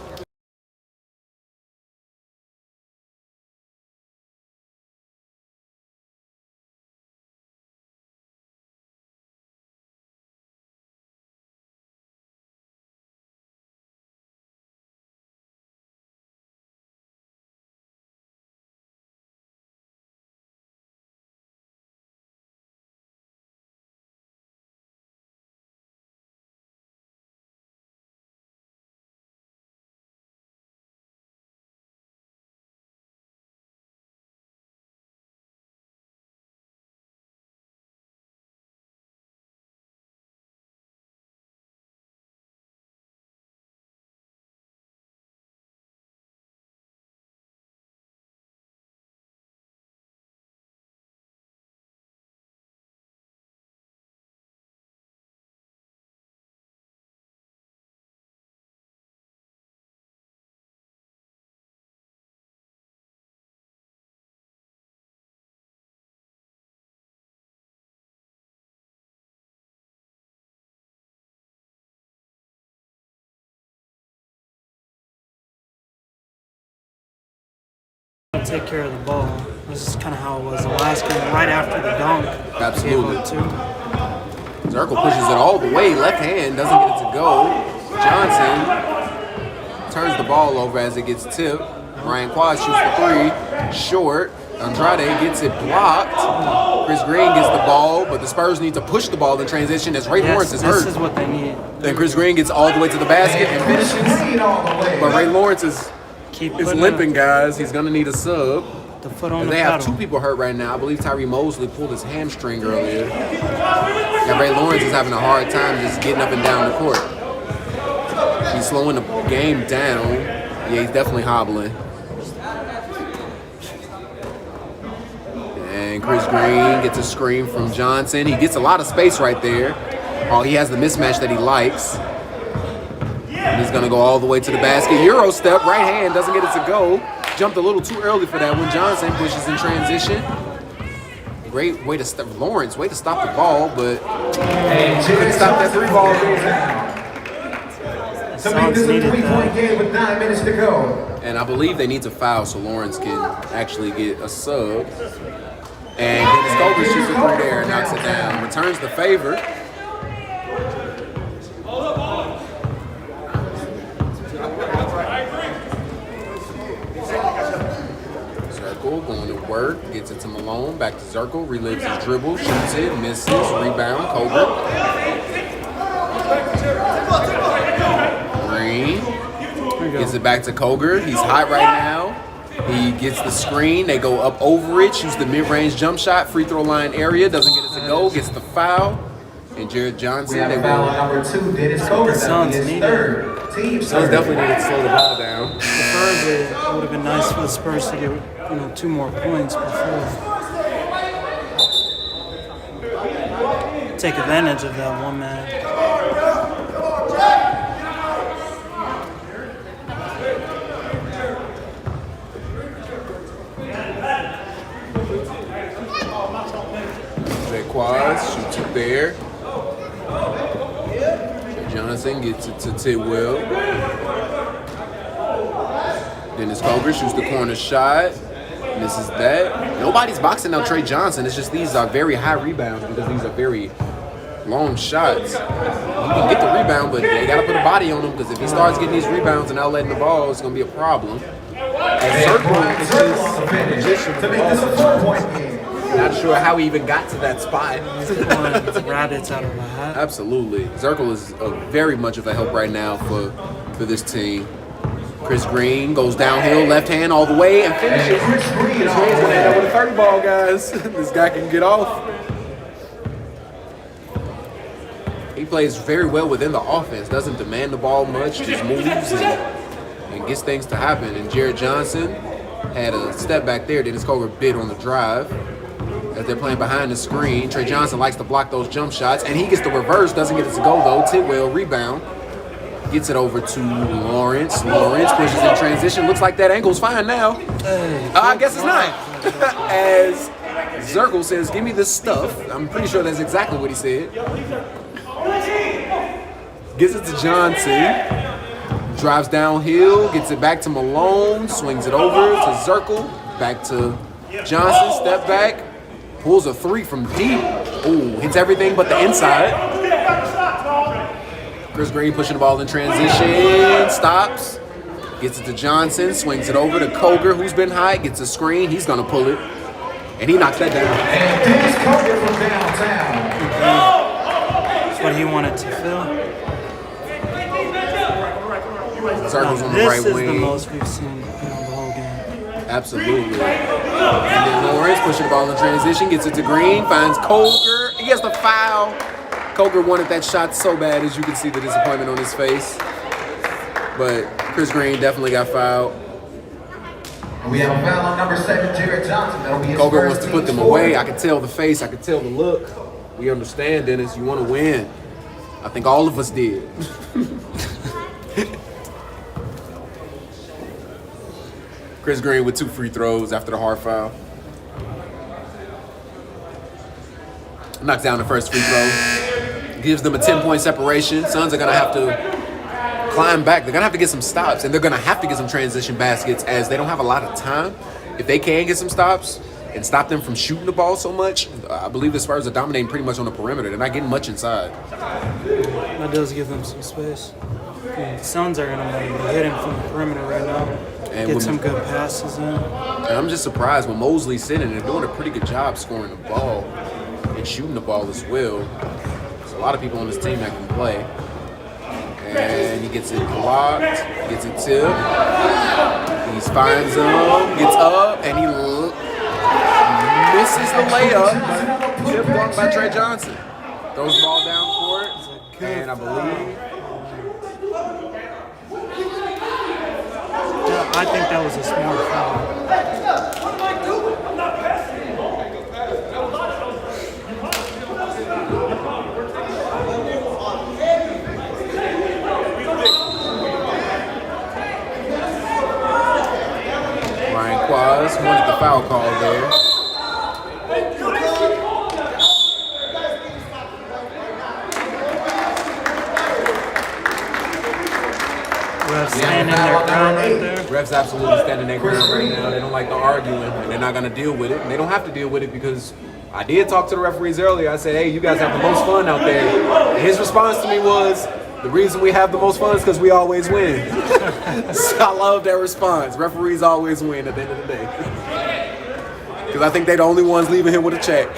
will take care of the ball. This is kind of how it was the last game, right after the dunk. Absolutely. Gave up 2. Zirkle pushes it all the way, left hand, doesn't get it to go. Johnson turns the ball over as it gets tipped. Ryan Quad shoots the 3, short. Andrade gets it blocked. Chris Green gets the ball, but the Spurs need to push the ball in transition as Ray Lawrence is hurt. This is what they need. Then Chris Green gets all the way to the basket and finishes. But Ray Lawrence is limping, guys. He's going to need a sub. The foot on the They have pedal. 2 people hurt right now. I believe Tyree Mosley pulled his hamstring earlier. And Ray Lawrence is having a hard time just getting up and down the court. He's slowing the game down. Yeah, he's definitely hobbling. And Chris Green gets a screen from Johnson. He gets a lot of space right there. Oh, he has the mismatch that he likes. And he's going to go all the way to the basket. Euro step, right hand, doesn't get it to go. Jumped a little too early for that one. Johnson pushes in transition. Great way to stop Lawrence, way to stop the ball, but couldn't stop that 3 ball game. So make this a 3-point game with 9 minutes to go. And I believe they need to foul so Lawrence can actually get a sub. And Dennis Coker shoots the 3 there and knocks it down. Returns the favor. Zirkle going to work, gets it to Malone, back to Zirkle, relives his dribble, shoots it, misses, rebound, Coker. Green gets it back to Coger. He's hot right now. He gets the screen. They go up over it, shoots the mid-range jump shot, free throw line area, doesn't get it to go, gets the foul. And Jared Johnson. We have a foul on number 2, Dennis Coker. That will be his 3rd. Team Suns definitely need to slow the ball down. Preferably, it would have been nice for the Spurs to get 2 more points before. Take advantage of that one man. Jay Quads shoots it there. Johnson gets it to Tidwell. Dennis Coker shoots the corner shot. Misses that. Nobody's boxing out Trey Johnson. It's just these are very high rebounds because these are very long shots. He can get the rebound, but they got to put a body on him because if he starts getting these rebounds and not letting the ball, it's going to be a problem. And Zirkle is just a magician. To make this a 4-point game. Not sure how he even got to that spot. Rabbits out of a hat. Absolutely. Zirkle is very much of a help right now for this team. Chris Green goes downhill, left hand all the way, and finishes. Chris Green Green's going to end up with a 30 ball, guys. This guy can get off. He plays very well within the offense, doesn't demand the ball much, just moves and gets things to happen. And Jared Johnson had a step back there. Dennis Coker bid on the drive. As they're playing behind the screen, Trey Johnson likes to block those jump shots, and he gets the reverse, doesn't get it to go though. Tidwell rebound, gets it over to Lawrence. Lawrence pushes in transition. Looks like that ankle's fine now. I guess it's not. As Zirkle says, "Give me this stuff." I'm pretty sure that's exactly what he said. Gets it to Johnson. Drives downhill, gets it back to Malone, swings it over to Zirkle, back to Johnson, step back. Pulls a 3 from deep. Ooh, hits everything but the inside. Chris Green pushing the ball in transition. Stops. Gets it to Johnson. Swings it over to Coger, who's been high. Gets a screen. He's going to pull it. And he knocks that down. And Dennis Coker from downtown. That's what he wanted to fill. Circles on the right This is wing. the most we've seen the whole game. Absolutely. And then Lawrence pushing the ball in transition, gets it to Green, finds Coger. He has the foul. Coger wanted that shot so bad, as you can see the disappointment on his face. But Chris Green definitely got fouled. We have a foul on number 7, Jared Johnson. That'll be his Coger first wants to put them team's away. fourth. I can tell the face. I can tell the look. We understand, Dennis. You want to win. I think all of us did. Chris Green with 2 free throws after the hard foul. Knocks down the first free throw. Gives them a 10-point separation. Suns are going to have to climb back. They're going to have to get some stops, and they're going to have to get some transition baskets as they don't have a lot of time. if they can get some stops and stop them from shooting the ball so much, I believe the Spurs are dominating pretty much on the perimeter. They're not getting much inside. That does give them some space. The Suns are going to be hitting from the perimeter right now. And Get some good passes in. And I'm just surprised when Mosley's sitting, they're doing a pretty good job scoring the ball and shooting the ball as well. There's a lot of people on this team that can play. And he gets it blocked, gets it tipped. He finds him, gets up, and he misses the layup. Tip blocked by Trey Johnson. Throws the ball down court, and I believe. I think that was a smart foul. Ryan Quaz wanted the foul call there. Refs standing their ground right there. Refs absolutely standing their ground right now. They don't like the arguing, and they're not going to deal with it. And they don't have to deal with it because I did talk to the referees earlier. I said, hey, you guys have the most fun out there. And his response to me was, the reason we have the most fun is because we always win. So I love that response. Referees always win at the end of the day. Because I think they're the only ones leaving him with a check.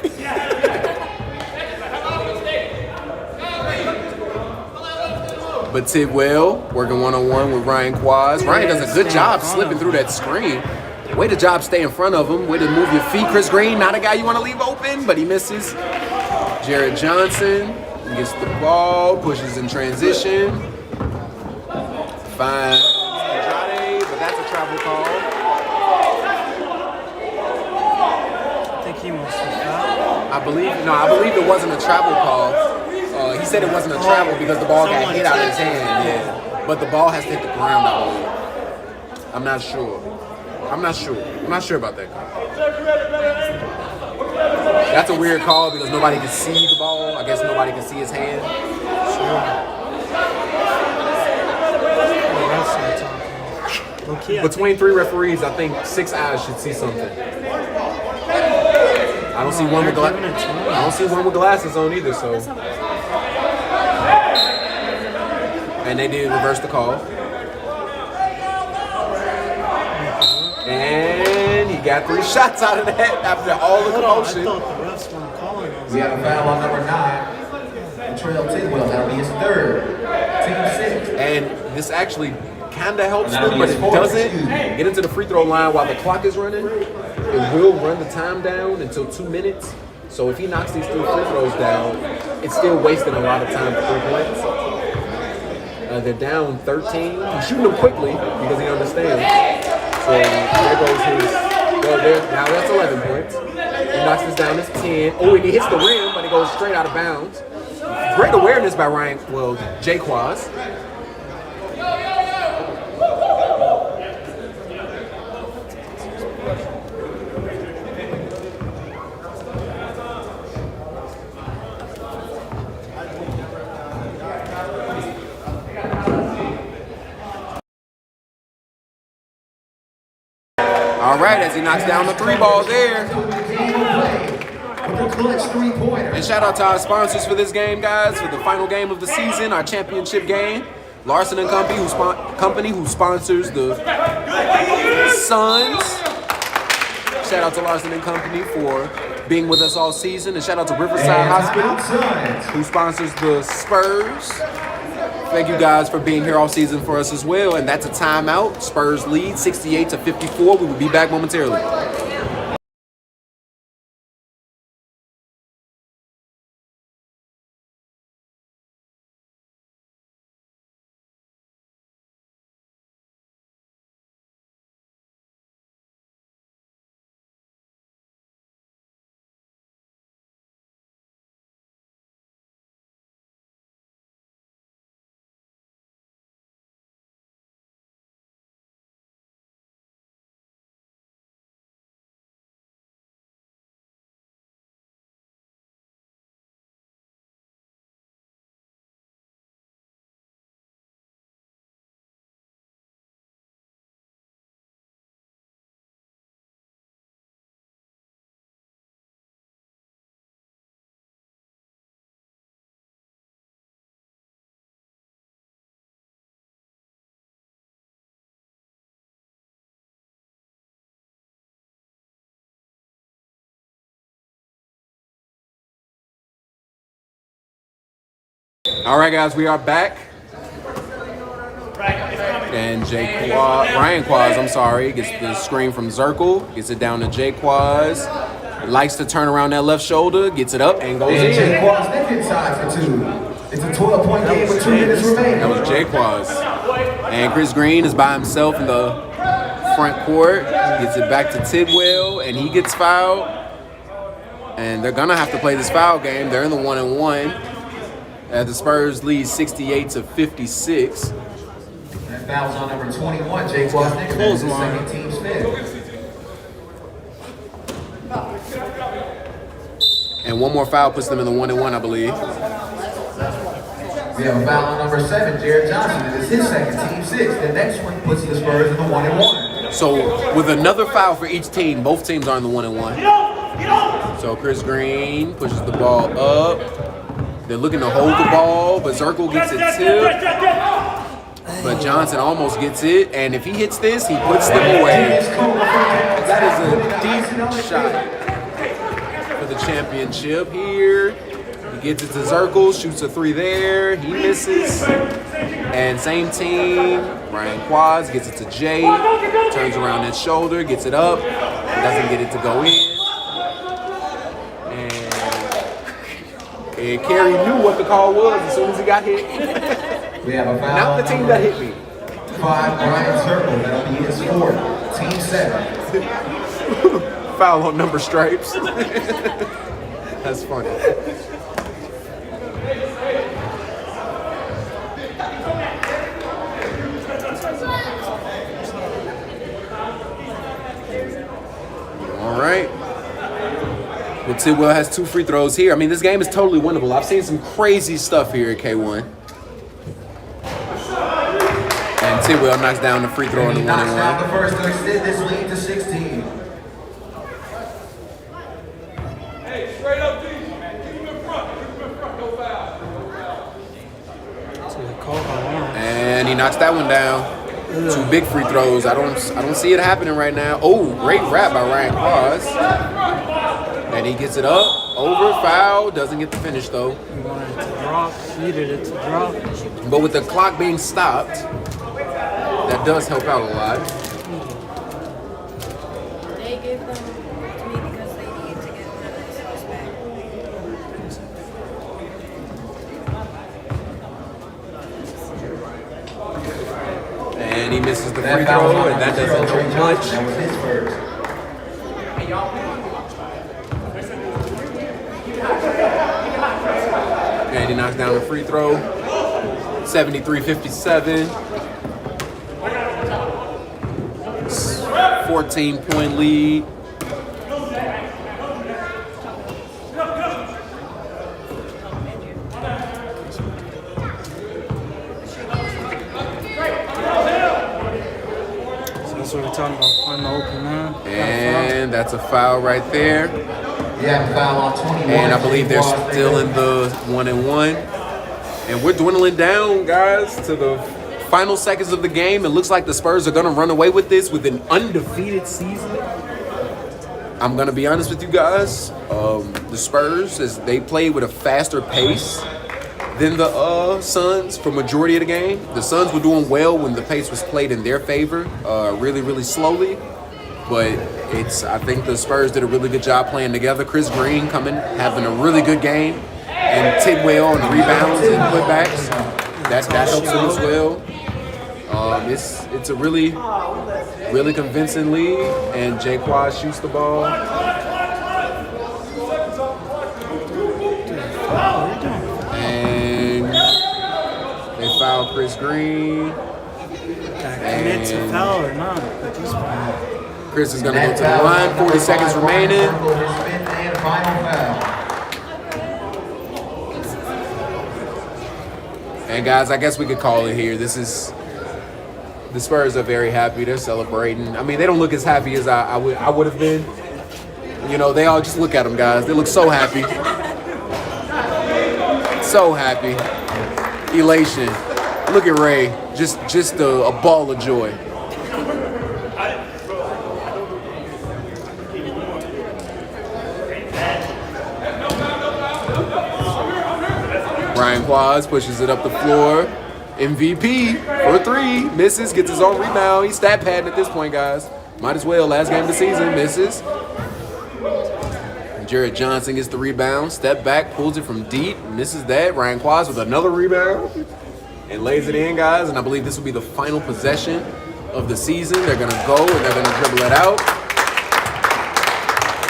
But Tidwell working one-on-one with Ryan Quaz. Ryan does a good job slipping through that screen. Way to job stay in front of him. Way to move your feet. Chris Green, not a guy you want to leave open, but he misses. Jared Johnson gets the ball, pushes in transition. Finds Andrade, but that's a travel call. I think he must have fouled. I believe it wasn't a travel call. He said it wasn't a travel because the ball got hit out of his hand. Yeah, but the ball has to hit the ground, I believe. I'm not sure about that call. That's a weird call because nobody can see the ball. I guess nobody can see his hand. Between three referees, I think 6 eyes should see something. I don't see one with glasses on either, so. And they did reverse the call. And he got 3 shots out of that after all the commotion. I thought the refs weren't calling those. We have a foul on number 9. Trail Tidwell, that'll be his third. Team 6. And this actually kind of helps them, but it doesn't get into the free throw line while the clock is running. It will run the time down until 2 minutes. So if he knocks these 3 free throws down, it's still wasting a lot of time for 3 points. They're down 13. He's shooting them quickly because he understands. So there goes his. Well, now that's 11 points. He knocks this down. It's 10. Oh, and he hits the rim, but it goes straight out of bounds. Great awareness by Jay Quaz. All right, as he knocks down the 3 ball there. And shout out to our sponsors for this game, guys, for the final game of the season, our championship game. Larson and Company, who sponsors the Suns. Shout out to Larson and Company for being with us all season. And shout out to Riverside Hospital, who sponsors the Spurs. Thank you guys for being here all season for us as well. And that's a timeout. Spurs lead 68-54. We will be back momentarily. All right, guys, we are back. And Ryan Quaz, I'm sorry, gets the screen from Zirkle, gets it down to Jay Quaz. Likes to turn around that left shoulder, gets it up, and goes And in. Jay Quaz neck inside for 2. It's a 12-point game with 2 minutes remaining. That was Jay Quaz. And Chris Green is by himself in the front court. Gets it back to Tidwell, and he gets fouled. And they're going to have to play this foul game. They're in the 1-and-1. The Spurs lead 68-56. And fouls on number 21, Jay Quaz neck. That's the second team's fifth. And one more foul puts them in the 1-and-1, I believe. We have a foul on number 7, Jared Johnson. It is his second, team 6. The next one puts the Spurs in the 1-and-1. So with another foul for each team, both teams are in the 1-and-1. So Chris Green pushes the ball up. They're looking to hold the ball, but Zirkle gets it tipped. But Johnson almost gets it, and if he hits this, he puts them away. That is a deep shot for the championship here. He gets it to Zirkle, shoots a 3 there, he misses. And same team, Ryan Quaz gets it to Jay, turns around that shoulder, gets it up, doesn't get it to go in. And Kerry knew what the call was as soon as he got hit. We have a foul. Not the team that hit me. 5, Brian Zirkle. That'll be his 4th. Team 7. Foul on number stripes. That's funny. All right. Well, Tidwell has 2 free throws here. I mean, this game is totally winnable. I've seen some crazy stuff here at K1. And Tidwell knocks down the free throw in the 1-and-1. Knocks down the first to extend this lead to 16. Hey, straight up, D. Keep him in front. Keep him in front. No foul. And he knocks that one down. 2 big free throws. I don't see it happening right now. Oh, great wrap by Ryan Quaz. And he gets it up, over, foul, doesn't get the finish though. He wanted it to drop, needed it to drop. But with the clock being stopped, that does help out a lot. They gave them to me because they need to get their results back. And he misses the free throw, and that doesn't help much. That was his first. And he knocks down the free throw. 73-57. 14-point lead. So that's what we're talking about, finding the open man. And that's a foul right there. We have a foul on 21. And I believe they're still in the 1-and-1. And we're dwindling down, guys, to the final seconds of the game. It looks like the Spurs are going to run away with this with an undefeated season. I'm going to be honest with you guys. The Spurs, as they played with a faster pace than the Suns for majority of the game. The Suns were doing well when the pace was played in their favor, really, really slowly. But I think the Spurs did a really good job playing together. Chris Green having a really good game. And Tidwell on the rebounds and putbacks. That helps him as well. It's a really, really convincing lead. And Jay Quaz shoots the ball. And they foul Chris Green. Commit to foul or not at this point. Chris is going to go to the line. 40 seconds remaining. His 5th and final foul. And guys, I guess we could call it here. The Spurs are very happy. They're celebrating. I mean, they don't look as happy as I would have been. You know, they all just look at them, guys. They look so happy. So happy. Elation. Look at Ray. Just a ball of joy. Ryan Quaz pushes it up the floor. MVP for 3. Misses. Gets his own rebound. He's stat padding at this point, guys. Might as well. Last game of the season. Misses. Jared Johnson gets the rebound. Step back. Pulls it from deep. Misses that. Ryan Quaz with another rebound. And lays it in, guys. And I believe this will be the final possession of the season. They're going to go and they're going to dribble it out.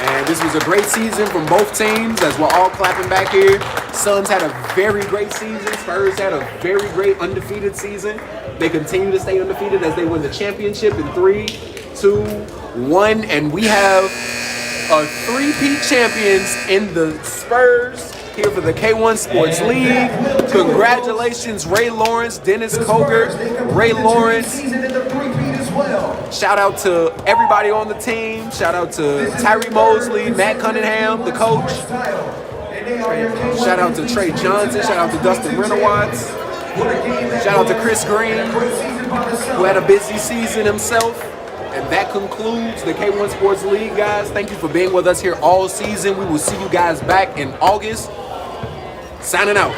And this was a great season from both teams as we're all clapping back here. Suns had a very great season. Spurs had a very great undefeated season. They continue to stay undefeated as they win the championship in 3, 2, 1. And we have a 3-peat champions in the Spurs here for the K1 Sports League. Congratulations, Ray Lawrence, Dennis Kogert, Ray Lawrence. Shout out to everybody on the team. Shout out to Tyree Mosley, Matt Cunningham, the coach. Shout out to Trey Johnson. Shout out to Dustin Renowatz. Shout out to Chris Green, who had a busy season himself. And that concludes the K1 Sports League, guys. Thank you for being with us here all season. We will see you guys back in August. Signing out.